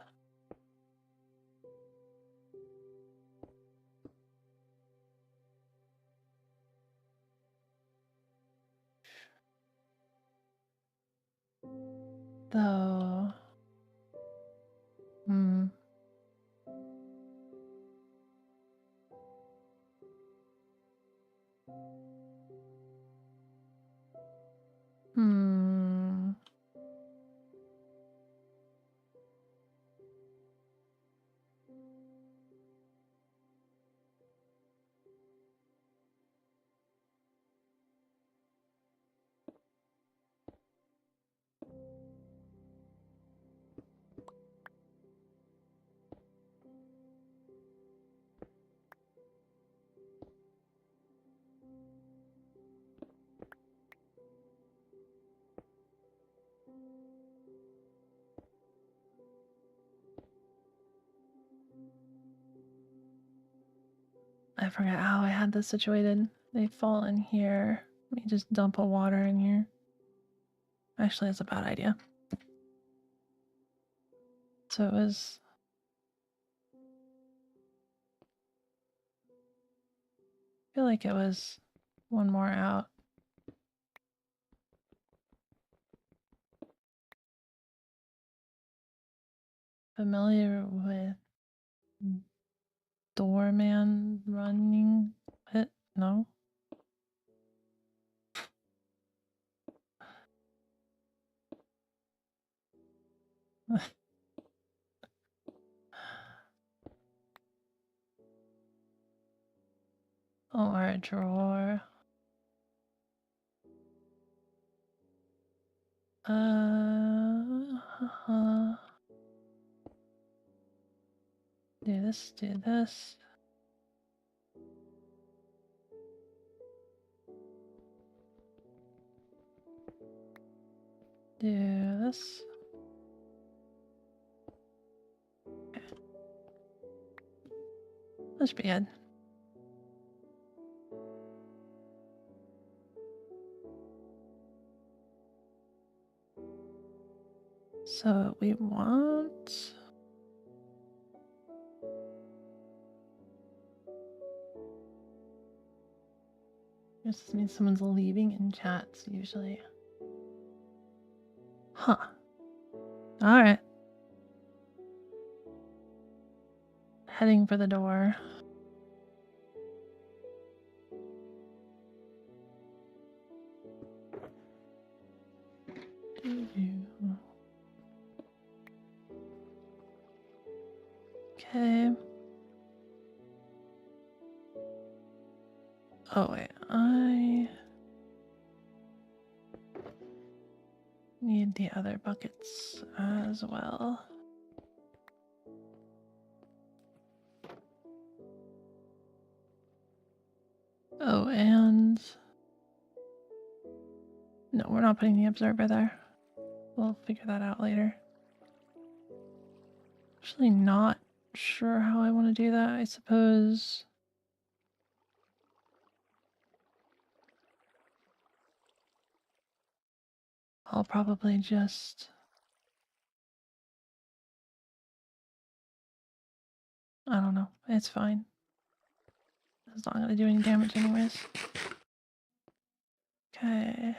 Though, Hmm. forgot how I had this situated. They fall in here. Let me just dump a water in here. Actually, that's a bad idea. So it was... I feel like it was one more out. Familiar with doorman running it? No? Or a drawer. Do this, do this. Do this. Okay. That should be good. So we want... This means someone's leaving in chats usually. Huh. Alright. Heading for the door. Okay. Oh wait, I need the other buckets as well. Oh, and no, we're not putting the observer there. We'll figure that out later. Actually not sure how I want to do that. I suppose I'll probably just... I don't know. It's fine. It's not going to do any damage anyways. Okay.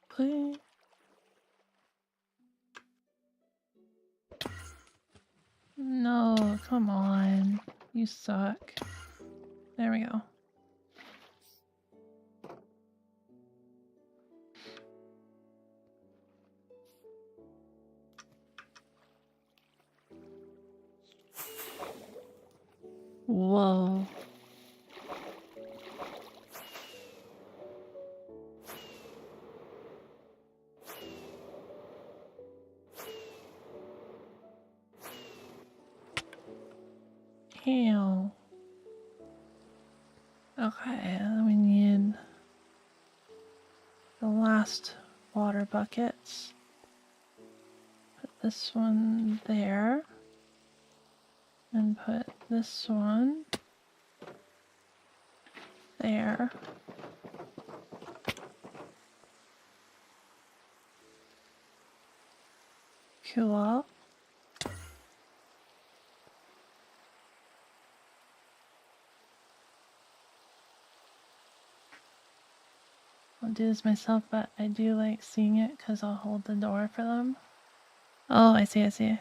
Please. No, come on. You suck. There we go. Whoa. Ew. Okay, then we need the last water buckets. Put this one there. And put this one there. Cool. I'll do this myself, but I do like seeing it because I'll hold the door for them. Oh, I see, I see.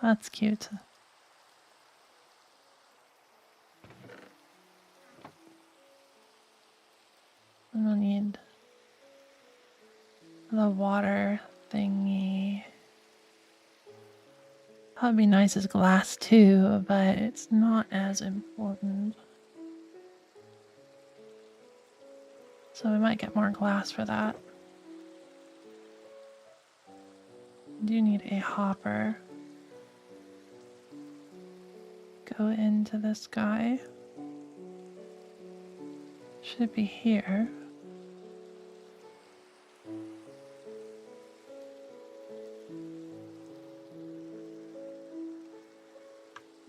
That's cute. And we'll need the water thingy. That'd be nice as glass too, but it's not as important. So we might get more glass for that. I do need a hopper. Go into this guy. Should be here.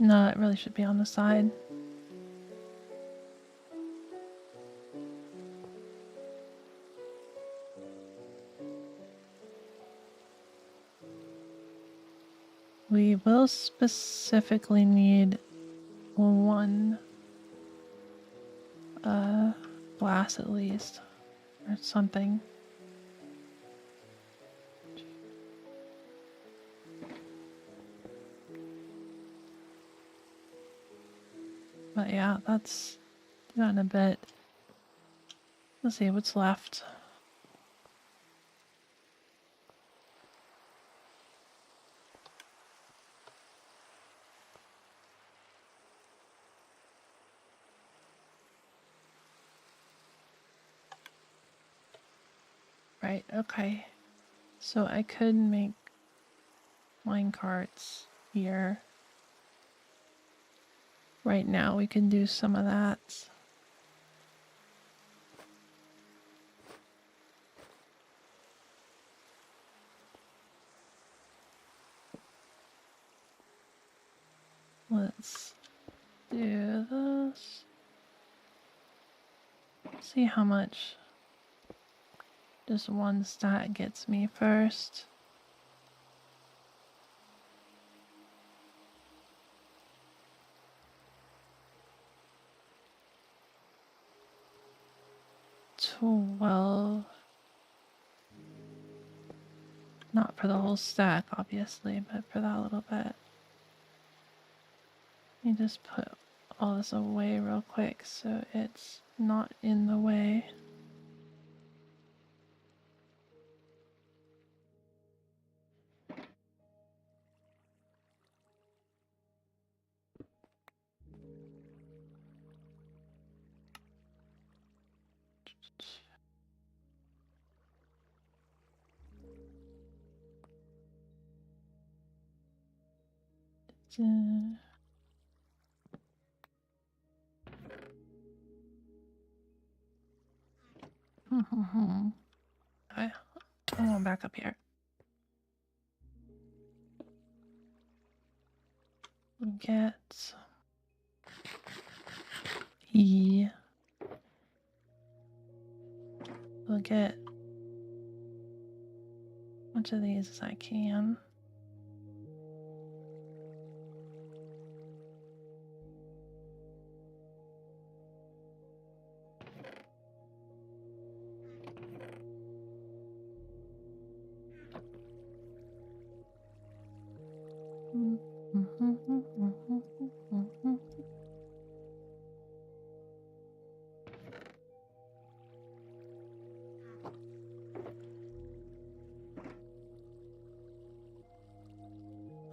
No, it really should be on the side. We will specifically need one glass at least, or something. But yeah, that's do that in a bit. Let's see what's left. Right, okay. So I could make mine carts here. Right now we can do some of that. Let's do this. See how much just one stack gets me first. $12. Not for the whole stack, obviously, but for that little bit. Let me just put all this away real quick so it's not in the way. Okay, I'm going back up here. We'll get E. We'll get as much of these as I can.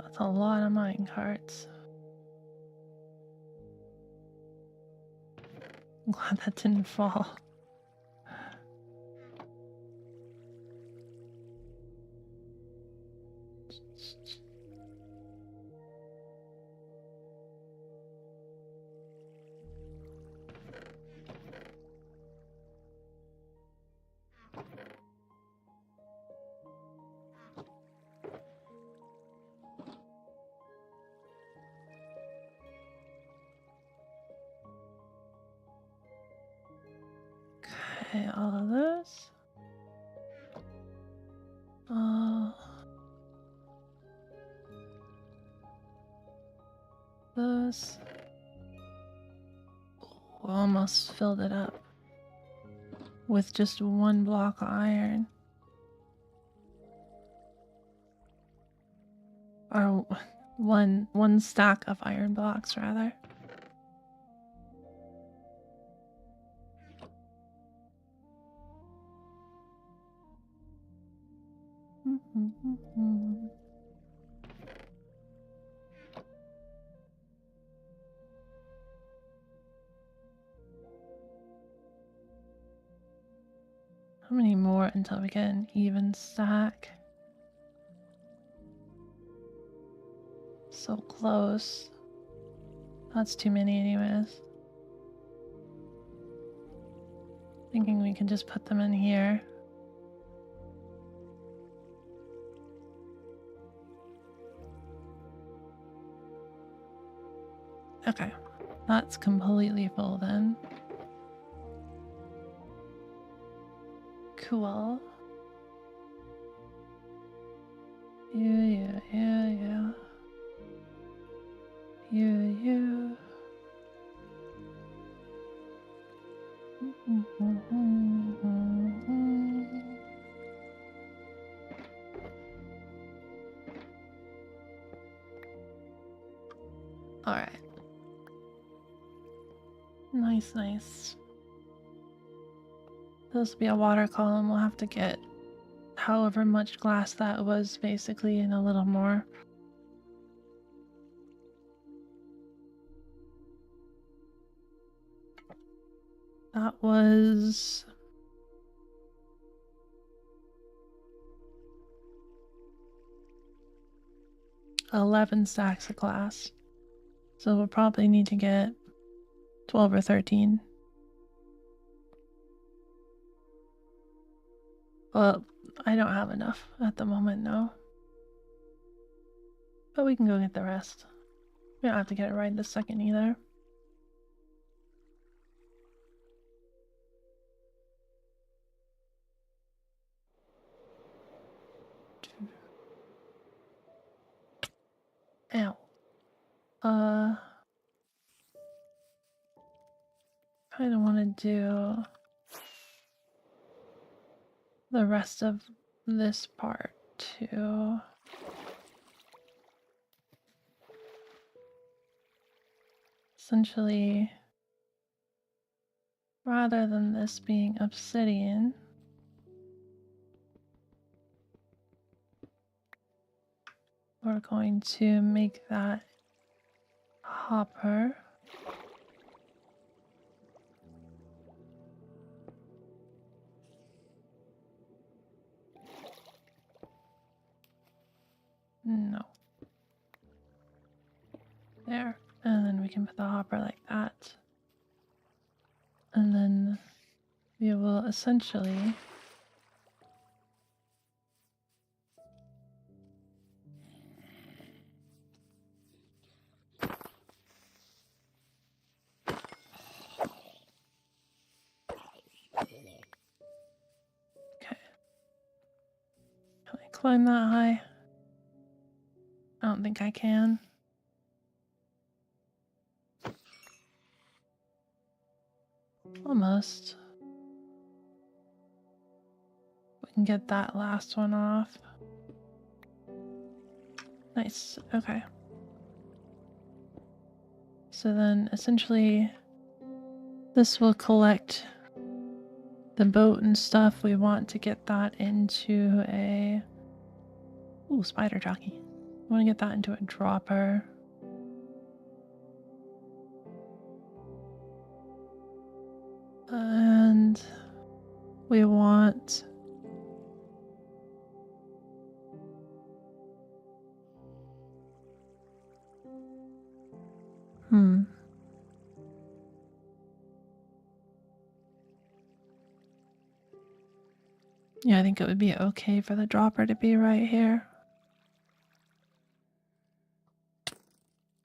That's a lot of mine carts. I'm glad that didn't fall. Okay, all of this. Those. Almost filled it up with just one block of iron. Or one stack of iron blocks, rather. How many more until we get an even stack? So close. That's too many anyways. Thinking we can just put them in here. Okay. That's completely full then. Cool. Yeah. All right. Nice. This will be a water column. We'll have to get however much glass that was, basically, and a little more. That was 11 stacks of glass. So we'll probably need to get 12 or 13. Well, I don't have enough at the moment, no. But we can go get the rest. We don't have to get it right this second either. Ow. Kind of want to do the rest of this part too. Essentially, rather than this being obsidian, we're going to make that hopper. No. There. And then we can put the hopper like that. And then we will essentially climb that high? I don't think I can. Almost. We can get that last one off. Nice. Okay. So then essentially this will collect the boat and stuff. We want to get that into a... Ooh, spider jockey. I want to get that into a dropper. And we want... Yeah, I think it would be okay for the dropper to be right here.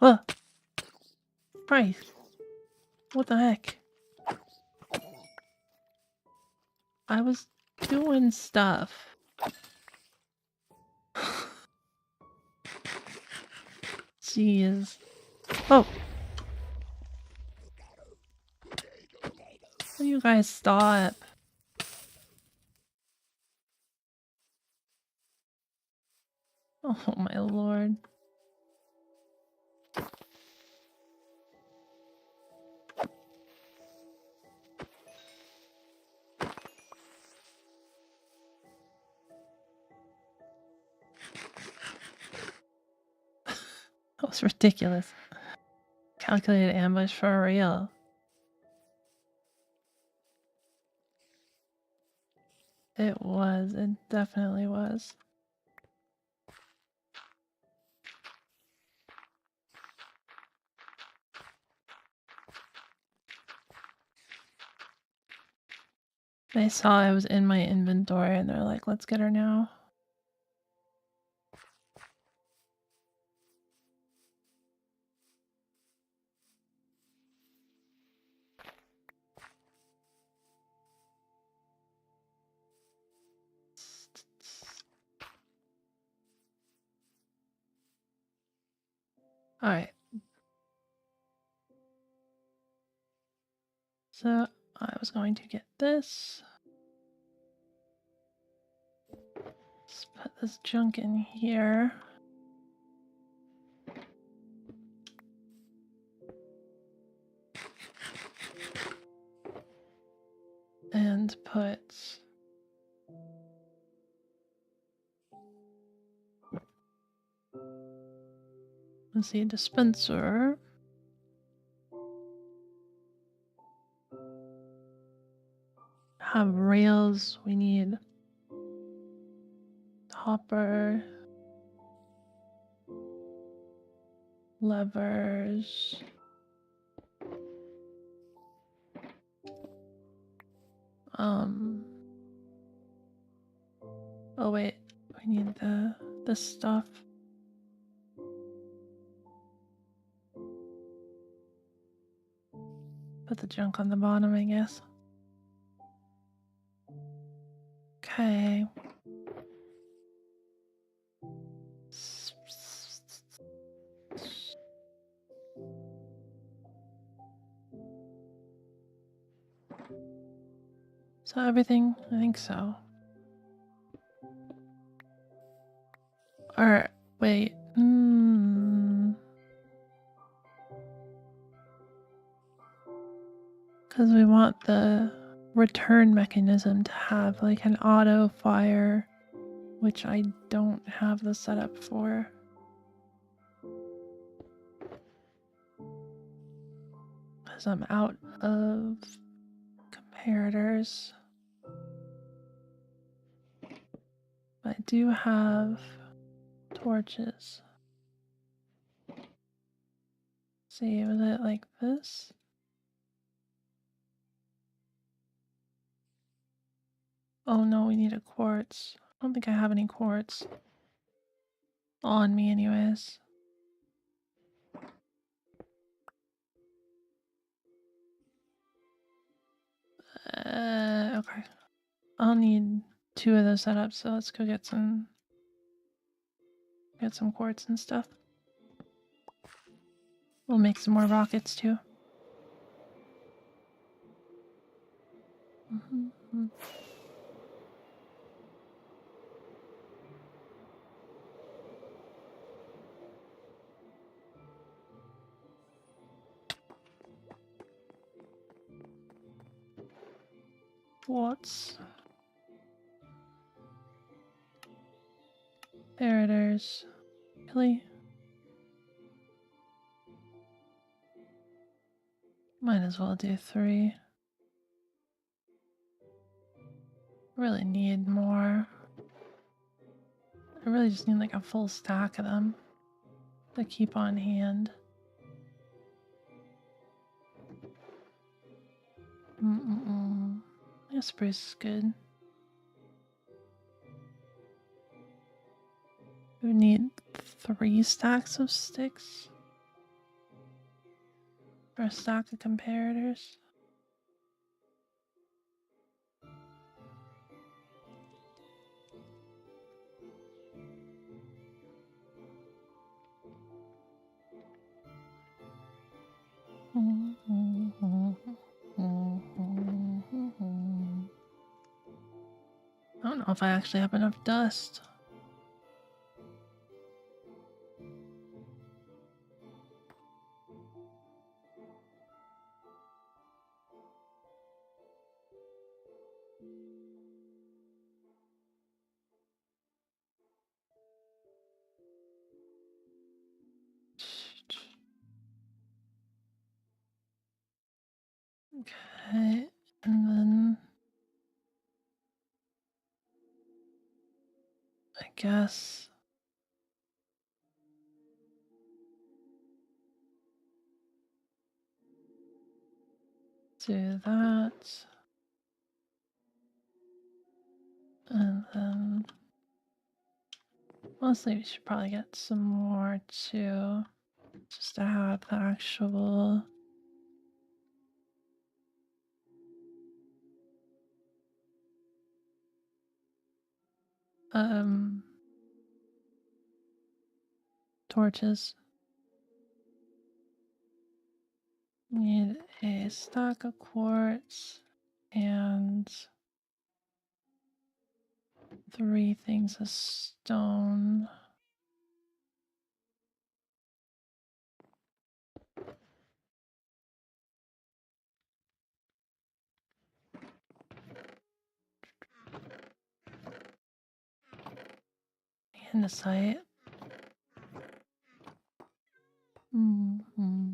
Oh! Christ. What the heck? I was doing stuff. Jeez. Oh! Will you guys stop? Oh my lord. That was ridiculous. Calculated ambush for real. It was. It definitely was. They saw I was in my inventory and they're like, let's get her now. Alright. So I was going to get this. Let's put this junk in here. And put let's see, dispenser. Have rails. We need hopper, levers. Oh wait, we need this stuff. Put the junk on the bottom, I guess. Okay. So everything? I think so. Or wait. Because we want the return mechanism to have like an auto fire, which I don't have the setup for. Because I'm out of comparators. But I do have torches. See, was it like this? Oh no, we need a quartz. I don't think I have any quartz. On me anyways. Okay. I'll need 2 of those set up, so let's go get some quartz and stuff. We'll make some more rockets too. Quartz. There it is. Really? Might as well do 3. Really need more. I really just need like a full stack of them to keep on hand. Yeah, spruce is good. We need 3 stacks of sticks for a stack of comparators. I don't know if I actually have enough dust. Okay, and then I guess do that. And then honestly, we should probably get some more too, just to have the actual torches. Need a stack of quartz and 3 things of stone. Andesite. Mm-hmm.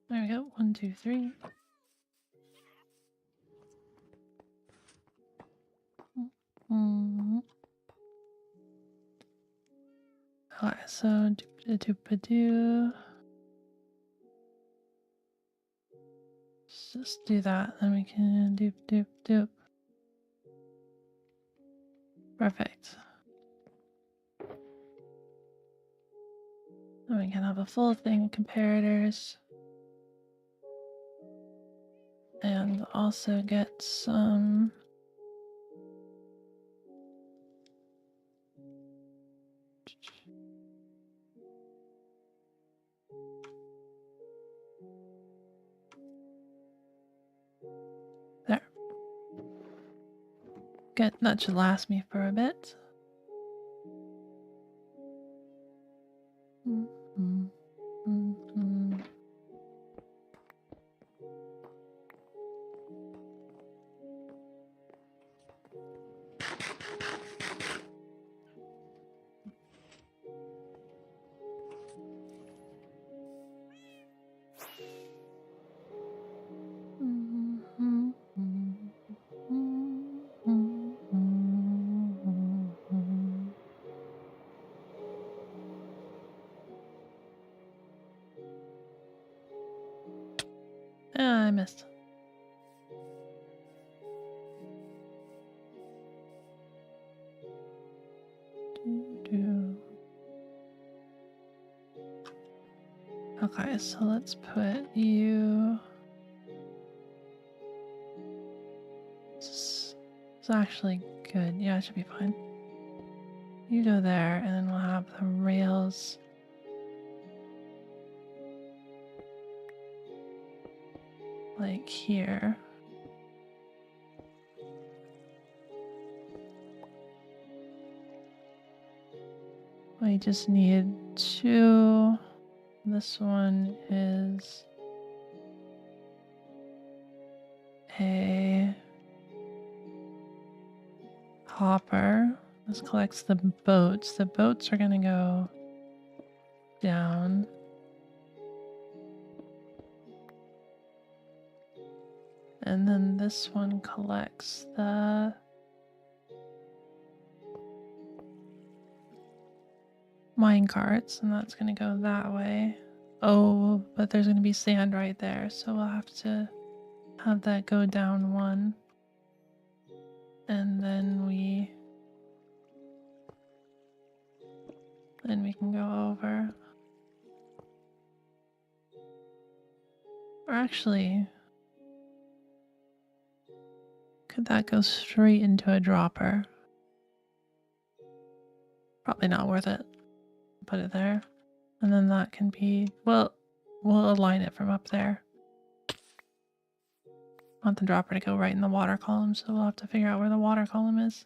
There we go. 1, 2, 3. Mm-hmm. Okay, so doop-a-doop-a-doo. Let's just do that, then we can doop doop doop. Perfect. Then we can have a full thing of comparators. And also get some there. Good, that should last me for a bit. Mm-hmm. Mm-hmm. I missed. Okay, so let's put you. It's actually good. Yeah, it should be fine. You go there, and then we'll have the rails. Like here. We just need 2. This one is a hopper. This collects the boats. The boats are gonna go down. And then this one collects the mine carts, and that's gonna go that way. Oh, but there's gonna be sand right there, so we'll have to have that go down 1. And then we can go over. Or actually, could that go straight into a dropper? Probably not worth it. Put it there. And then that can be, well, we'll align it from up there. I want the dropper to go right in the water column, so we'll have to figure out where the water column is.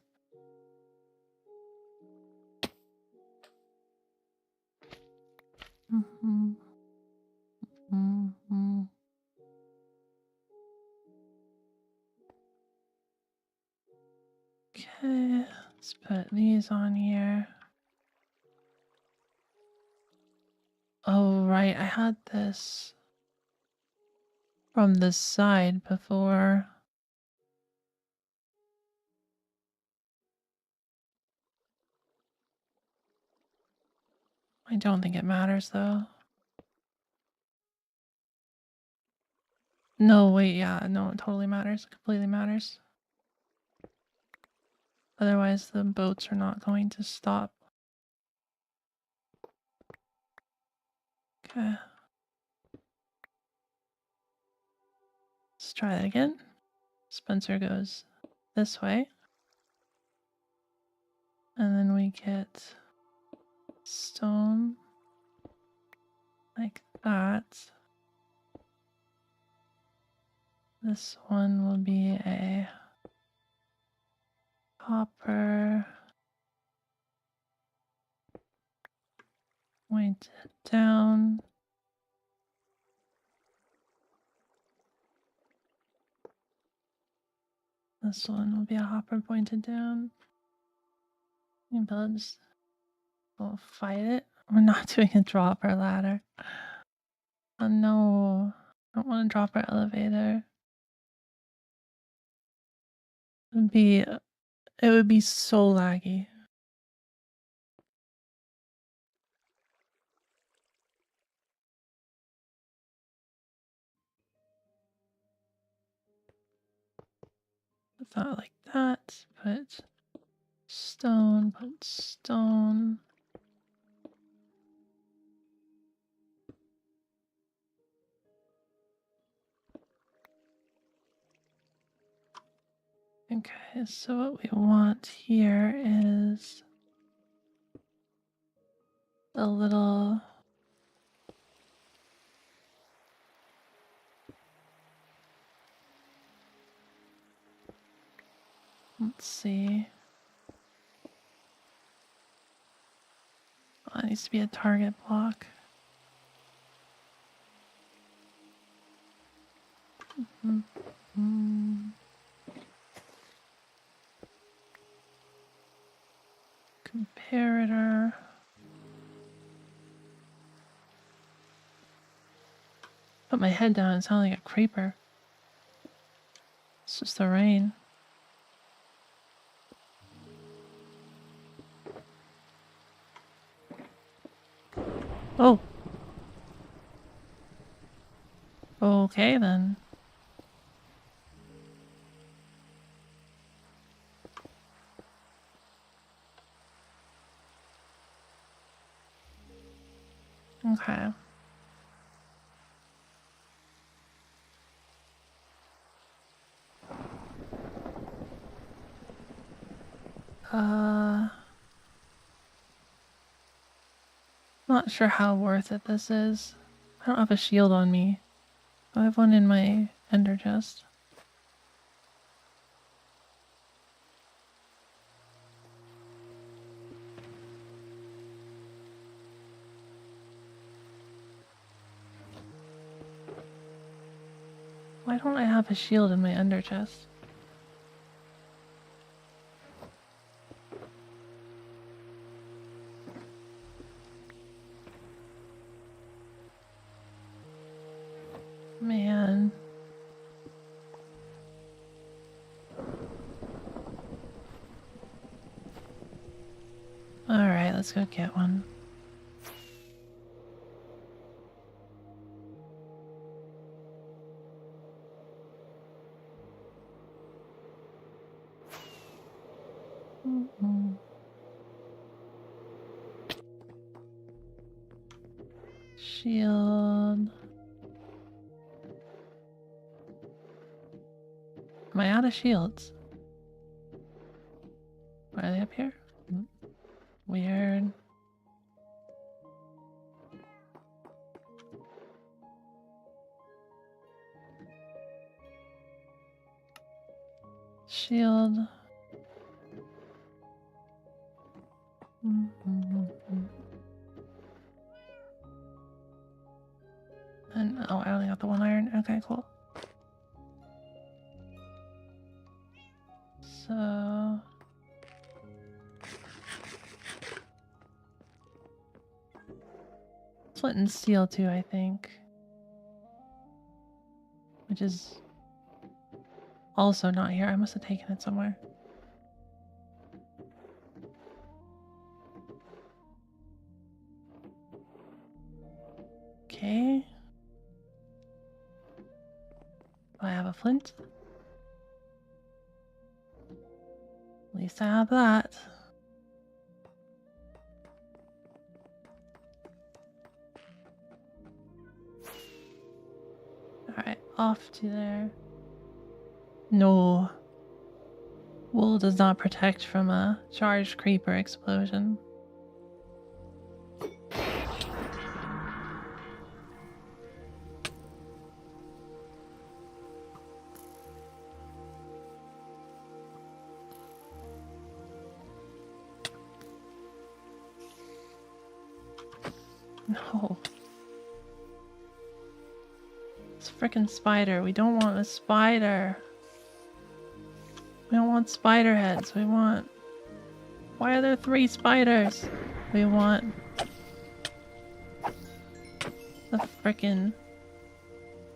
Mm-hmm. Mm-hmm. Okay, let's put these on here. Oh, right, I had this from this side before. I don't think it matters, though. No, wait, yeah, no, it totally matters. It completely matters. Otherwise, the boats are not going to stop. Okay. Let's try that again. Spencer goes this way. And then we get stone. that. This one will be a hopper. Point it down. This one will be a hopper pointed down. Builds. We'll fight it. We're not doing a dropper ladder. Oh no. I don't want to drop our elevator. It would be so laggy. It's not like that. Put stone, put stone. Okay, so what we want here is a little let's see. Oh, it needs to be a target block. Comparator. Put my head down and sound like a creeper. It's just the rain. Oh. Okay then. Okay. Not sure how worth it this is. I don't have a shield on me. I have one in my ender chest. Why don't I have a shield in my ender chest? Man. Alright, let's go get one. Shield. Am I out of shields? Are they up here? Weird. Shield. And oh, I only got the one iron. Okay, cool. So flint and steel too, I think. Which is also not here. I must have taken it somewhere. Okay. Do I have a flint? At least I have that. Alright, off to there. No. Wool does not protect from a charged creeper explosion. No. It's a frickin' spider. We don't want a spider. We don't want spider heads. We want... Why are there 3 spiders? We want... a frickin'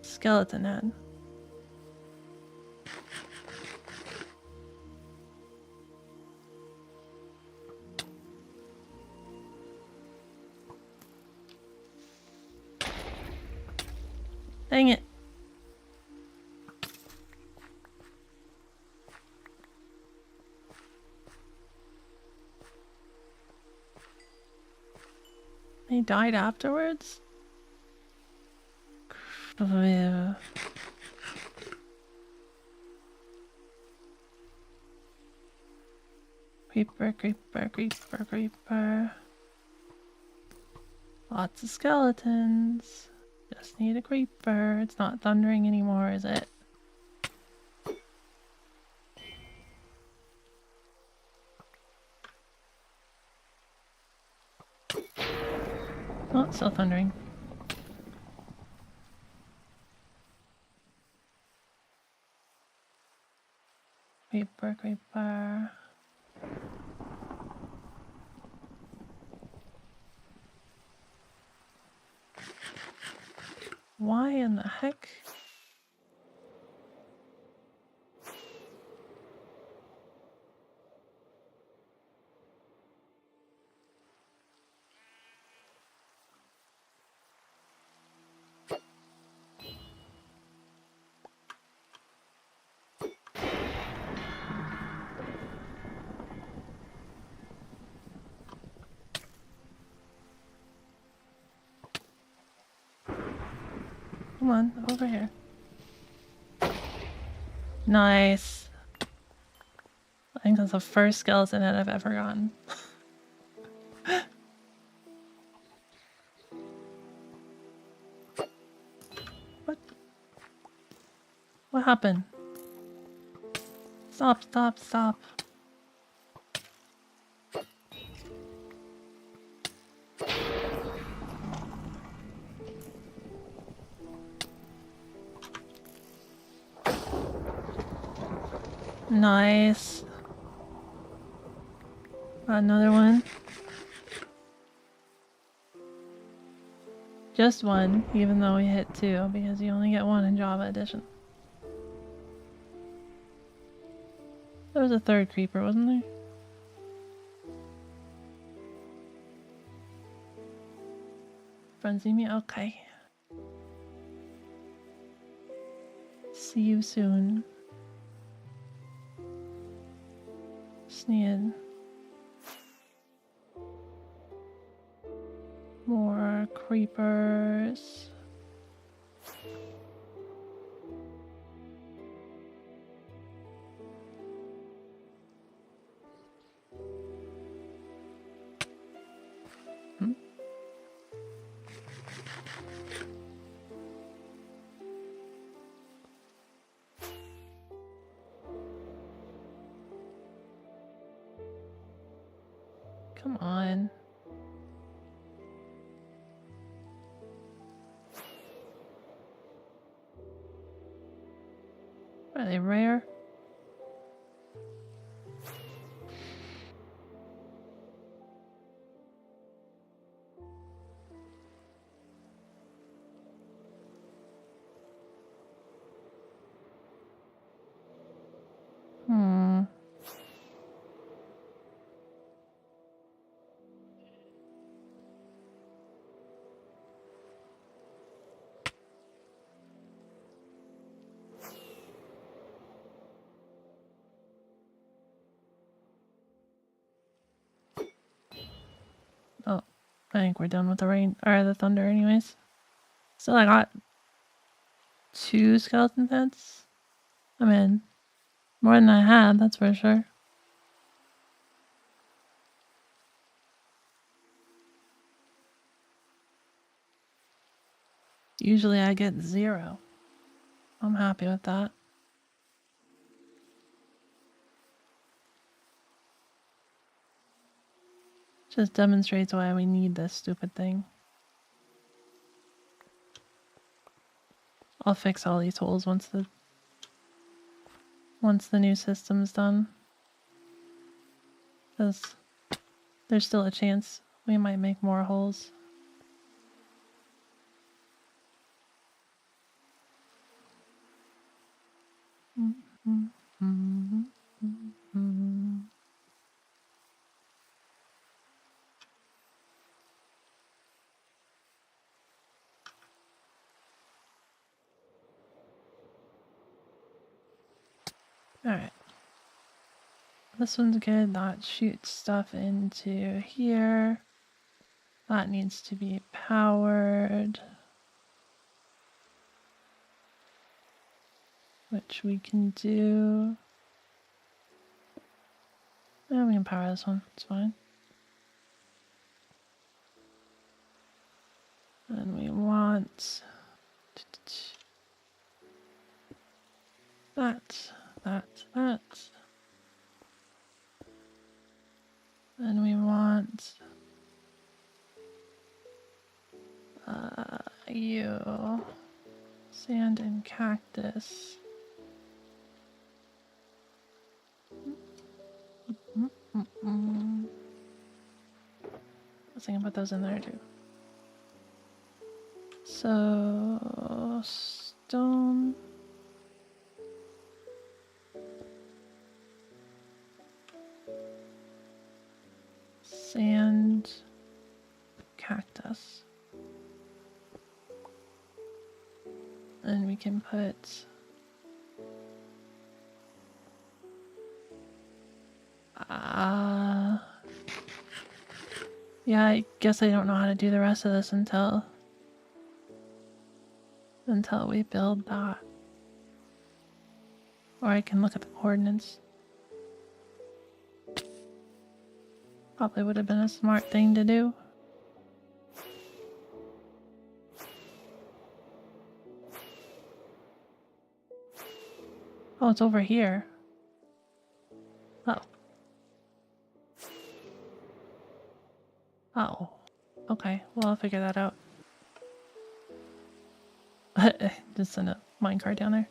skeleton head. Dang it. He died afterwards? Oh, yeah. Creeper, creeper, creeper, creeper. Lots of skeletons. Just need a creeper. It's not thundering anymore, is it? Oh, it's still thundering. Creeper, creeper. Why in the heck? Come on, over here. Nice. I think that's the first skeleton head I've ever gotten. What? What happened? Stop, stop, stop. Nice. Another one. Just one, even though we hit 2, because you only get 1 in Java Edition. There was a 3rd creeper, wasn't there? Frenzy me? Okay. See you soon. Just need more creepers. Come on. Are they rare? Oh, I think we're done with the rain or the thunder anyways. Still I got 2 skeleton heads. I mean, more than I had, that's for sure. Usually I get 0. I'm happy with that. Just demonstrates why we need this stupid thing. I'll fix all these holes once the new system's done. Because there's still a chance we might make more holes. Alright. This one's good. That shoots stuff into here. That needs to be powered. Which we can do. Yeah, we can power this one. It's fine. And we want that. And we want you. Sand and cactus. I was thinking about those in there too. So, stone. Sand. Cactus. And we can put yeah, I guess I don't know how to do the rest of this until we build that. Or I can look at the coordinates. Probably would have been a smart thing to do. Oh, it's over here. Oh. Oh. Okay, well, I'll figure that out. Just send a minecart down there.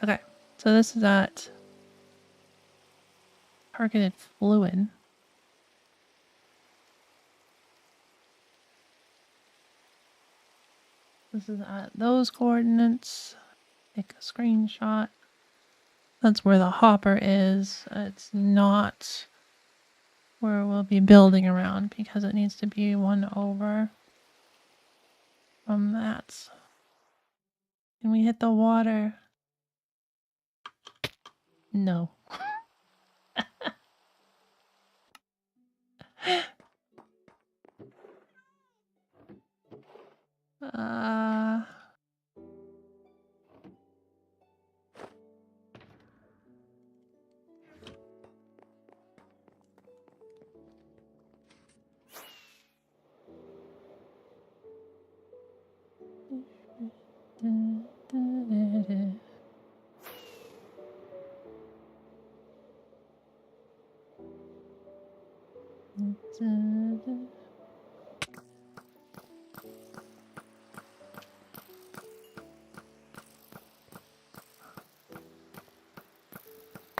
Okay, so this is at targeted fluid. This is at those coordinates. Take a screenshot. That's where the hopper is. It's not where we'll be building around because it needs to be one over from that. Can we hit the water? No.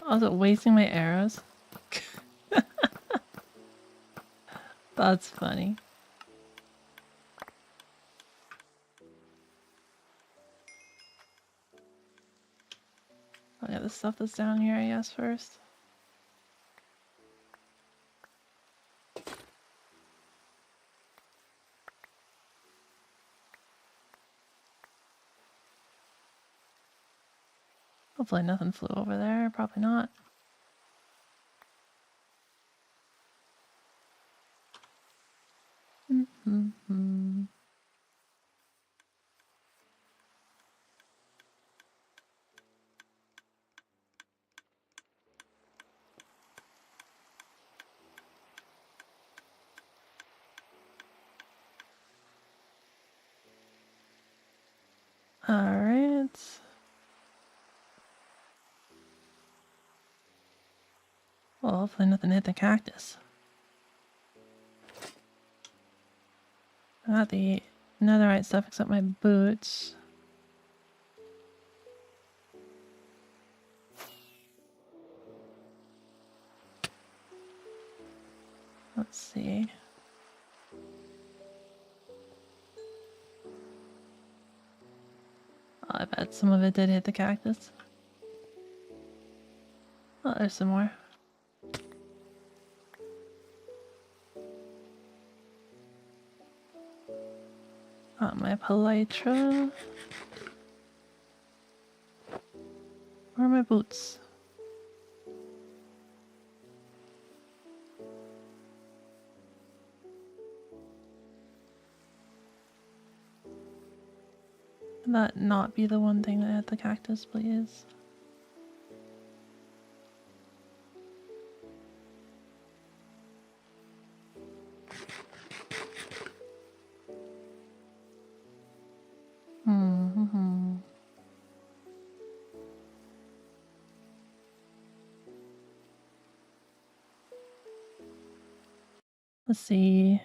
Was it wasting my arrows? That's funny. I'll get the stuff that's down here, I guess, first. Hopefully nothing flew over there. Probably not. Alright. Well, hopefully nothing hit the cactus. I got the netherite stuff except my boots. Let's see. Oh, I bet some of it did hit the cactus. Oh, there's some more. My Pelytra. Where are my boots? Can that not be the one thing that hit the cactus, please? Mm-hmm. Let's see.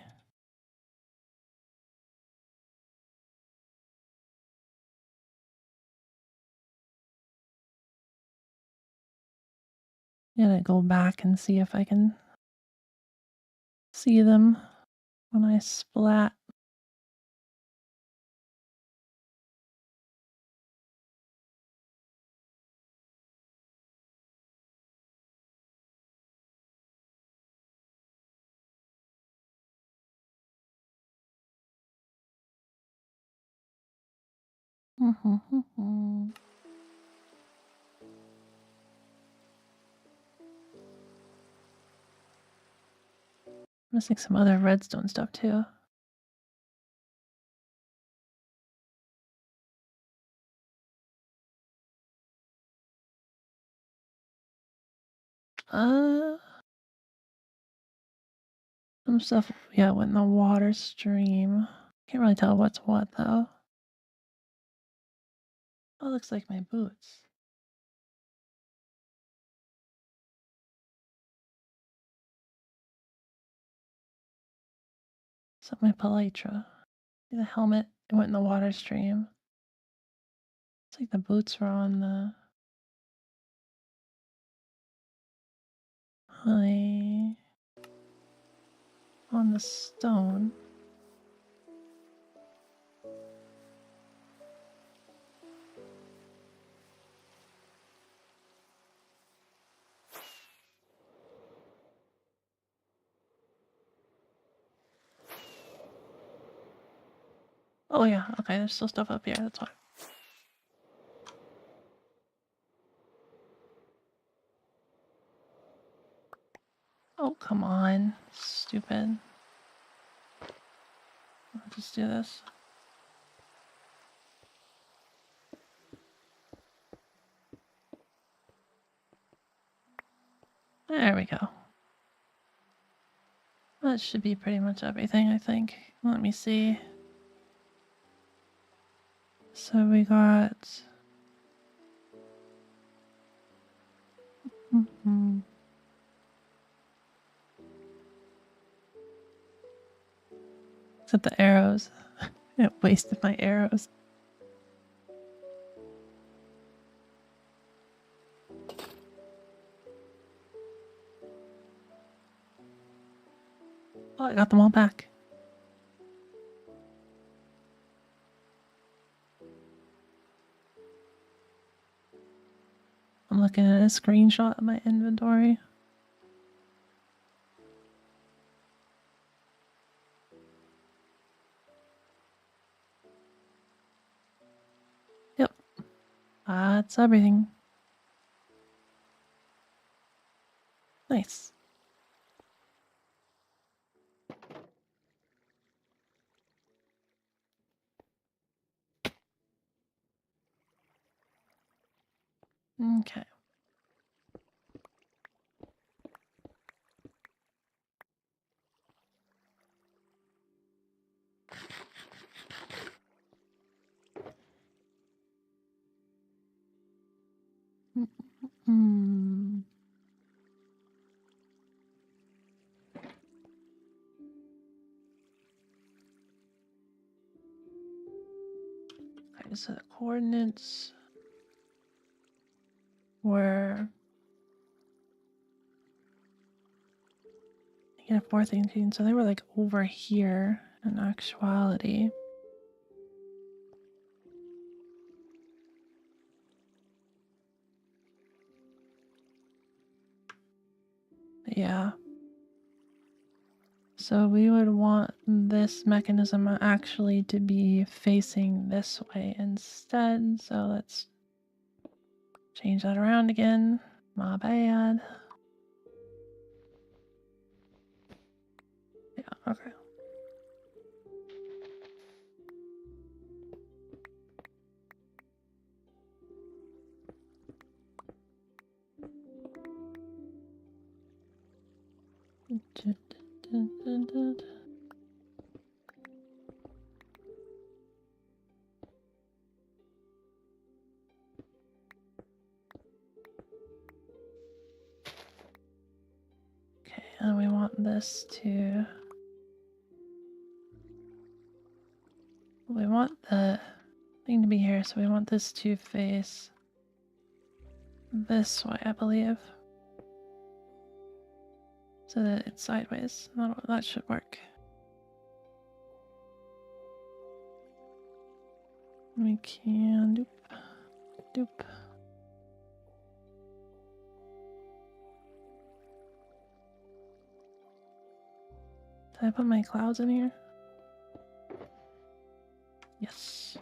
I'm gonna go back and see if I can see them when I splat. Mm-hmm. Missing some other redstone stuff too. Some stuff, yeah, went in the water stream. Can't really tell what's what though. Oh, looks like my boots. So my Pelytra. The helmet, it went in the water stream. It's like the boots were on the on the stone. Oh yeah, okay, there's still stuff up here, that's fine. Oh, come on. Stupid. I'll just do this. There we go. That should be pretty much everything, I think. Let me see. So we got... Except the arrows. It wasted my arrows. Oh, I got them all back. I'm looking at a screenshot of my inventory. Yep. That's everything. Nice. Okay. Hmm. Okay, so the coordinates were... get a fourth 18, so they were like over here in actuality. Yeah. So we would want this mechanism actually to be facing this way instead. So let's change that around again. My bad. Yeah, okay. Okay, and we want this to... We want the thing to be here, so we want this to face this way, I believe. So that it's sideways. That should work. We can doop. Did I put my clouds in here? Yes.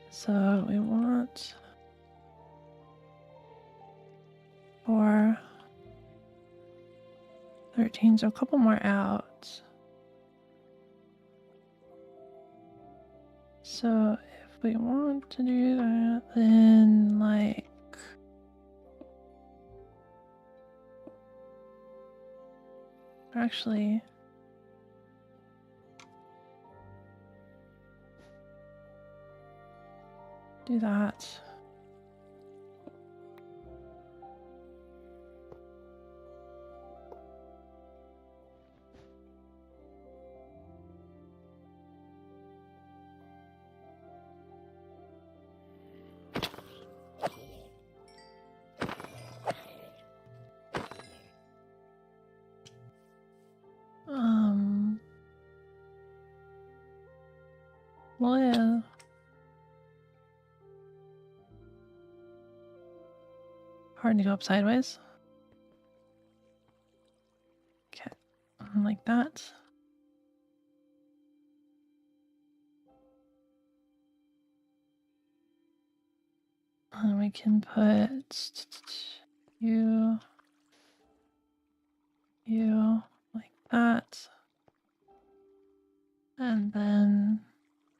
So we want 4, 13, so a couple more out. So if we want to do that, then like actually do that. Well, yeah. Hard to go up sideways. Okay, like that. And we can put you like that. And then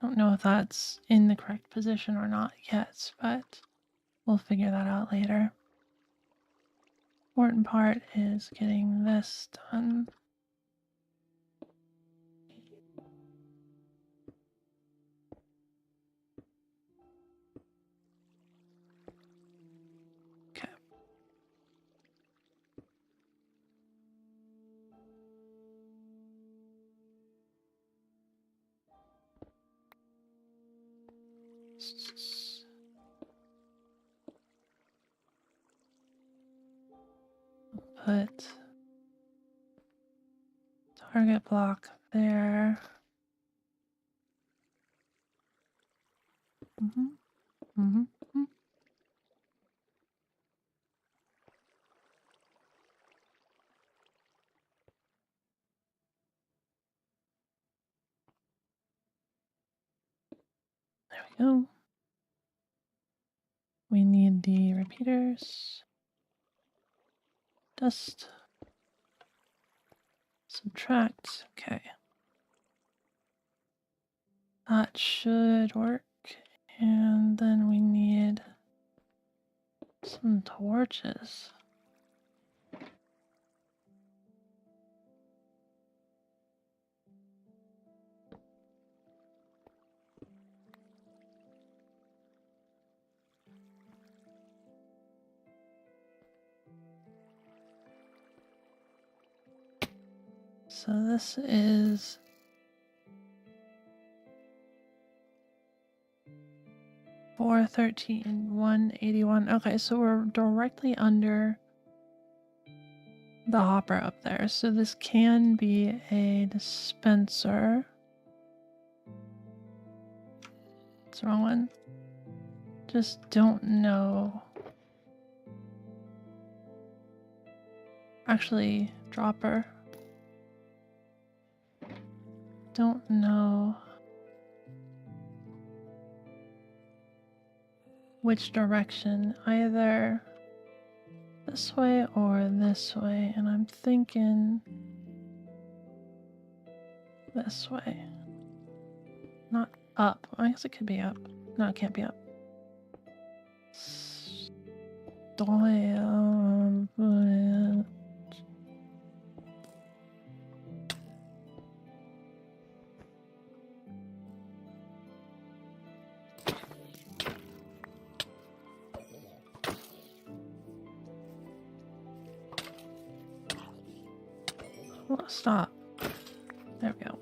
I don't know if that's in the correct position or not yet, but we'll figure that out later. Important part is getting this done. Okay. Put target block there. There we go. We need the repeaters. Dust. Subtract. Okay. That should work. And then we need some torches. So this is 413, 181. Okay, so we're directly under the hopper up there. So this can be a dispenser. It's the wrong one. Just don't know. Actually, dropper. Don't know which direction, either this way or this way, and I'm thinking this way. Not up. I guess it could be up. No, it can't be up. Oh, stop. There we go.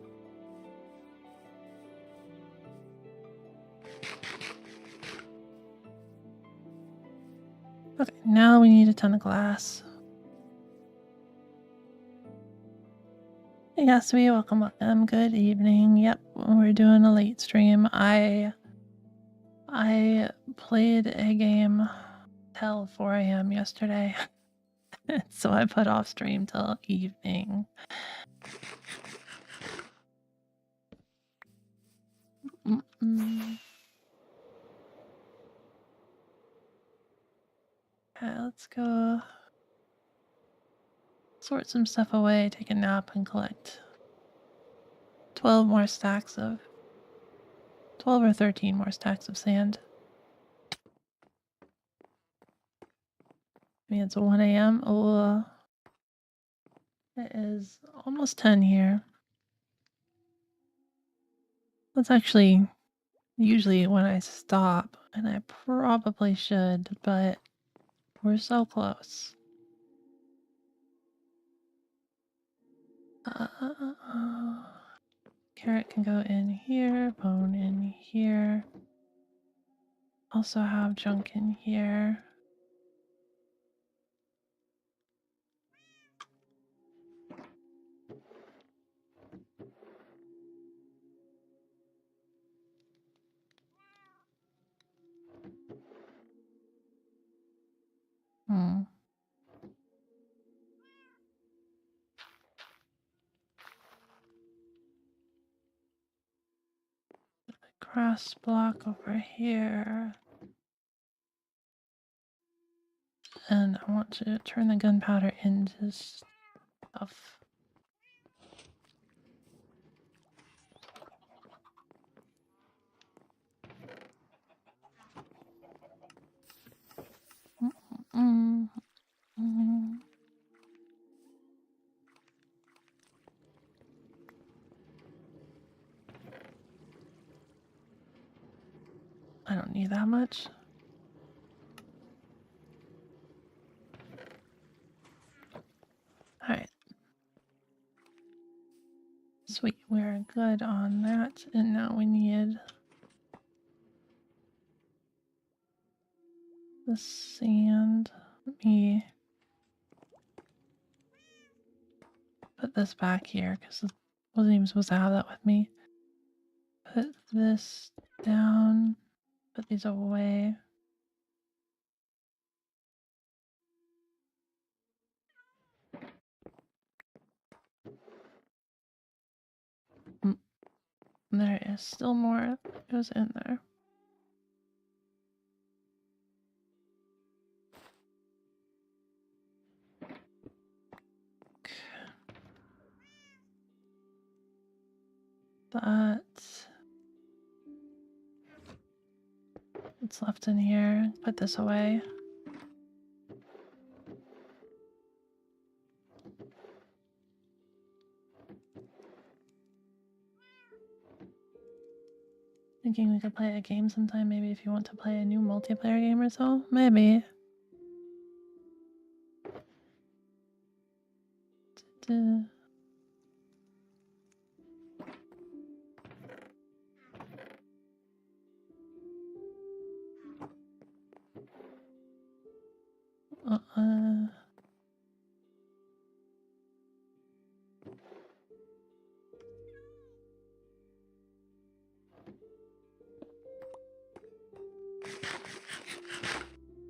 Okay, now we need a ton of glass. Hey Yasui, welcome. Good evening. Yep, we're doing a late stream. I played a game till 4 a.m. yesterday. So I put off stream till evening. Okay, let's go sort some stuff away, take a nap, and collect 12 more stacks of 12 or 13 more stacks of sand. I mean, it's 1 a.m. Oh, it is almost 10 here. That's actually usually when I stop, and I probably should, but we're so close. Carrot can go in here, bone in here. Also have junk in here. Grass block over here. And I want to turn the gunpowder into stuff. I don't need that much. Alright. Sweet, we're good on that. And now we need the sand. Let me put this back here because I wasn't even supposed to have that with me. Put this down. Put these away. There is still more that goes in there. That's what's left in here. Put this away. Thinking we could play a game sometime, maybe if you want to play a new multiplayer game or so. Maybe.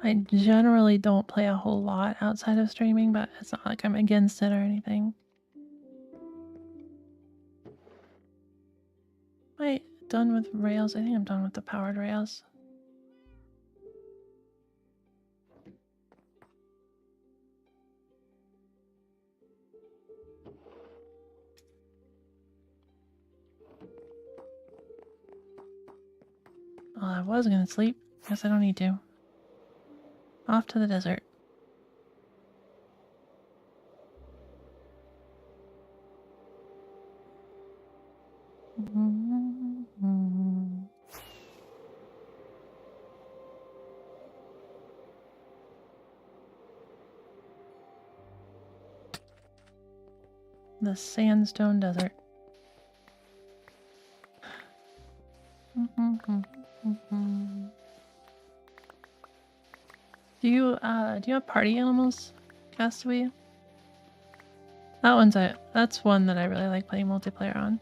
I generally don't play a whole lot outside of streaming, but it's not like I'm against it or anything. Am I done with rails? I think I'm done with the powered rails. Well, I was gonna sleep. Guess I don't need to. Off to the desert. The sandstone desert. Do you have party animals, Castaway? That's one that I really like playing multiplayer on.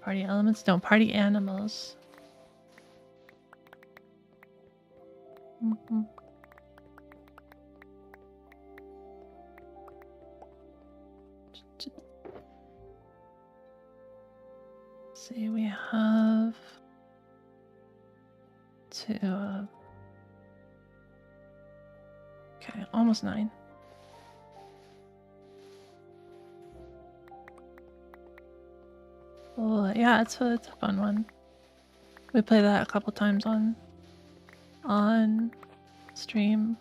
Party elements? No, party animals. See, we have two. Okay, almost 9. Oh, yeah, it's a fun one. We play that a couple times on stream.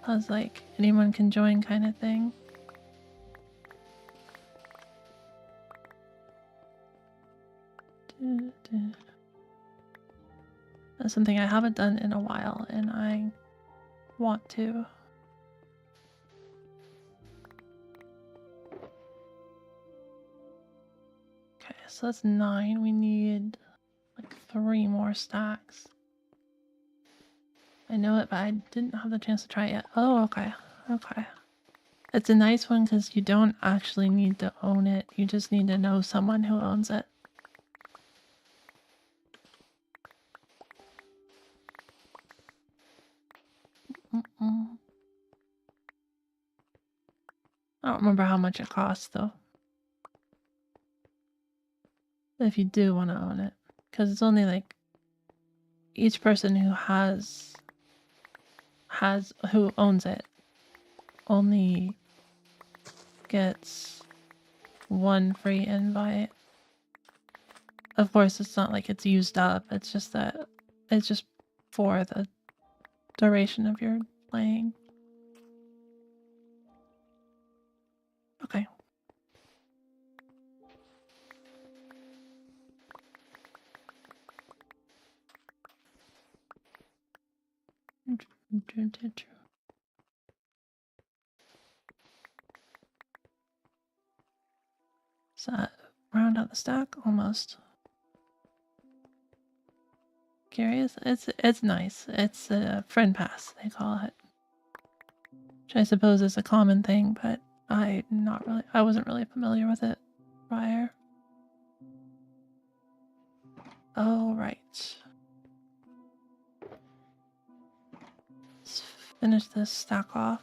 As like anyone can join kind of thing. That's something I haven't done in a while, and I want to. Okay, so that's 9. We need like 3 more stacks. I know it, but I didn't have the chance to try it yet. Oh, okay. Okay. It's a nice one because you don't actually need to own it. You just need to know someone who owns it. I don't remember how much it costs though. If you do want to own it. Because it's only like each person who who owns it only gets 1 free invite. Of course, it's not like it's used up. It's just that it's just for the duration of your playing. Okay. Does that round out the stack? Almost. Curious? It's nice. It's a friend pass, they call it. Which I suppose is a common thing, but I wasn't really familiar with it prior. Oh, right. Let's finish this stack off.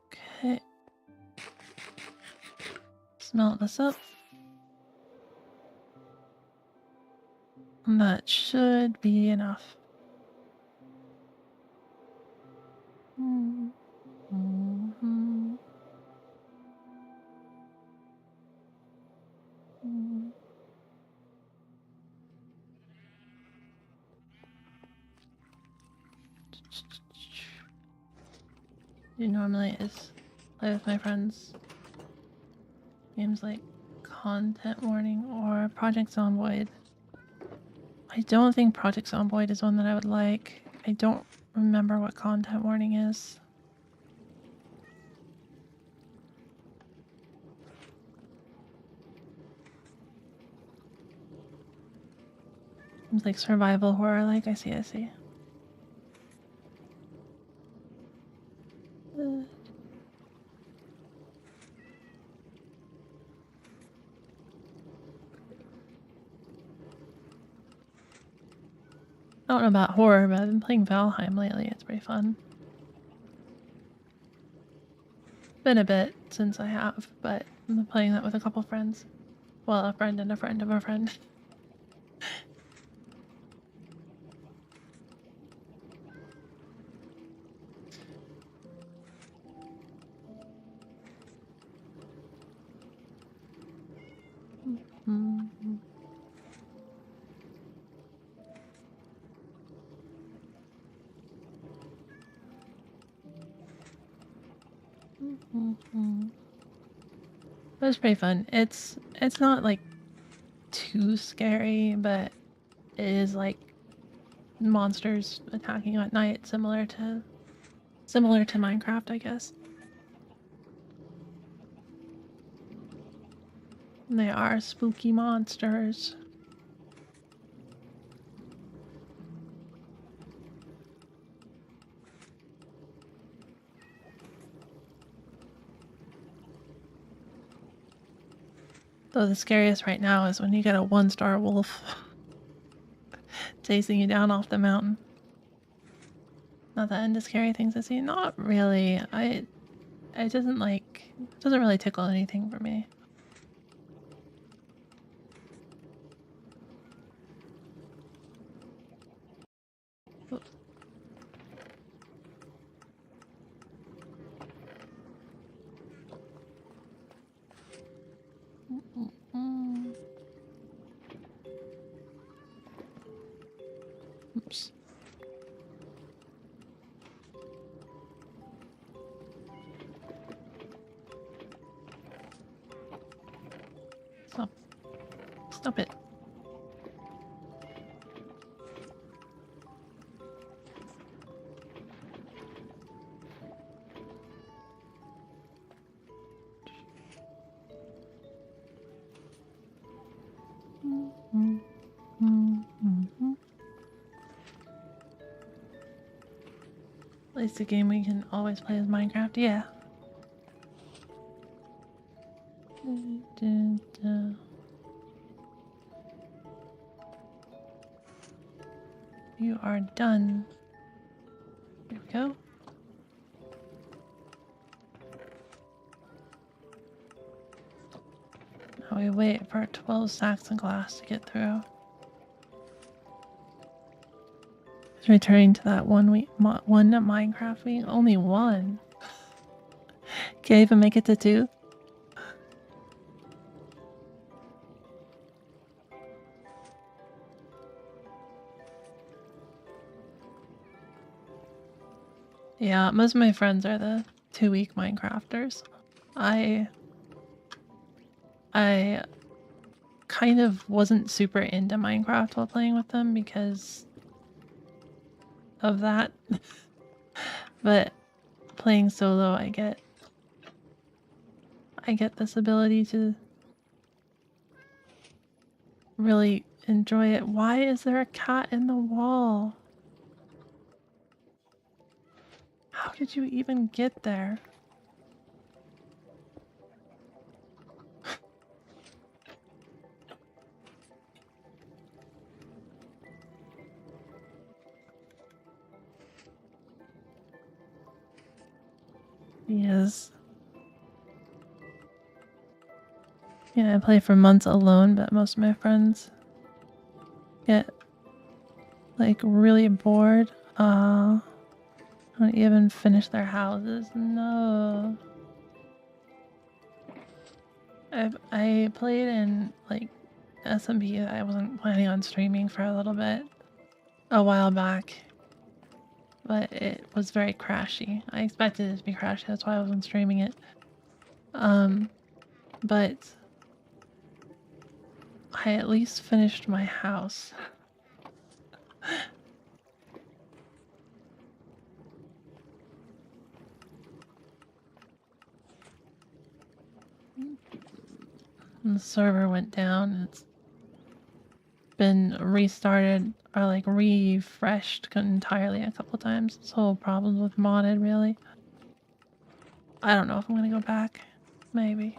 Okay. Smelt this up. And that should be enough. You normally is play with my friends. Games like Content Warning or Project Zomboid. I don't think Project Zomboid is one that I would like. I don't remember what content warning is. It's like survival horror, like I see. I don't know about horror, but I've been playing Valheim lately. It's pretty fun. Been a bit since I have, but I've been playing that with a couple friends. Well, a friend and a friend of a friend. Mm-hmm. Mm-hmm. It was pretty fun. It's not like too scary, but it is like monsters attacking at night, similar to Minecraft, I guess. They are spooky monsters. Though the scariest right now is when you get a 1-star wolf chasing you down off the mountain. Not that into scary things I see. Not really. It doesn't really tickle anything for me. Oops. Stop it. At least a game we can always play as Minecraft, yeah. You are done. Here we go. Now we wait for 12 stacks of glass to get through. Returning to that one Minecraft week. Only one. Can't even make it to 2. Yeah, most of my friends are the 2-week Minecrafters. I kind of wasn't super into Minecraft while playing with them because of that. But playing solo, I get this ability to really enjoy it. Why is there a cat in the wall? How did you even get there? Yes. Yeah, I play for months alone, but most of my friends get like really bored. Don't even finish their houses. No. I played in like SMP that I wasn't planning on streaming for a little bit a while back, but it was very crashy. I expected it to be crashy, that's why I wasn't streaming it. But I at least finished my house. the server went down. It's been restarted or like refreshed entirely a couple times. This whole problems with modded, really. I don't know if I'm gonna go back. Maybe.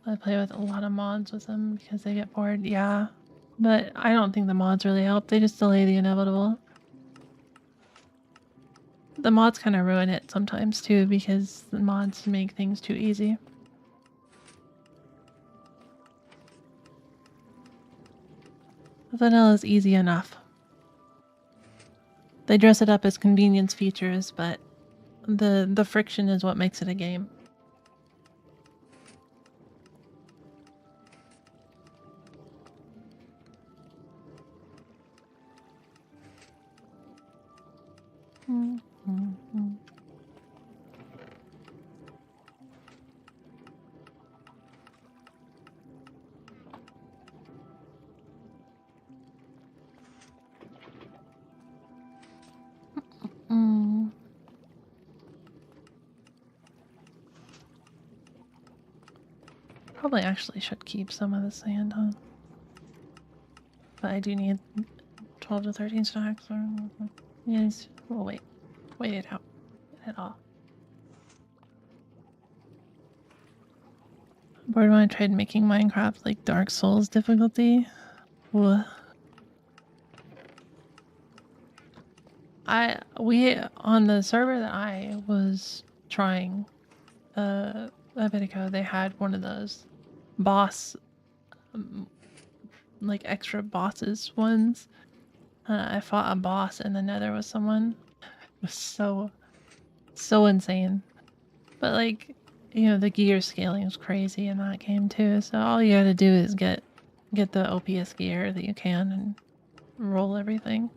I play with a lot of mods with them because they get bored. Yeah. But I don't think the mods really help. They just delay the inevitable. The mods kind of ruin it sometimes too because the mods make things too easy. Vanilla is easy enough. They dress it up as convenience features, but the friction is what makes it a game. Probably actually should keep some of the sand on. But I do need 12 to 13 stacks. Yes, we'll wait. Wait it out. Get it off. Bored when I tried making Minecraft like Dark Souls difficulty. Ugh. We on the server that I was trying a bit ago, they had one of those boss like extra bosses ones. I fought a boss in the nether with someone. It was so insane. But like, you know, the gear scaling is crazy in that game too. So all you gotta do is get the OPS gear that you can and roll everything.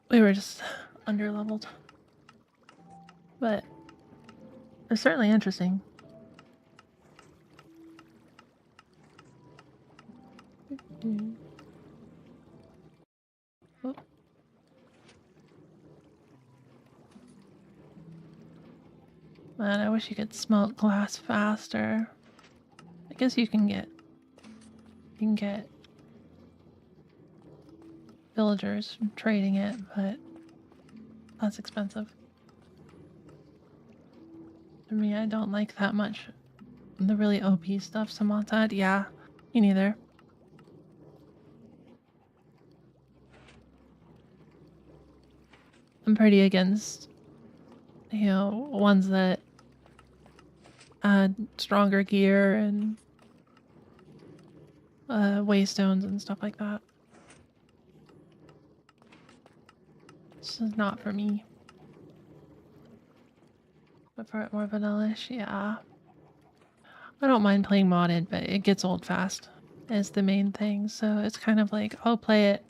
We were just underleveled. But it's certainly interesting. Oh. Man, I wish you could smelt glass faster. I guess you can get villagers trading it, but that's expensive. For me, I don't like that much the really OP stuff Samantha had. Yeah, me neither. I'm pretty against, you know, ones that add stronger gear and waystones and stuff like that. This is not for me. But for it more vanilla-ish, yeah. I don't mind playing modded, but it gets old fast is the main thing. So it's kind of like, I'll play it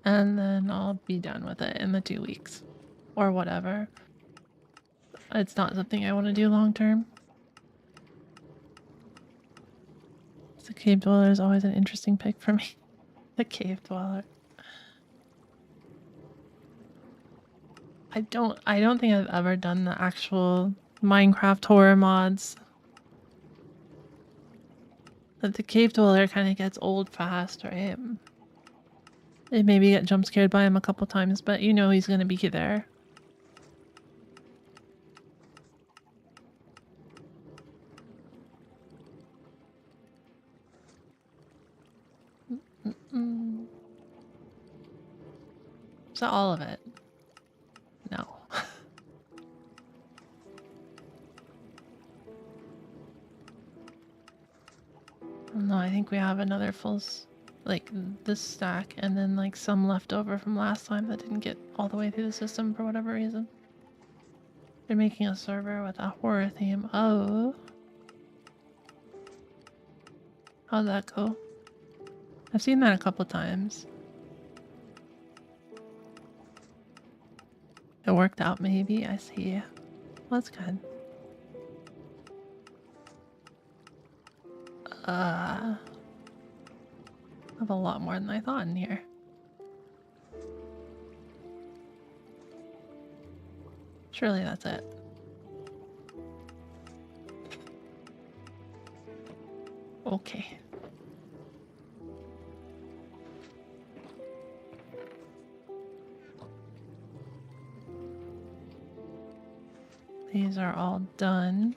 and then I'll be done with it in the 2 weeks or whatever. It's not something I want to do long term. The cave dweller is always an interesting pick for me. The cave dweller. I don't think I've ever done the actual Minecraft horror mods. But the cave dweller kind of gets old fast, right? It maybe get jump scared by him a couple times, but you know he's gonna be there. Is that all of it? No. No, I think we have another full, like this stack, and then like some left over from last time that didn't get all the way through the system for whatever reason. They're making a server with a horror theme. Oh. How'd that go? I've seen that a couple times. It worked out maybe, I see. Well, that's good. I have a lot more than I thought in here. Surely that's it. Okay. These are all done.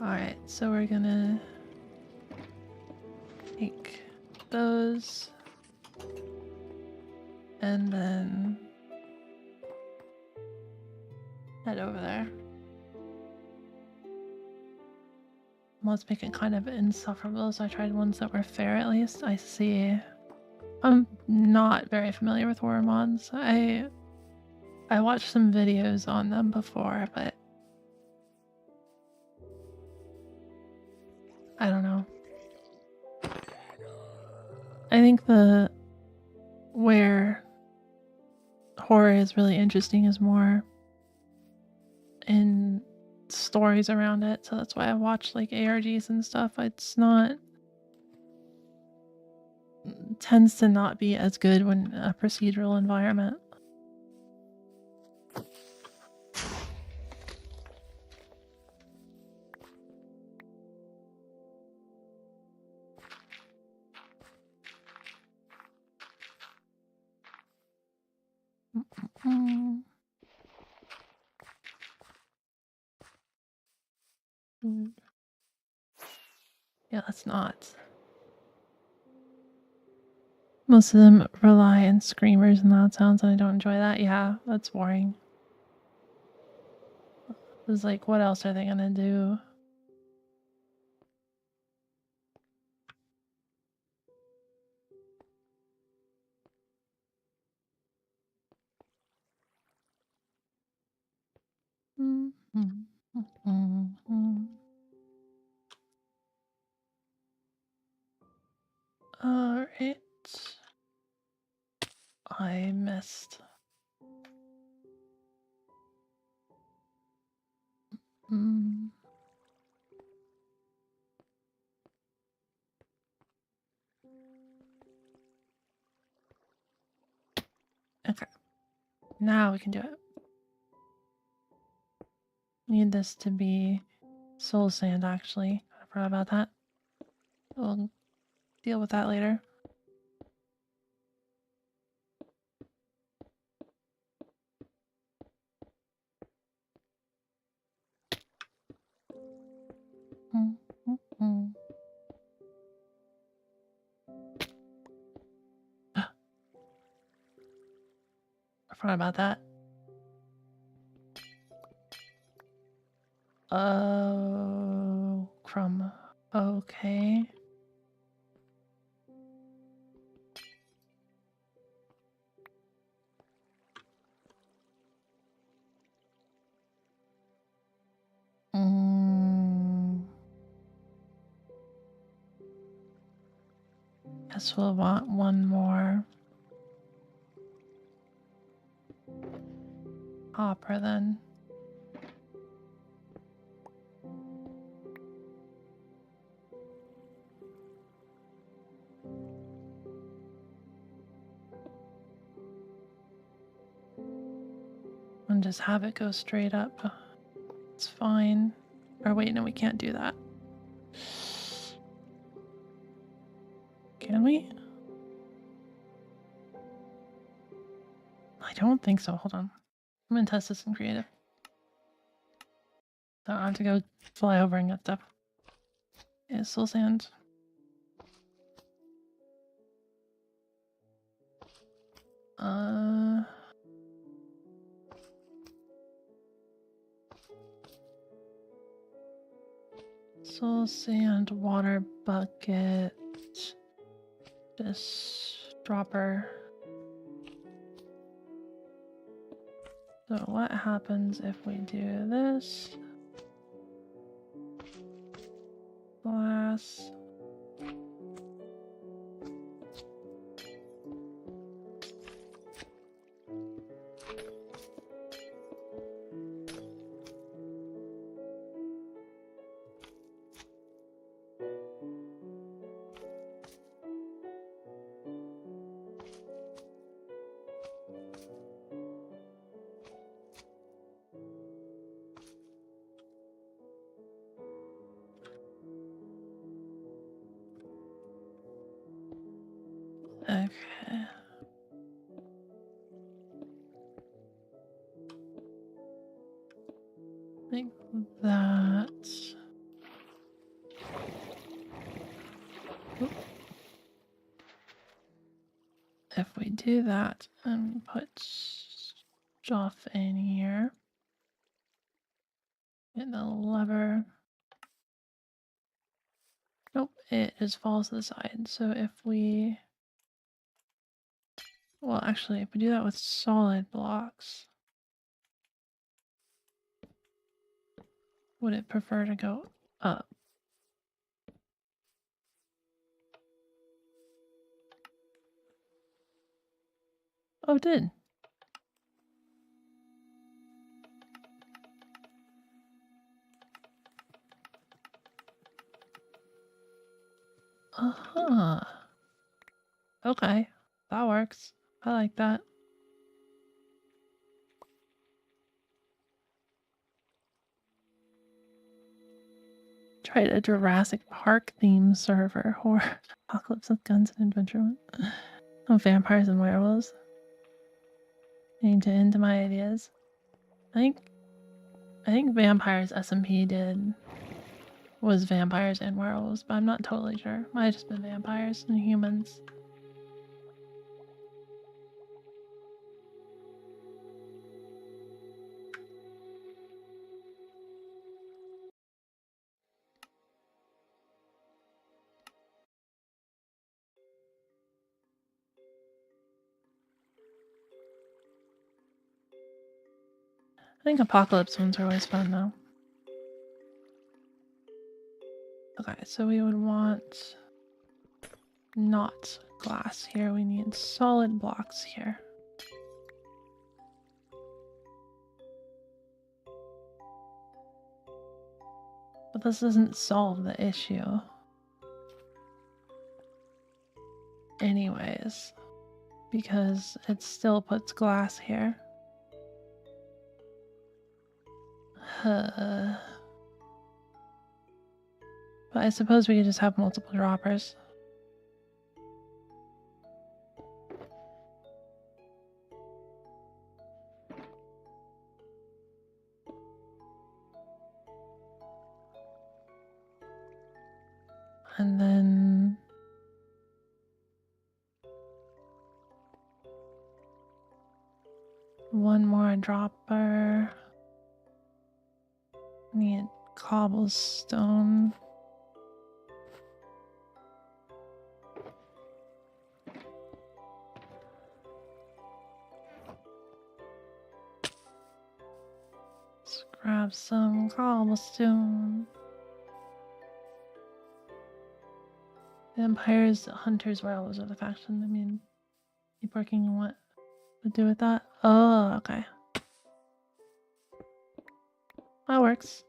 Alright, so we're gonna take those and then head over there. Let's make it kind of insufferable, so I tried ones that were fair at least. I see. I'm not very familiar with horror mods. I watched some videos on them before, but I don't know. I think where horror is really interesting is more in stories around it, so that's why I watch like ARGs and stuff. It's not tends to not be as good when a procedural environment. Yeah, that's not. Most of them rely on screamers and loud sounds, and I don't enjoy that. Yeah, that's boring. It's like, what else are they gonna do? Alright. I missed. Okay. Now we can do it. Need this to be soul sand, actually. I forgot about that. We'll deal with that later. I forgot about that. Oh, crumb. Okay. Guess we'll want one more opera then. And just have it go straight up. It's fine. Or wait, no, we can't do that. Can we? I don't think so. Hold on. I'm gonna test this in creative. So I have to go fly over and get stuff. Yeah, soul sand. Soul sand, water bucket, this dropper. So what happens if we do this? Glass. Okay. Like that. Oop. If we do that and put stuff in here, get the lever. Nope, it just falls to the side. So if we, well, actually, if we do that with solid blocks, would it prefer to go up? Oh, it did. Uh-huh. Okay, that works. I like that. Tried a Jurassic Park theme server, horror, apocalypse with guns and adventure. Oh, vampires and werewolves. I need to into my ideas. I think vampires SMP did was vampires and werewolves, but I'm not totally sure. Might have just been vampires and humans. I think apocalypse ones are always fun though. Okay, so we would want not glass here. We need solid blocks here. But this doesn't solve the issue. Anyways, because it still puts glass here. But I suppose we could just have multiple droppers. And then one more dropper. Need cobblestone. Let's grab some cobblestone. Vampires, hunters, werewolves are the faction. I mean, keep working on what to do with that. Oh, okay. That works.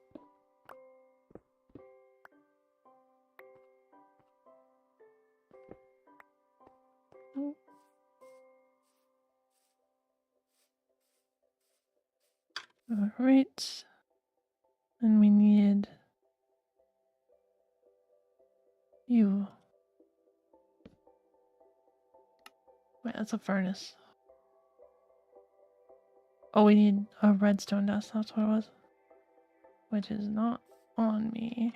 Alright. And we need you. Wait, that's a furnace. Oh, we need a redstone dust, that's what it was. Which is not on me.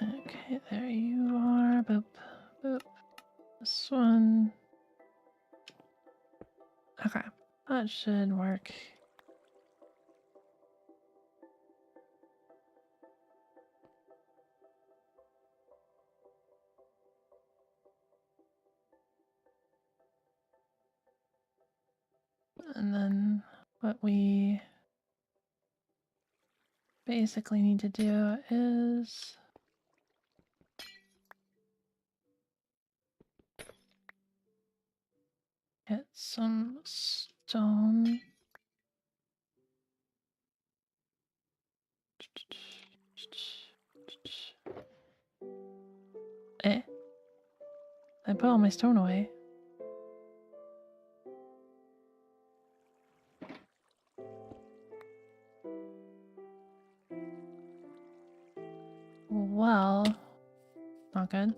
Okay, there you are. Boop, boop. This one. Okay, that should work. And then what we basically need to do is Get some stone. Eh? I put all my stone away. Well, not good.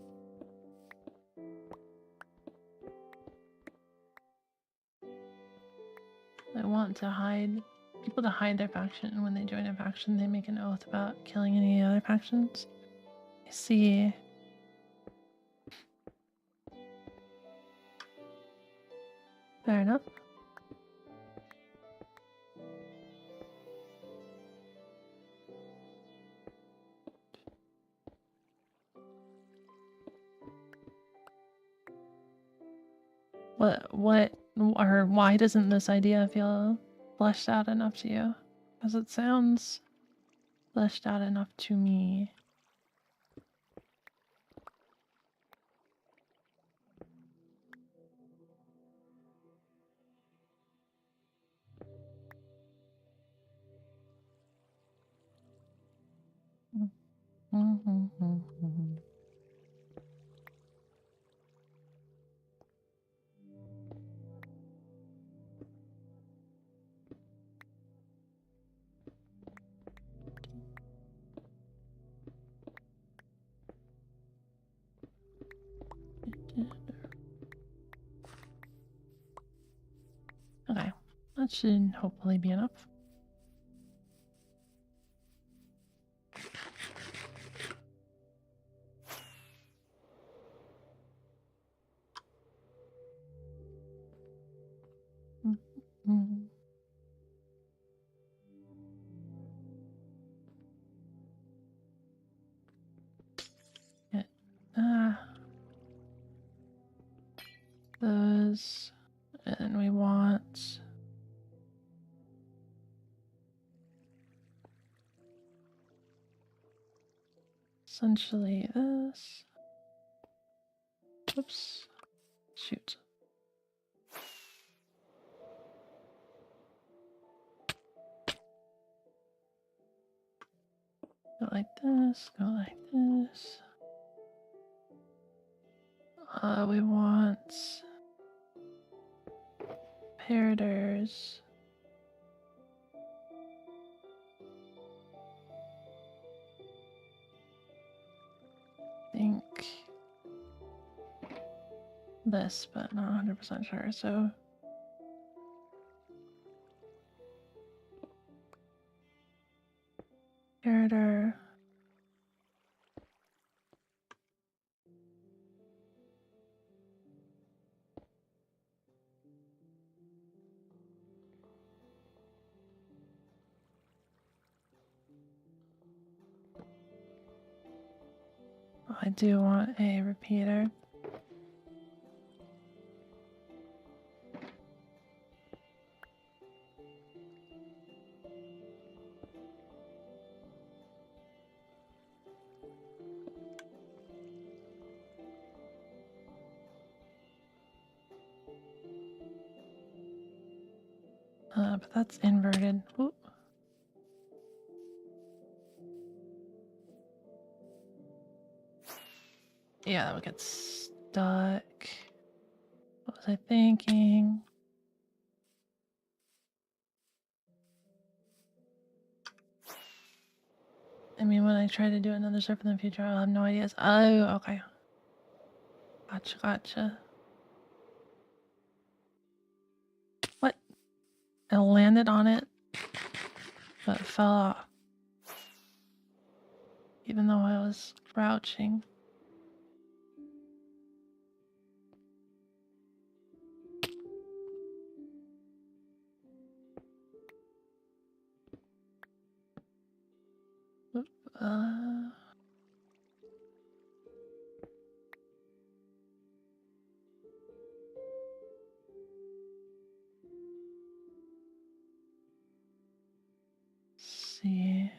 I want to hide people to hide their faction. When they join a faction, they make an oath about killing any other factions. I see. Fair enough. What, or why doesn't this idea feel fleshed out enough to you? Because it sounds fleshed out enough to me. Okay, that should hopefully be enough. Get those, and we want essentially this. Oops. Shoot. Go like this, go like this. We want paraders. I think this, but not 100% sure, so parader. I do want a repeater. But that's inverted. Oop. Yeah, that would get stuck. What was I thinking? I mean, when I try to do another surf in the future, I'll have no ideas. Oh, okay. Gotcha, gotcha. What? I landed on it, but it fell off. Even though I was crouching. Oop, see.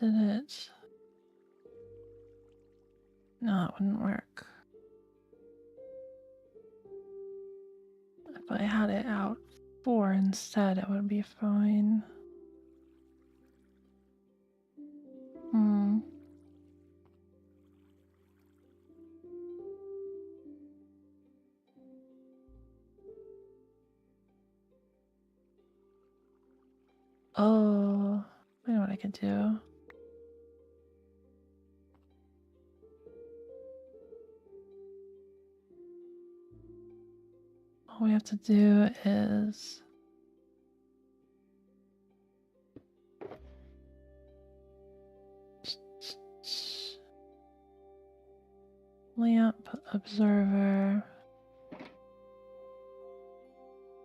Did it? No, it wouldn't work. If I had it out 4 instead, it would be fine. Oh, I know what I could do. All we have to do is lamp observer.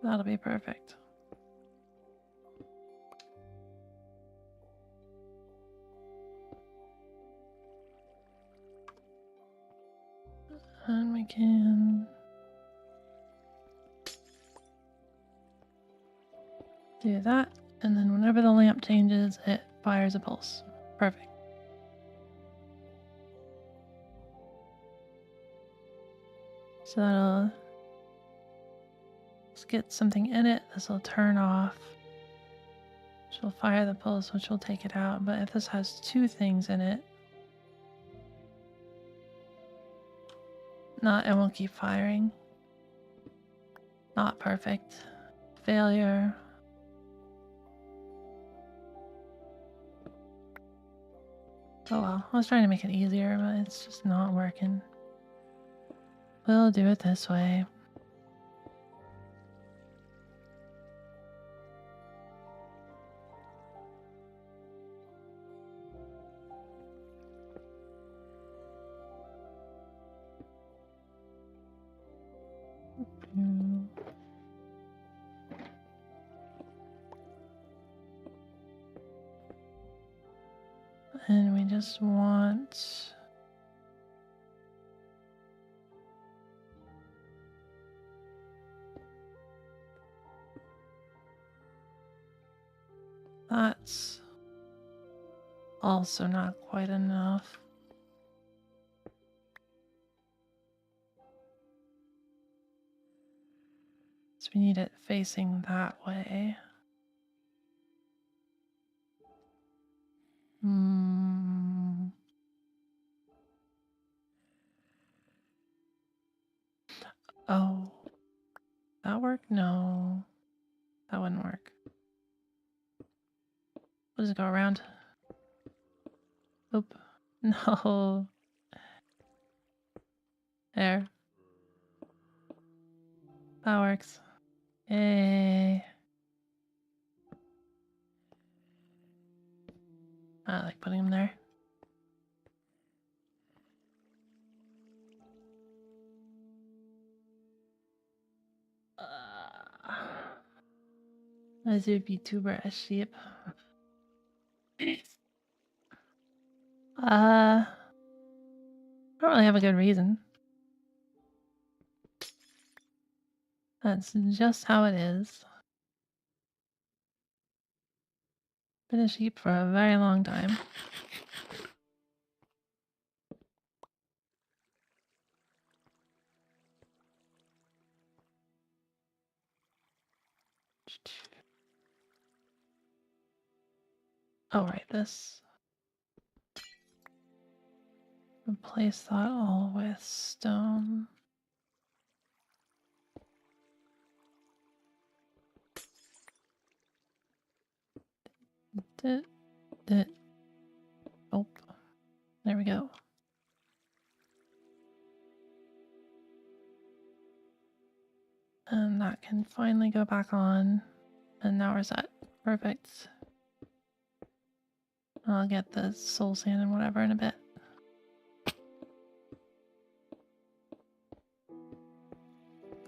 That'll be perfect. And we can do that, and then whenever the lamp changes, it fires a pulse. Perfect. So that'll let's get something in it. This will turn off. Which will fire the pulse, which will take it out. But if this has 2 things in it, it won't keep firing. Not perfect. Failure. Oh well, I was trying to make it easier, but it's just not working. We'll do it this way. And we just want that's also not quite enough. So we need it facing that way. Oh. That work? No. That wouldn't work. We'll just go around. Oop. No. There. That works. Yay. I like putting them there. As a VTuber as sheep. I don't really have a good reason. That's just how it is. Been a sheep for a very long time. Oh, right, this. Replace that all with stone. Oh, there we go. And that can finally go back on. And now we're set. Perfect. I'll get the soul sand and whatever in a bit.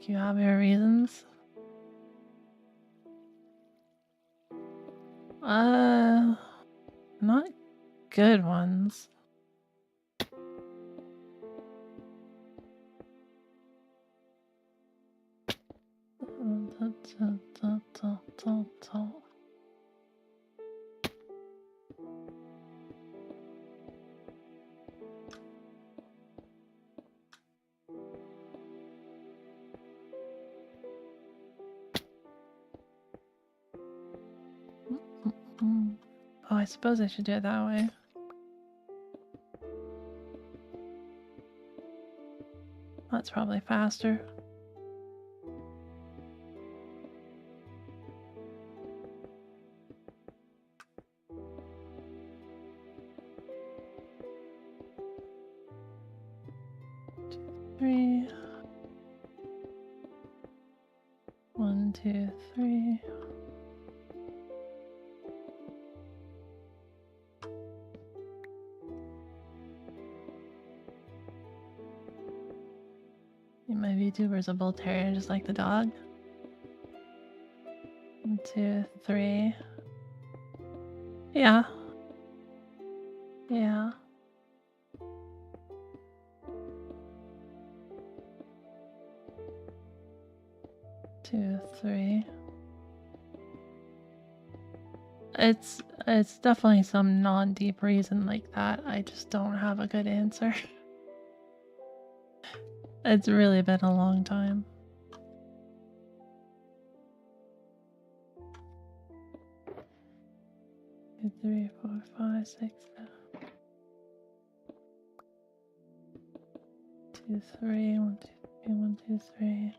Do you have your reasons? Not good ones. I suppose I should do it that way. That's probably faster. Three. 1, 2, 3. My VTuber's a bull terrier, just like the dog. 1, 2, 3. Yeah. Yeah. 2, 3. It's definitely some non-deep reason like that. I just don't have a good answer. It's really been a long time. 2, 3, 4, 5, 6, 7. 2, 3, 1, 2, 3, 1, 2, 3.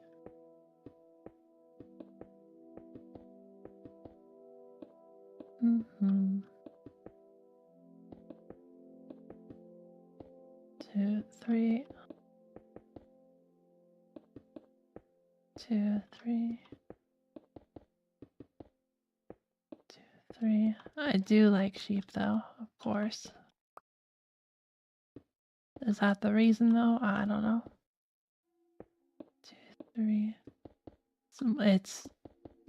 Mm-hmm. 2, 3. 2, 3. 2, 3. I do like sheep though, of course. Is that the reason though? I don't know. 2, 3. It's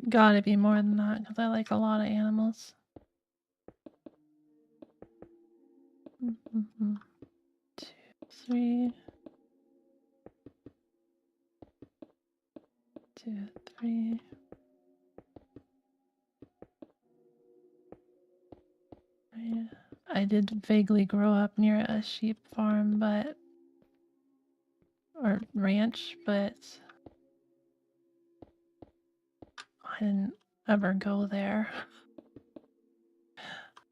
gotta be more than that because I like a lot of animals. 2, 3. 2, 3. I did vaguely grow up near a sheep farm, or ranch, but I didn't ever go there.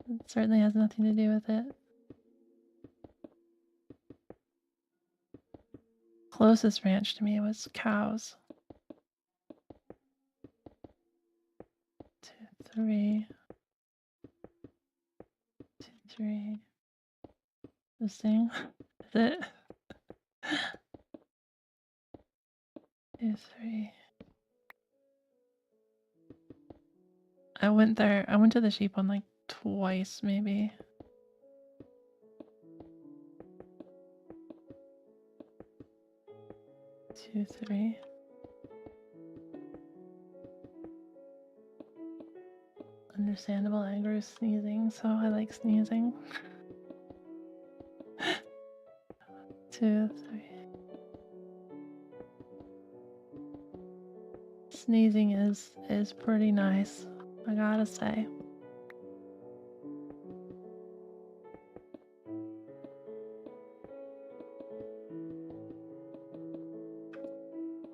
It certainly has nothing to do with it. Closest ranch to me was cows. 2, 3. 2, 3. This thing. Is it? 2, 3. I went there. I went to the sheep one like twice, maybe. 2, 3. Understandable. I grew sneezing, so I like sneezing. 2, 3. Sneezing is pretty nice, I gotta say.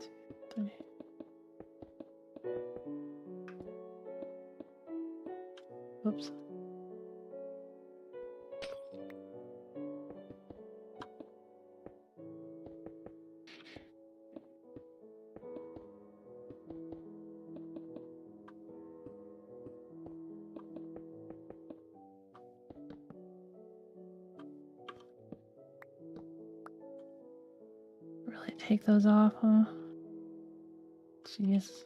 2, 3. Whoops. Really take those off, huh? Jeez.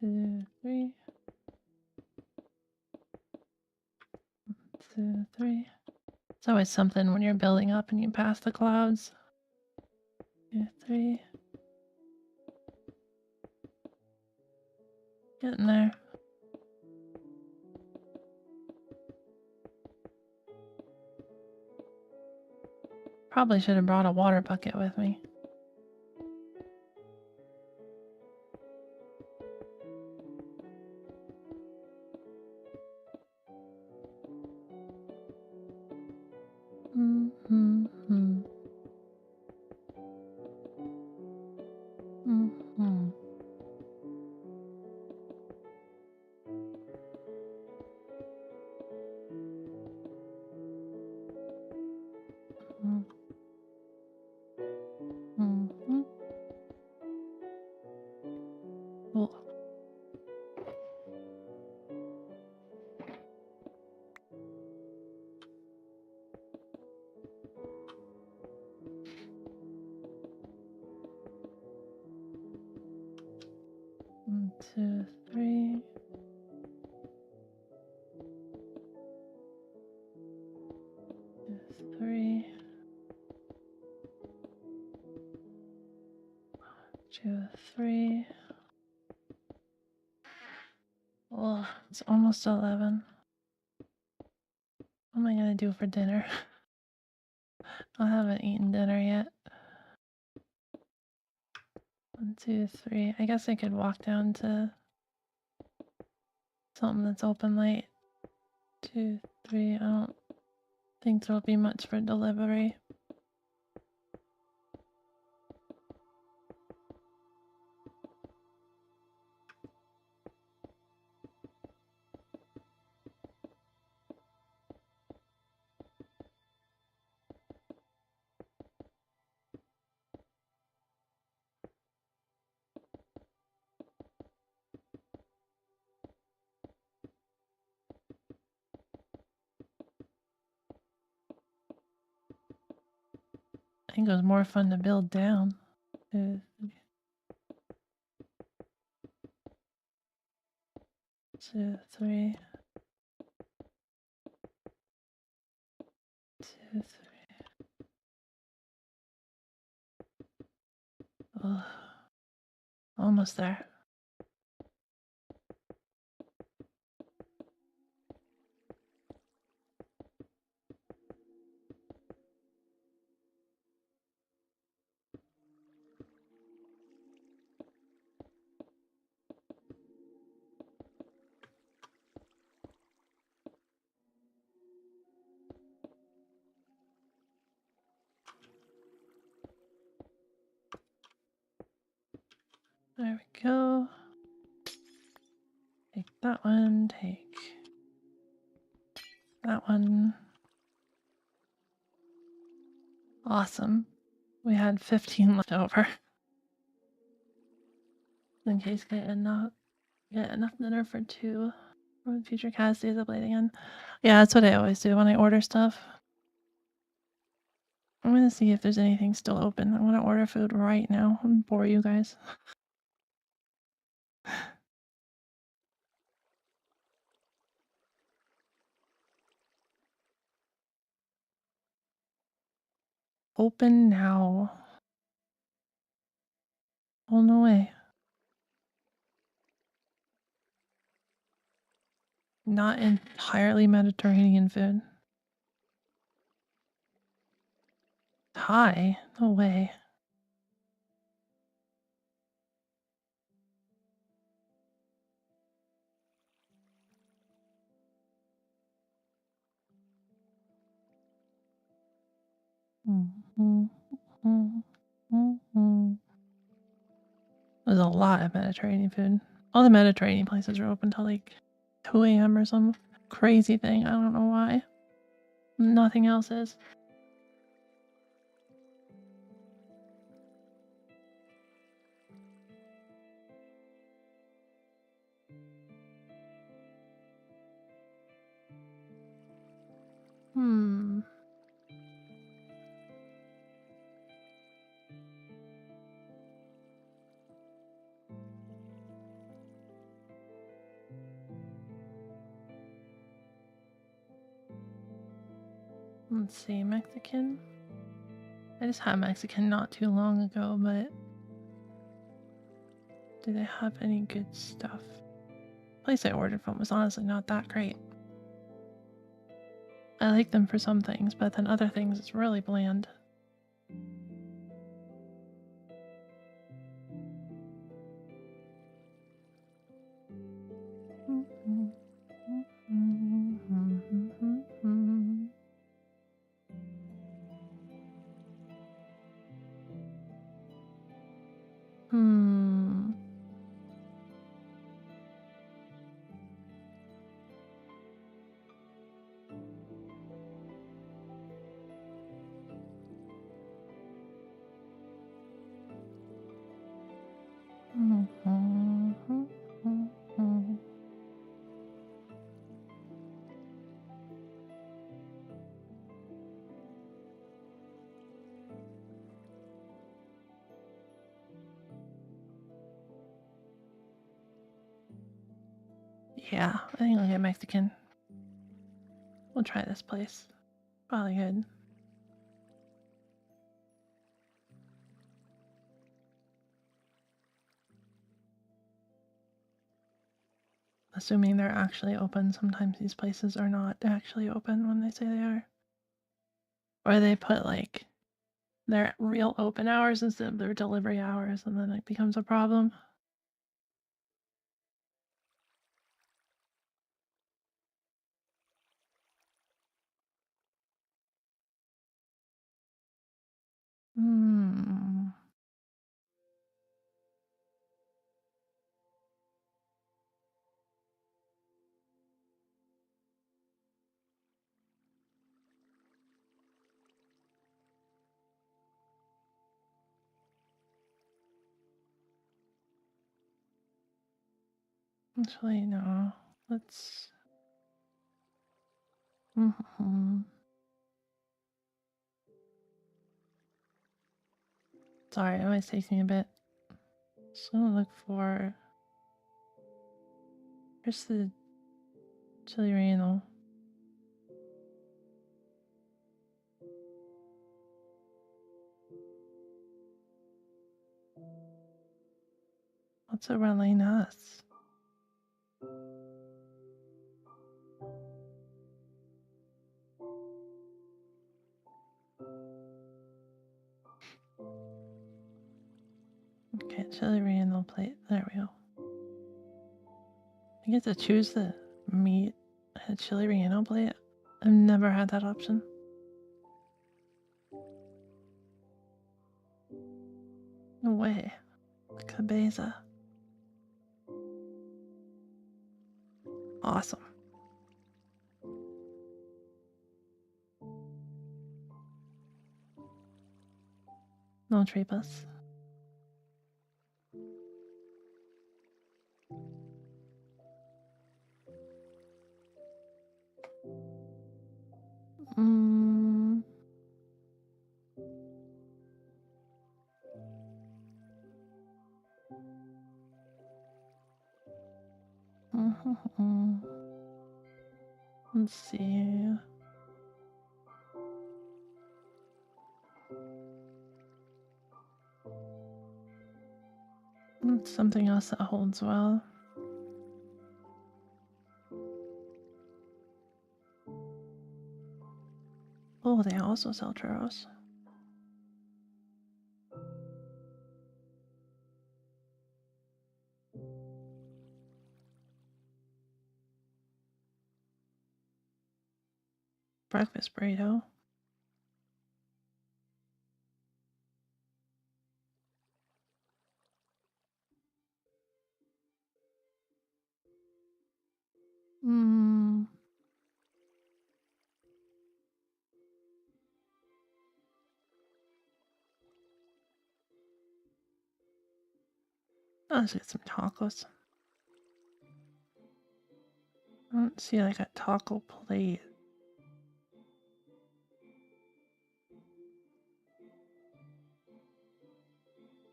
Two, 3. 2, 3. It's always something when you're building up and you pass the clouds. 2, 3. Getting there. Probably should have brought a water bucket with me. Cool. One, two, three. Three. 2, 3. Oh, it's almost 11. What am I gonna do for dinner? I haven't eaten dinner yet. 1, 2, 3. I guess I could walk down to something that's open late. 2, 3. I don't think there'll be much for delivery. I think it was more fun to build down. 2, 3. 2, 3. 2, 3. Ugh. Almost there. There we go. Take that one, take that one. Awesome. We had 15 left over. In case get enough dinner for 2. When future cast stays up late again. Yeah, that's what I always do when I order stuff. I'm gonna see if there's anything still open. I want to order food right now and bore you guys. Open now. Oh, no way. Not entirely Mediterranean food. Thai? No way. There's a lot of Mediterranean food. All the Mediterranean places are open till like 2 a.m. or some crazy thing. I don't know why. Nothing else is. Let's see, Mexican. I just had Mexican not too long ago, but do they have any good stuff? The place I ordered from was honestly not that great. I like them for some things, but then other things it's really bland. Yeah, I think I'll get Mexican. We'll try this place. Probably good. Assuming they're actually open. Sometimes these places are not actually open when they say they are. Or they put like their real open hours instead of their delivery hours, and then it becomes a problem. Hmm. Actually, no. Let's. Sorry, it always takes me a bit. Just gonna look for. Here's the chili relleno. What's a rellenas? Okay, chili relleno plate. There we go. I get to choose the meat and a chili relleno plate. I've never had that option. No way. Cabeza. Awesome. No tripas. Mm. Let's see. Something else that holds well. Oh, they also sell churros. Breakfast burrito. Mm. Let's get some tacos. I don't see like a taco plate.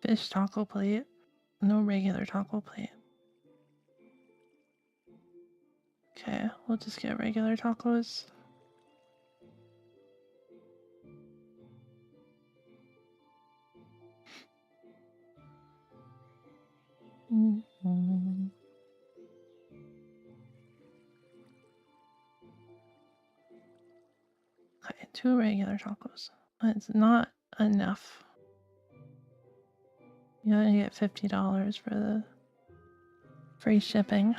Fish taco plate. No regular taco plate. Okay, we'll just get regular tacos. Okay, 2 regular tacos. It's not enough. You gotta get $50 for the free shipping.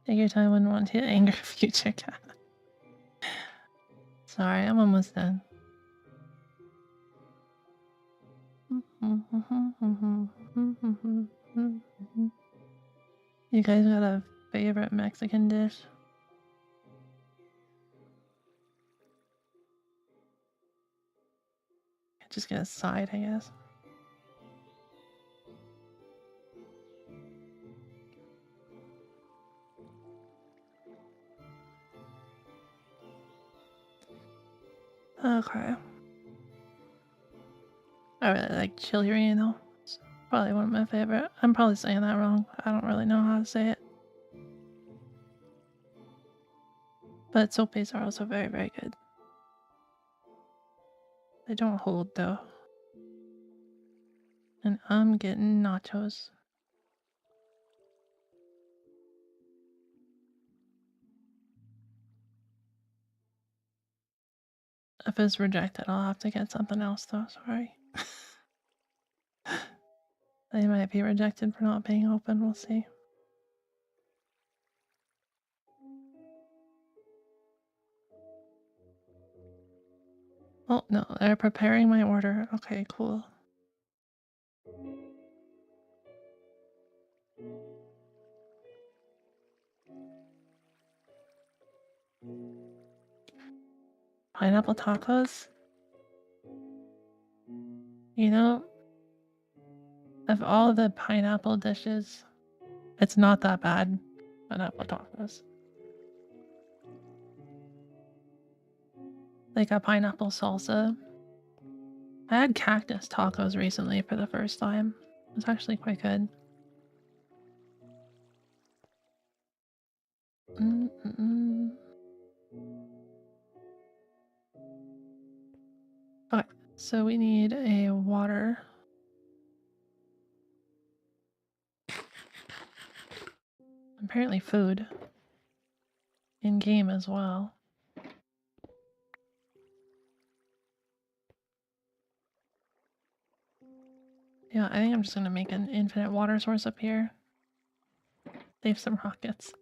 Take your time, wouldn't want to anger future cat. Sorry, I'm almost done. You guys got a favorite Mexican dish? Just get a side, I guess. Okay. I really like chili relleno. It's probably one of my favorite. I'm probably saying that wrong. I don't really know how to say it. But sopes are also very, very good. They don't hold though. And I'm getting nachos. If it's rejected, I'll have to get something else though, sorry. They might be rejected for not being open, we'll see. Oh no, they're preparing my order. Okay, cool. Pineapple tacos? You know, of all the pineapple dishes, it's not that bad. Pineapple tacos. Like a pineapple salsa. I had cactus tacos recently for the first time. It was actually quite good. Okay, so we need a water. Apparently food. In game as well. Yeah, I think I'm just gonna make an infinite water source up here. Save some rockets.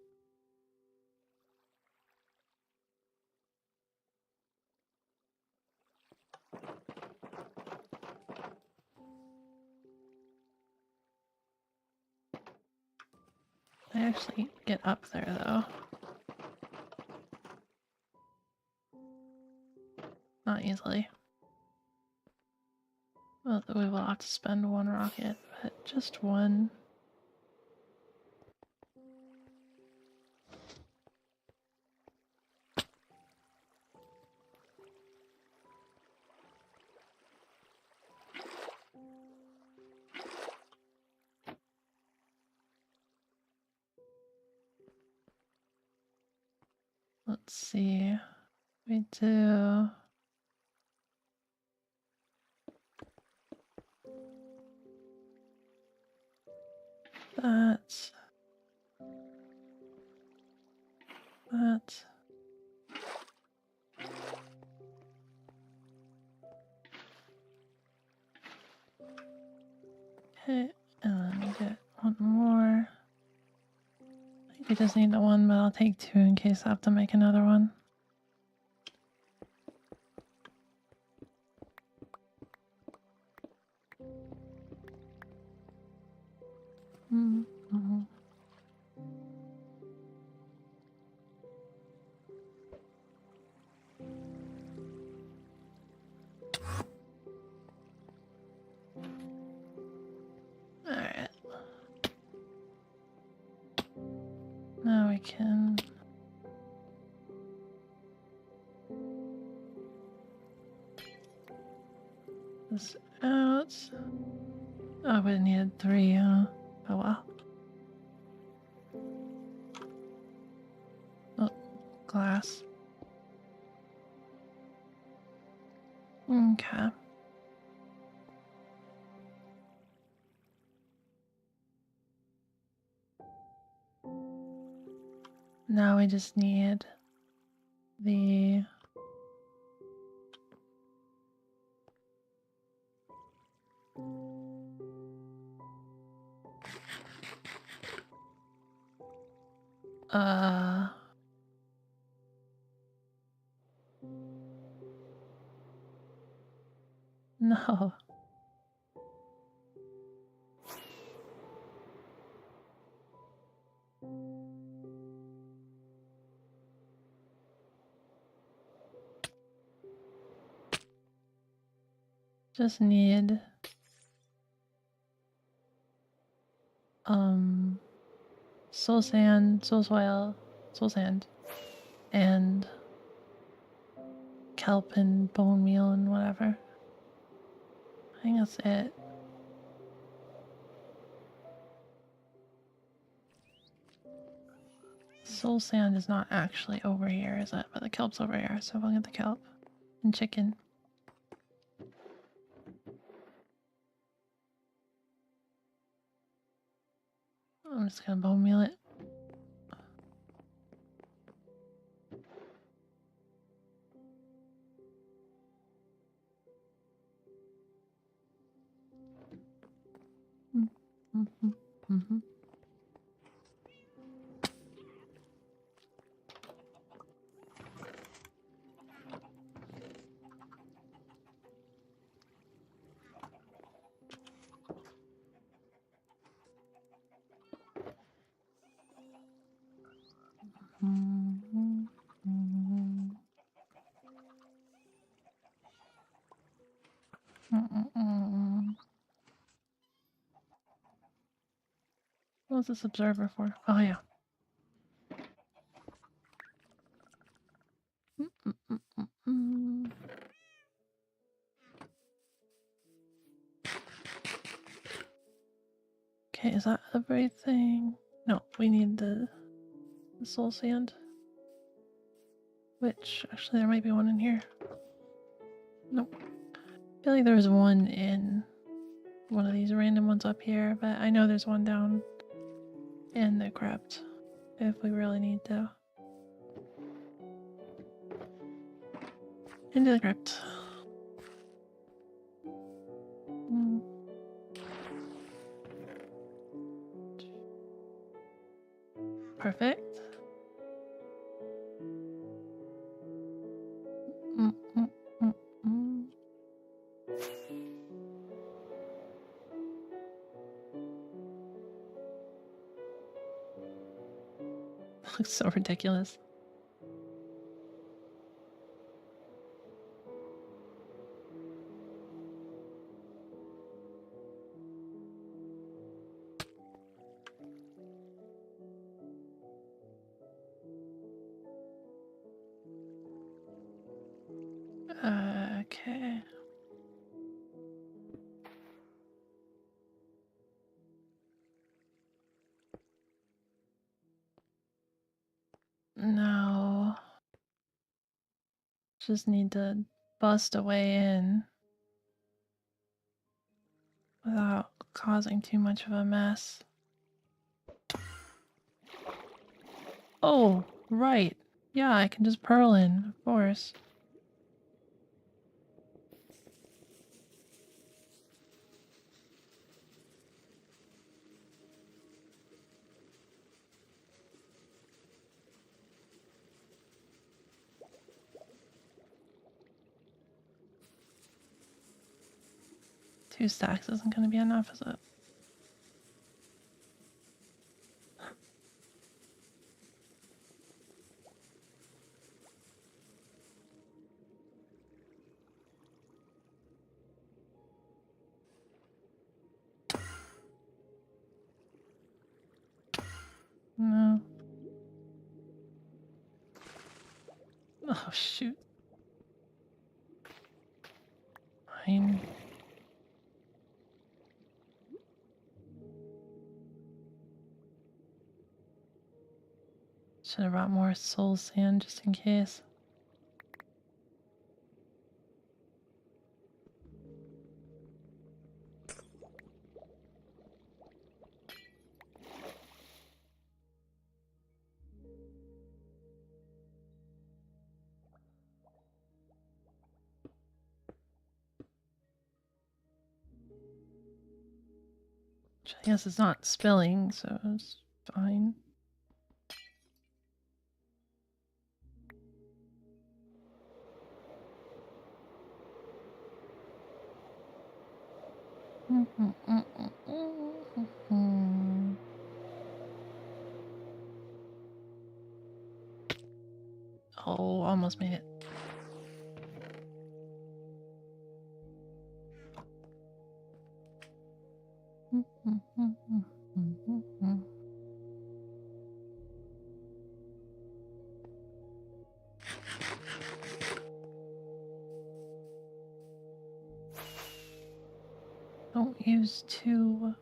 I actually get up there though. Not easily. Well, we will have to spend one rocket, but just one. Let's see. We do. That. Okay, and then we get one more. I think we just need the one, but I'll take two in case I have to make another one. Mm-hmm. Alright. Now we can... this out. Oh, we needed three, huh? Oh well. Oh, glass. Okay. Now we just need the... No. Just need... soul sand, soul soil, soul sand, and kelp and bone meal and whatever. I think that's it. soul sand is not actually over here, is it? But the kelp's over here, so we'll get the kelp and chicken. I'm just gonna bone meal it. What's this observer for? Oh, yeah. Okay, is that everything? No, we need the soul sand. Which, actually, there might be one in here. Nope. I feel like there was one in one of these random ones up here, but I know there's one down in the crypt if we really need to. Into the crypt. Perfect. Looks so ridiculous. Okay. Now, just need to bust a way in without causing too much of a mess. Oh, right. Yeah, I can just pearl in, of course. Two stacks isn't going to be enough, is it? No. Oh, shoot. Fine. Should have brought more soul sand just in case. I guess it's not spilling, so it's fine. Oh, almost made it. Don't use two.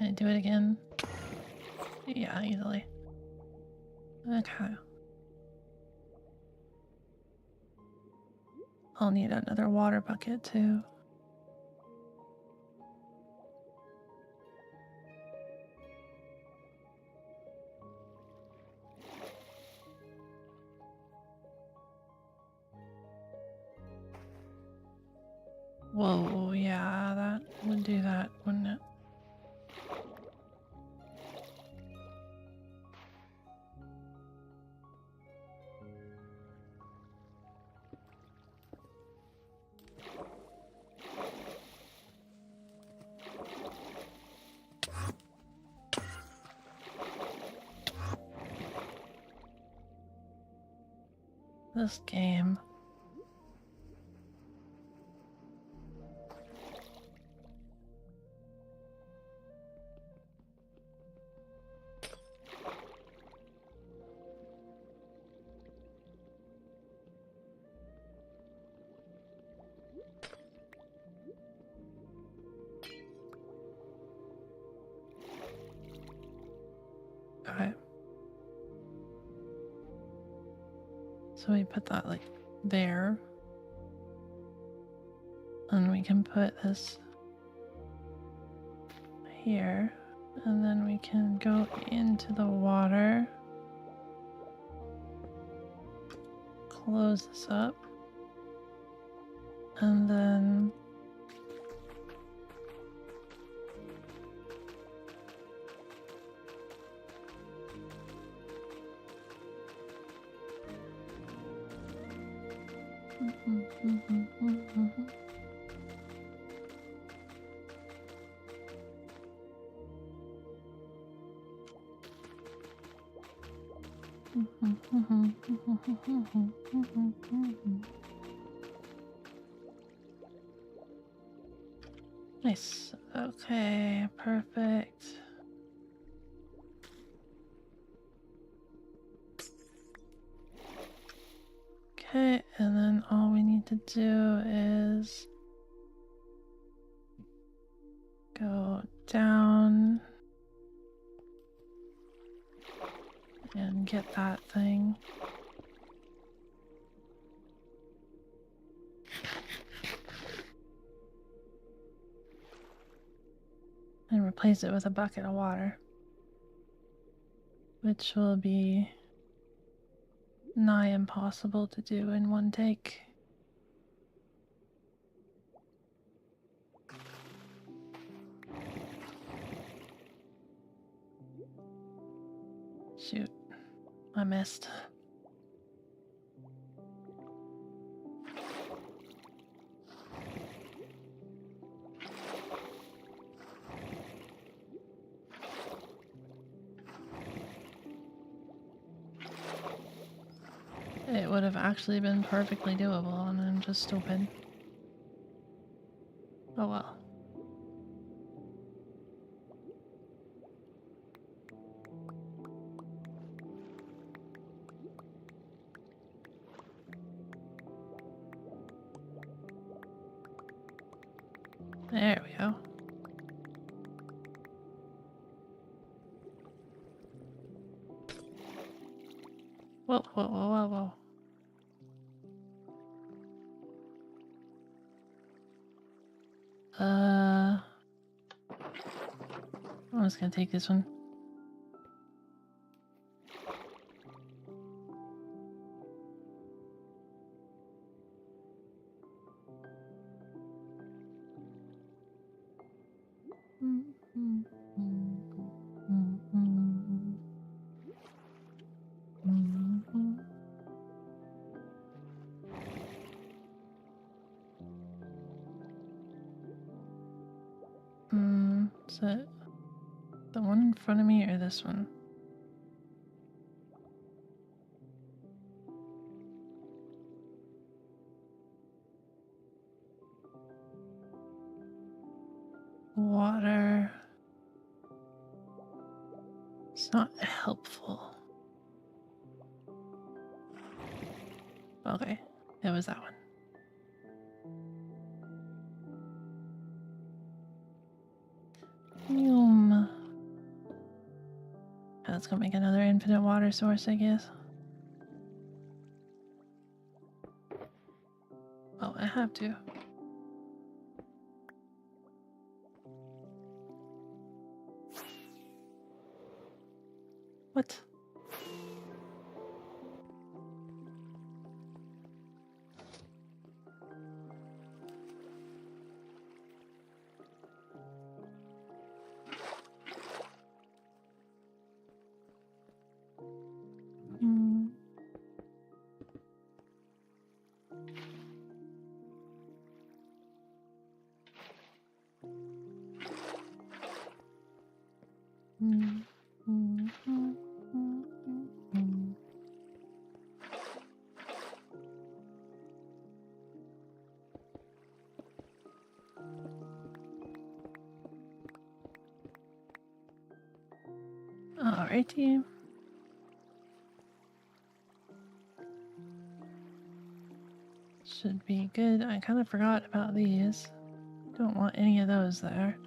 Can I do it again? Yeah, easily. Okay. I'll need another water bucket too. Whoa, yeah, that would do that, wouldn't it? This game. Okay. So we put that like there. And we can put this here. And then we can go into the water. Close this up. And then nice. Okay, perfect. Okay, and then all we need to do is go down and get that thing. And replace it with a bucket of water, which will be nigh impossible to do in one take. Shoot, I missed. It would have actually been perfectly doable, and I'm just stupid. Oh well. There we go. Whoa, whoa, whoa, whoa, whoa. I'm just gonna take this one. Is it the one in front of me or this one? Water. It's not helpful. Okay, it was that one. Yum. let's go make another infinite water source, I guess. Oh, I have to. What? Alrighty. Should be good. I kind of forgot about these. Don't want any of those there.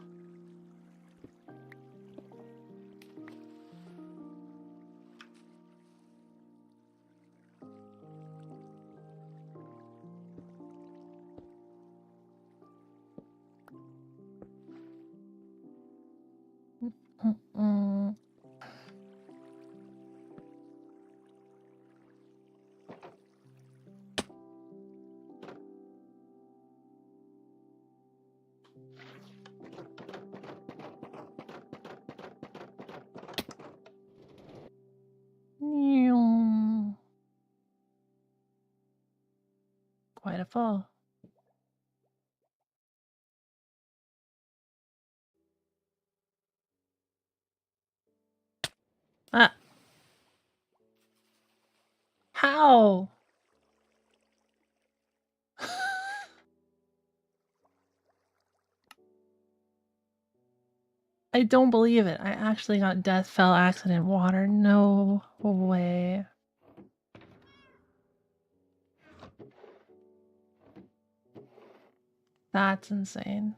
Quite a fall. Ah! How? I don't believe it. I actually got death, fell, accident, water. No way. That's insane.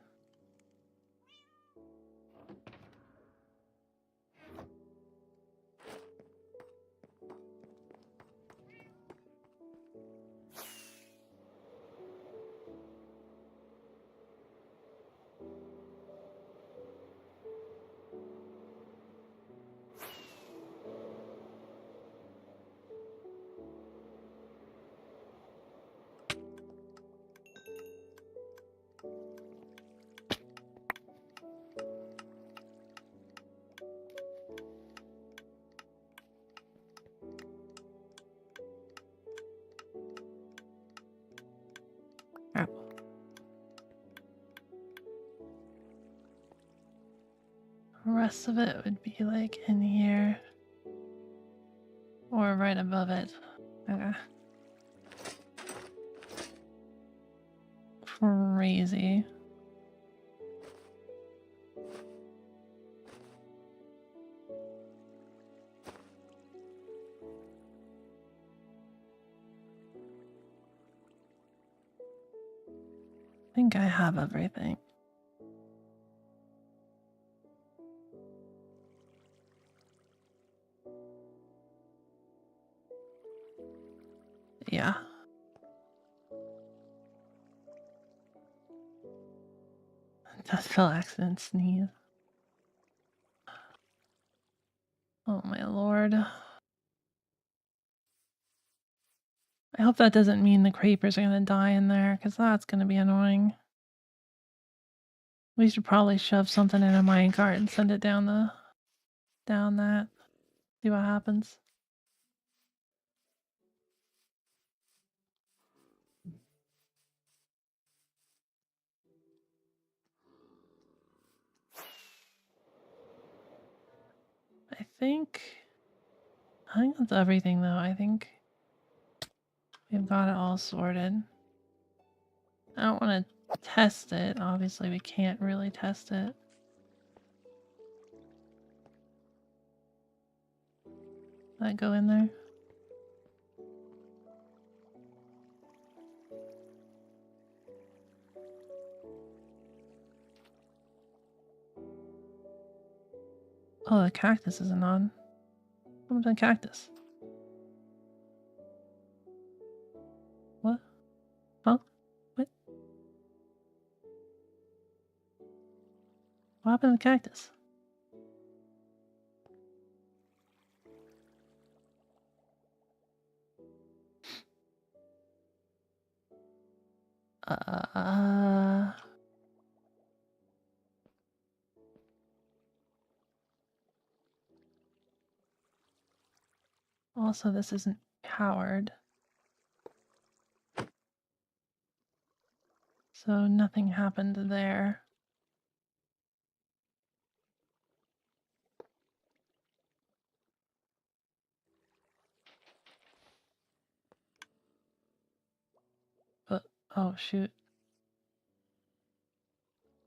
Crap. The rest of it would be like in here. Or right above it. Okay. Crazy. I think I have everything. Yeah. Death, fell, accident, sneeze. Oh my lord. I hope that doesn't mean the creepers are gonna die in there, because that's gonna be annoying. We should probably shove something in a minecart and send it down that. See what happens. I think that's everything though. I think we've got it all sorted. I don't want to test it. Obviously we can't really test it. That go in there? Oh, the cactus isn't on. happened to the cactus? What? Huh? What? What happened to the cactus? Also, this isn't powered. So nothing happened there. But, oh shoot. I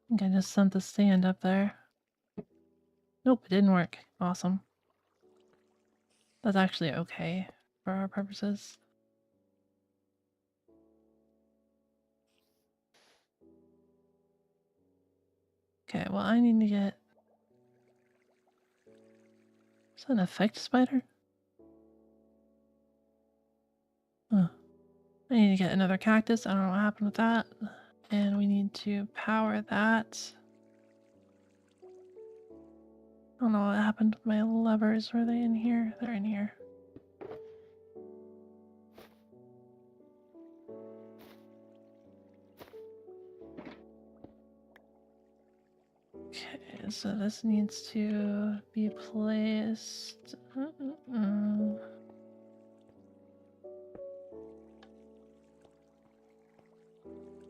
think I just sent the stand up there. Nope, it didn't work. Awesome. That's actually okay for our purposes. Okay, well I need to get... Is that an effect spider? Huh. I need to get another cactus. I don't know what happened with that. And we need to power that. I don't know what happened with my levers. Were they in here? They're in here. Okay, so this needs to be placed...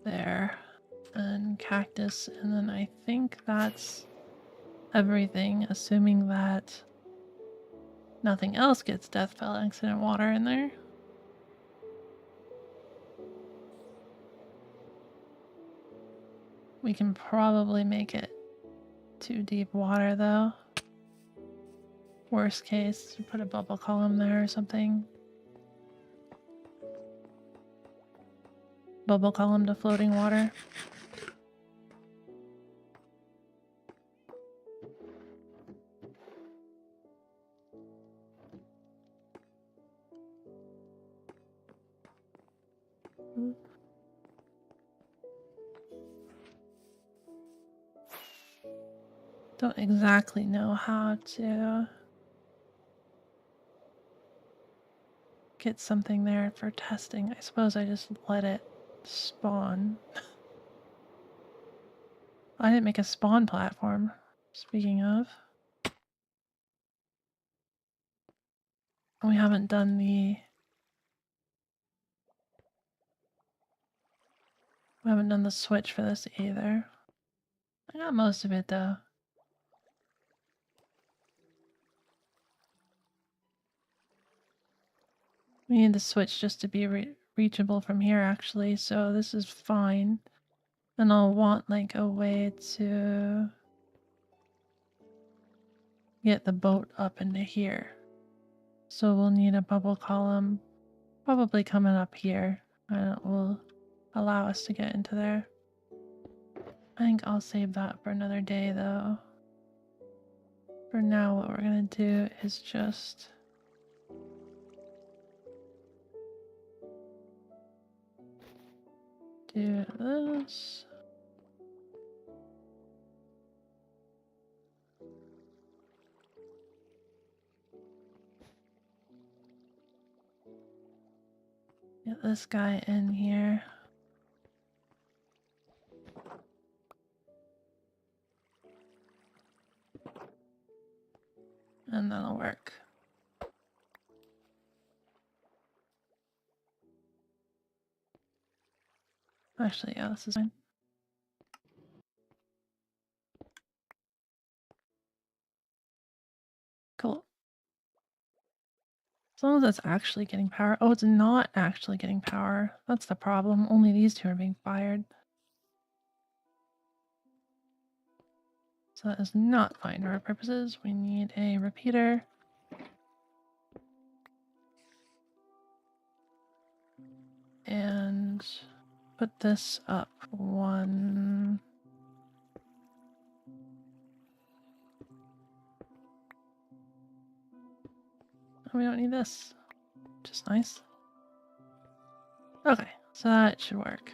There. And cactus, and then I think that's everything, assuming that nothing else gets death spell accident water in there. We can probably make it too deep water though. Worst case, you put a bubble column there or something. Bubble column to floating water. Don't exactly know how to get something there for testing. I suppose I just let it spawn. I didn't make a spawn platform, speaking of. We haven't done the... We haven't done the switch for this either. I got most of it though. We need the switch just to be reachable from here actually, so this is fine. And I'll want like a way to get the boat up into here. So we'll need a bubble column probably coming up here. And it will allow us to get into there. I think I'll save that for another day though. For now what we're gonna do is just do this. Get this guy in here. And that'll work. Actually, yeah, this is fine. Cool. As long as it's actually getting power. Oh, it's not actually getting power. That's the problem. Only these two are being fired. So that is not fine for our purposes. We need a repeater. And put this up one. we don't need this. Which is nice. Okay, so that should work.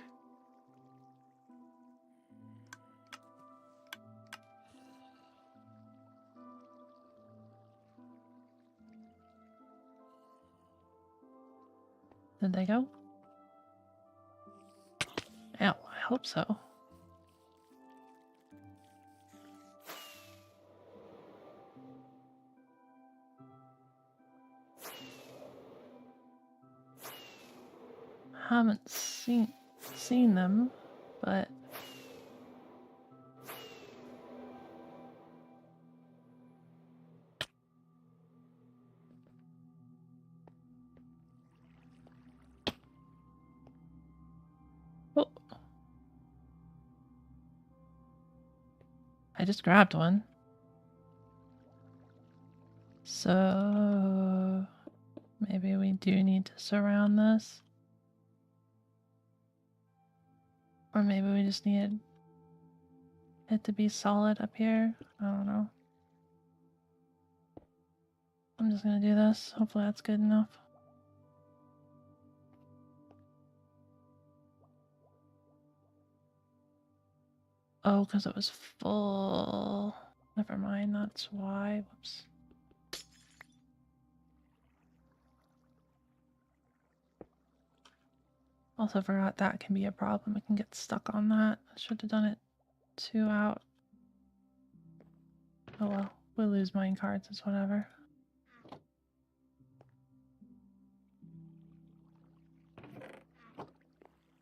Did they go? Yeah, I hope so. Haven't seen them, but oh, I just grabbed one. So maybe we do need to surround this. Or maybe we just need it to be solid up here. I don't know. I'm just gonna do this. Hopefully that's good enough. Oh, because it was full. Never mind, that's why. Whoops. Also forgot that can be a problem. I can get stuck on that. I should have done it 2 out. Oh well, we'll lose mine cards, it's whatever.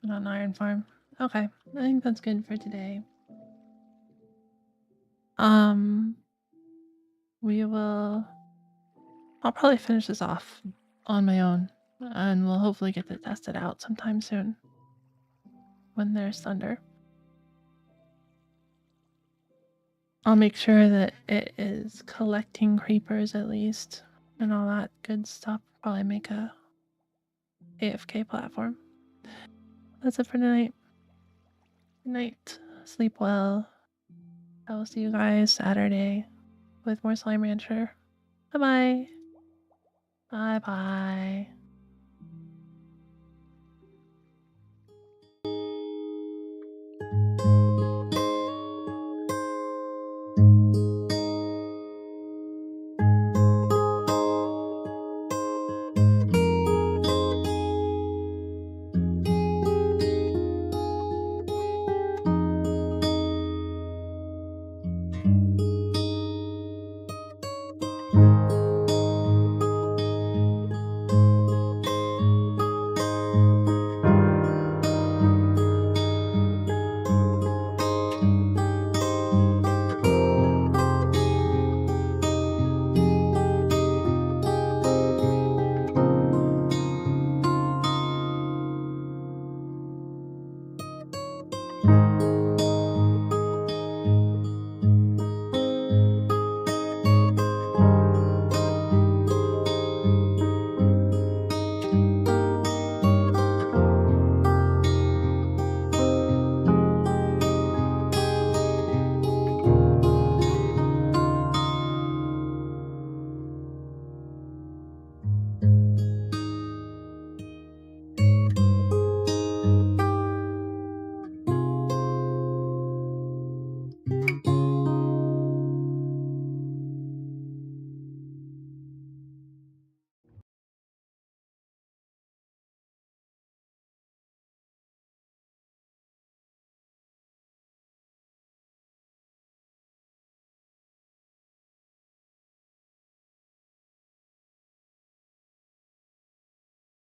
Not an iron farm. Okay, I think that's good for today. I'll probably finish this off on my own, and we'll hopefully get to test it out sometime soon when there's thunder. I'll make sure that it is collecting creepers at least and all that good stuff. Probably make a AFK platform. That's it for tonight. Good night. Sleep well. I will see you guys Saturday with more Slime Rancher. Bye-bye. Bye-bye.